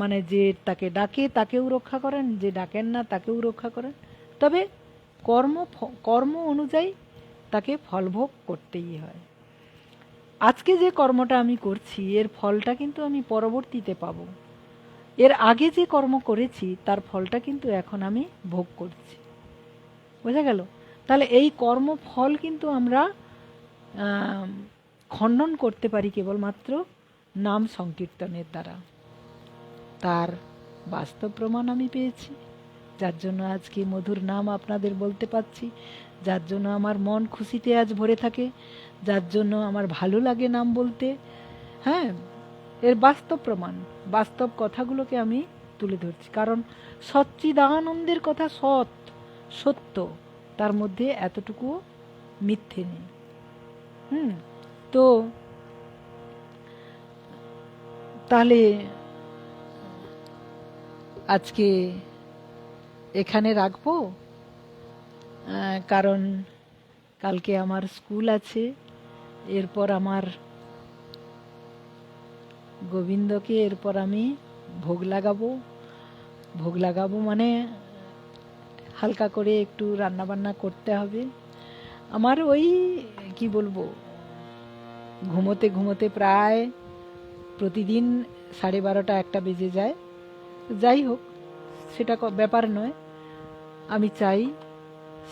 মানে যে তাকে ডাকে তাকেও রক্ষা করেন, যে ডাকেন না তাকেও রক্ষা করেন। তবে কর্ম অনুযায়ী তাকে ফলভোগ করতেই হয়। আজকে যে কর্মটা আমি করছি, এর ফলটা কিন্তু আমি পরবর্তীতে পাব। এর আগে যে কর্ম করেছি তার ফলটা কিন্তু এখন আমি ভোগ করছি। বোঝা গেল? তাহলে এই কর্মফল কিন্তু আমরা খণ্ডন করতে পারি কেবলমাত্র নাম সংকীর্তনের দ্বারা। তার বাস্তব প্রমাণ আমি পেয়েছি। যার জন্য আজকে মধুর নাম আপনাদের বলতে পারছি, যার জন্য আমার মন খুশিতে আজ ভরে থাকে, যার জন্য আমার ভালো লাগে নাম বলতে। হ্যাঁ, এর বাস্তব প্রমাণ, বাস্তব কথাগুলোকে আমি তুলে ধরছি, কারণ সচ্চিদানন্দের কথা সত্য, তার মধ্যে এতটুকু মিথ্যে নেই। তো তাহলে আজকে এখানে রাখবো, কারণ কালকে আমার স্কুল আছে। এরপর আমার গোবিন্দকে এরপর আমি ভোগ লাগাবো মানে হালকা করে একটু রান্না বান্না করতে হবে। আমার ওই কি বলবো, ঘুমোতে ঘুমোতে প্রায় প্রতিদিন 12:30-1টা বেজে যায়। যাই হোক, সেটা ব্যাপার নয়। আমি চাই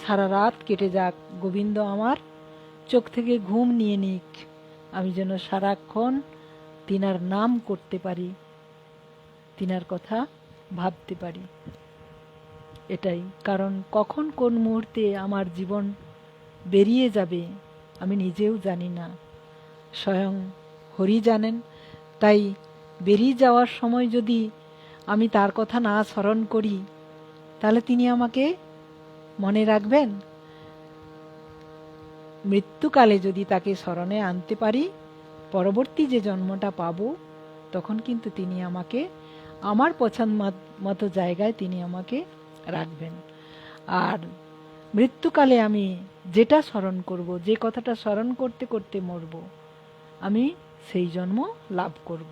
সারা রাত কেটে যাক, গোবিন্দ আমার চোখ থেকে ঘুম নিয়ে নিক, আমি যেন সারাক্ষণ তিনার নাম করতে পারি, তিনার কথা ভাবতে পারি। এটাই কারণ, কখন কোন মুহূর্তে আমার জীবন বেরিয়ে যাবে আমি নিজেও জানি না, স্বয়ং হরি জানেন। তাই বেরিয়ে যাওয়ার সময় যদি আমি তার কথা না স্মরণ করি, তাহলে তিনি আমাকে মনে রাখবেন? মৃত্যুকালে যদি তাকে স্মরণে আনতে পারি, পরবর্তী যে জন্মটা পাবো, তখন কিন্তু তিনি আমাকে আমার পছন্দ মতো জায়গায় তিনি আমাকে রাখবেন। আর মৃত্যুকালে আমি যেটা স্মরণ করব, যে কথাটা স্মরণ করতে করতে মরব, আমি সেই জন্ম লাভ করব।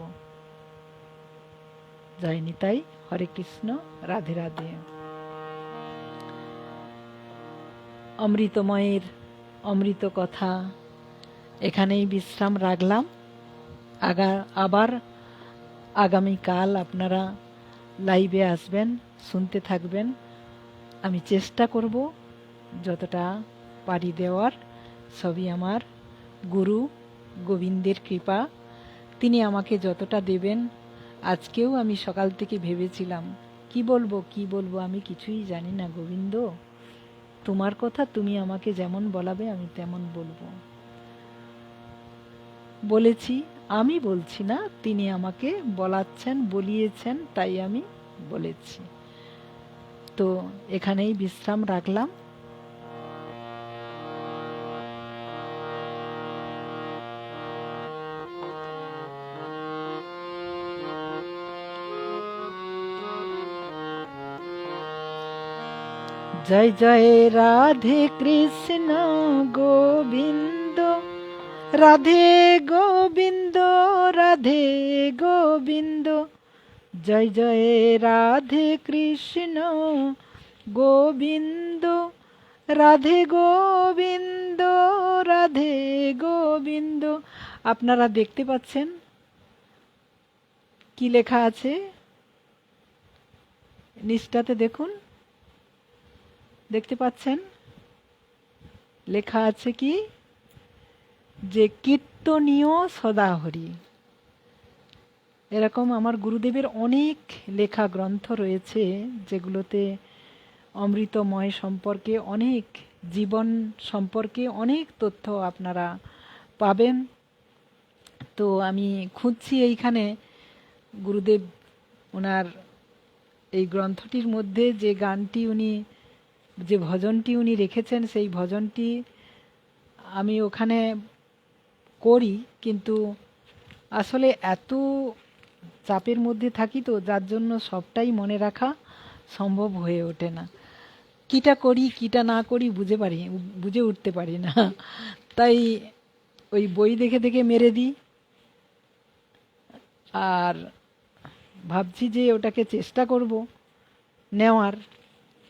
জয় নিতাই, হরে কৃষ্ণ, রাধে রাধে। অমৃতময়ের অমৃত কথা এখানেই বিশ্রাম রাখলাম। আবার আগামীকাল আপনারা লাইভে আসবেন, শুনতে থাকবেন। আমি চেষ্টা করব যতটা পারি দেওয়ার। সবই আমার গুরু গোবিন্দের কৃপা, তিনি আমাকে যতটা দেবেন। আজকেও আমি সকাল থেকে ভেবেছিলাম কি বলবো, আমি কিছুই জানি না গোবিন্দ, তোমার কথা তুমি আমাকে যেমন বলাবে আমি তেমন বলবো। বলেছি, আমি বলছি না, তিনি আমাকে বলিয়েছেন, তাই আমি বলেছি। তো এখানেই বিশ্রাম রাখলাম। জয় জয় রাধে কৃষ্ণ গোবিন্দ, রাধে গোবিন্দ, রাধে গোবিন্দ। জয় জয় রাধে কৃষ্ণ গোবিন্দ, রাধে গোবিন্দ, রাধে গোবিন্দ। আপনারা দেখতে পাচ্ছেন কি লেখা আছে? নিচটাতে দেখুন, দেখতে পাচ্ছেন লেখা আছে কি, যে কীর্তনীয় সদাহরি। এরকম আমার গুরুদেবের অনেক লেখা গ্রন্থ রয়েছে, যেগুলোতে অমৃতময় সম্পর্কে, অনেক জীবন সম্পর্কে অনেক তথ্য আপনারা পাবেন। তো আমি খুঁজছি এইখানে গুরুদেব ওনার এই গ্রন্থটির মধ্যে যে গানটি উনি, যে ভজনটি উনি রেখেছেন, সেই ভজনটি আমি ওখানে করি, কিন্তু আসলে এত চাপের মধ্যে থাকি তো, যার জন্য সবটাই মনে রাখা সম্ভব হয়ে ওঠে না। কিটা করি কিটা না করি বুঝে উঠতে পারি না। তাই ওই বই দেখে দেখে মেরে দিই, আর ভাবছি যে ওটাকে চেষ্টা করব নেওয়ার।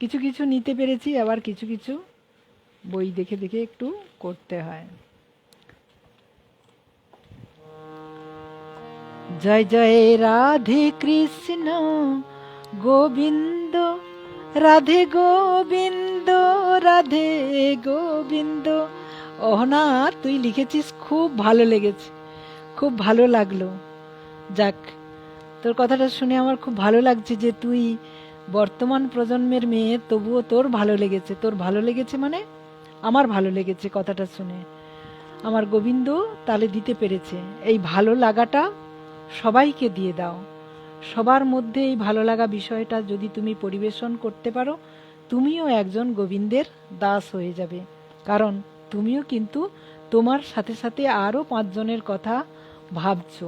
কিছু কিছু নিতে পেরেছি, আবার কিছু কিছু বই দেখে দেখে একটু করতে হয়। জয় জয় রাধে কৃষ্ণ গোবিন্দ, রাধে গোবিন্দ, রাধে গোবিন্দ। অহনা, তুই লিখেছিস, খুব ভালো লেগেছে, খুব ভালো লাগলো। যাক, তোর কথাটা শুনে আমার খুব ভালো লাগছে যে তুই বর্তমান প্রজন্মের মেয়ে, তবুও তোর ভালো লেগেছে। তোর ভালো লেগেছে মানে আমার ভালো লেগেছে কথাটা শুনে। আমার গোবিন্দ তালে দিতে পেরেছে। এই ভালো লাগাটা সবাইকে দিয়ে দাও। সবার মধ্যে এই ভালো লাগা বিষয়টা যদি তুমি পরিবেশন করতে পারো, তুমিও একজন গোবিন্দের দাস হয়ে যাবে। কারণ তুমিও কিন্তু তোমার সাথে সাথে আরও 5 জনের কথা ভাবছো,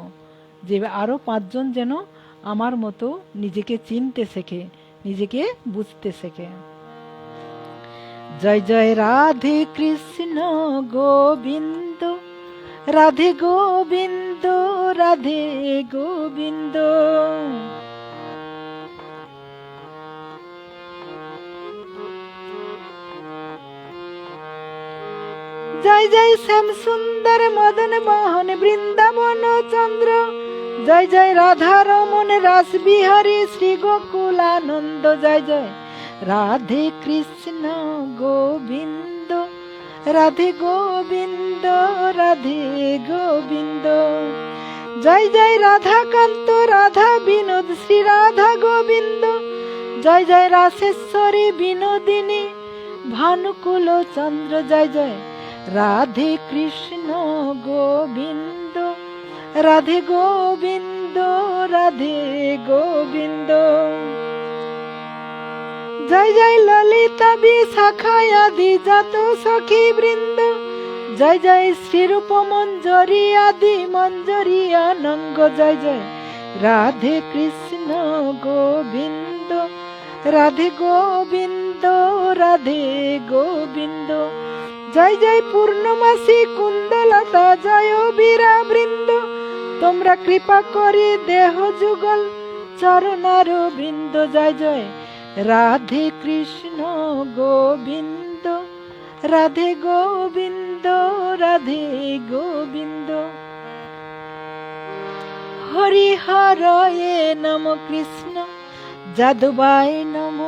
যে আরও 5 জন যেন আমার মতো নিজেকে চিনতে শেখে, নিজেকে বুঝতে শেখে। জয় জয় রাধে কৃষ্ণ গোবিন্দ, রাধে গোবিন্দ, রাধে গোবিন্দ। জয় জয় শ্যাম সুন্দর মদন মোহন বৃন্দাবন চন্দ্র, জয় জয় রাধা রমন রাস বিহারী শ্রী গোকুলানন্দ। জয় জয় রাধে কৃষ্ণ গোবিন্দ, রাধে গোবিন্দ, রাধে গোবিন্দ। জয় জয় রাধাকান্ত রাধা বিনোদ শ্রী রাধা গোবিন্দ, জয় জয় রাসেশ্বরী বিনোদিনী ভানুকুল চন্দ্র। জয় জয় রাধে কৃষ্ণ গোবিন্দ, রাধে গোবিন্দ, রাধে গোবিন্দ। জয় জয় ললিতা বিশাখায় আদি জাত সখী বৃন্দ, জয় জয় শ্রীরূপ মঞ্জরী আদি মঞ্জরী অনঙ্গ। জয় জয় রাধে কৃষ্ণ গোবিন্দ, রাধে গোবিন্দ, রাধে গোবিন্দ। জয় জয় পূর্ণমাসী কুন্দলতা জয় বীরা বৃন্দ, তোমরা কৃপা করি দেহ যুগল চরণার বৃন্দ। জয় জয় রাধে কৃষ্ণ গোবিন্দ, রাধে গোবিন্দ, রাধে গোবিন্দ। হরি হরয়ে নম কৃষ্ণ যাদবায় নম,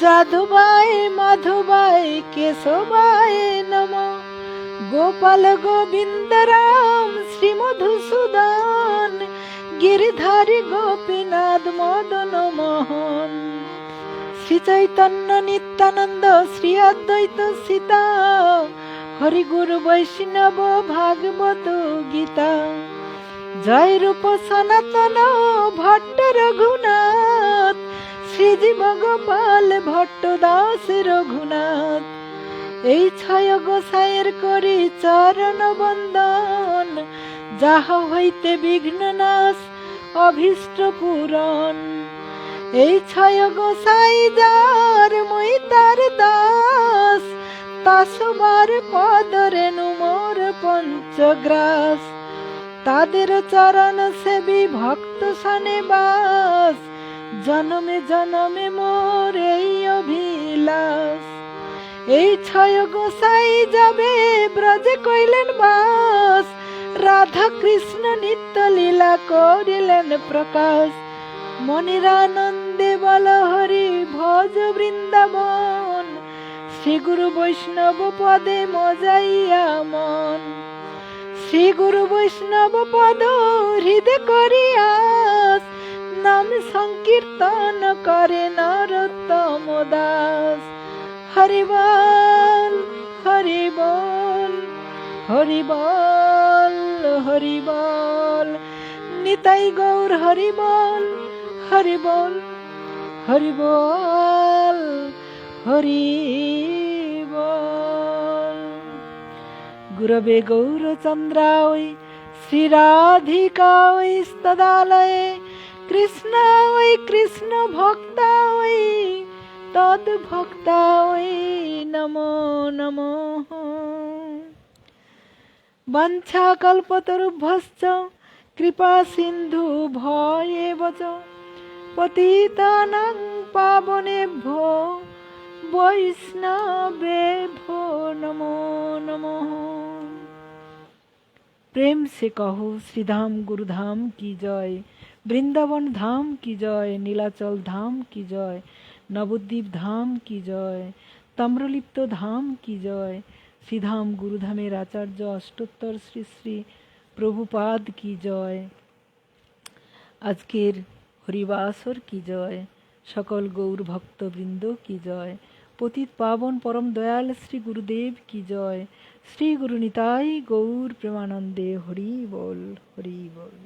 যাদবায় মাধবায় কেশবায় নম, গোপাল গোবিন্দ রাম শ্রী মধুসূদন, গিরিধারী গোপীনাথ মদন মোহন, শ্রী চৈতন্য নিত্যানন্দ শ্রী অদ্বৈত সীতা, হরি গুরু বৈষ্ণব ভাগবত গীতা। জয় রূপ সনাতন ভট্ট রঘুনাথ, শ্রীজীব গোপাল ভট্ট দাস রঘুনাথ। এই 6 গোসাইয়ের করি চরণ বন্দন, যাহা হইতে বিঘ্ন নাশ অভীষ্ট পূরণ। এই 6 গোসাই যার মই তার দাস, তাসবার পদ রেণু মোর পঞ্চগ্রাস। তাদের চরণ সেবী ভক্ত সনে বাস, জনমে জনমে মোর এই অভিলাষ। এই 6 গোসাই যাবে ব্রজে কইলেন বাস, রাধা কৃষ্ণ নিত্য লীলা করিলেন প্রকাশ। মনের আনন্দে বল হরি ভজ বৃন্দাবন, শ্রী গুরু বৈষ্ণব পদে মজাইয়া মন। শ্রী গুরু বৈষ্ণব পদ হৃদয় করিয়াস, নাম সংকীর্তন করে নরোত্তম দাস। হরি বল, হরি বল, হরি বল, হরি বল, নিতাই গৌর হরি বল, হরি বল, হরি বল, হরি বল। গুরবে গৌরচন্দ্রায় শ্রীরাধিকায় স্তদালয়ে, কৃষ্ণায় কৃষ্ণ ভক্তায় তদ ভক্তায় নমো নমঃ। বাঞ্ছা কল্পতরুভ্যশ্চ কৃপা সিন্ধু ভয়েব চ, পতিতানাং পাবনেভ্যো वैष्णवेभ्यो नमो नमः। प्रेम से कहो श्री धाम गुरुधाम की जय, वृंदावन धाम की जय, नीलाचल धाम की जय, नवद्वीप धाम की जय, ताम्रलिप्त धाम की जय, श्री धाम गुरुधामेर आचार्य अष्टोत्तर श्री श्री प्रभुपाद की जय, आजकेर हरिवासर की जय। সকল গৌর ভক্তবৃন্দ কি জয়। পতিত পাবন পরম দয়াল শ্রী গুরুদেব কি জয়। শ্রী গুরু নিতাই গৌর প্রেমানন্দে হরি বল হরি বল।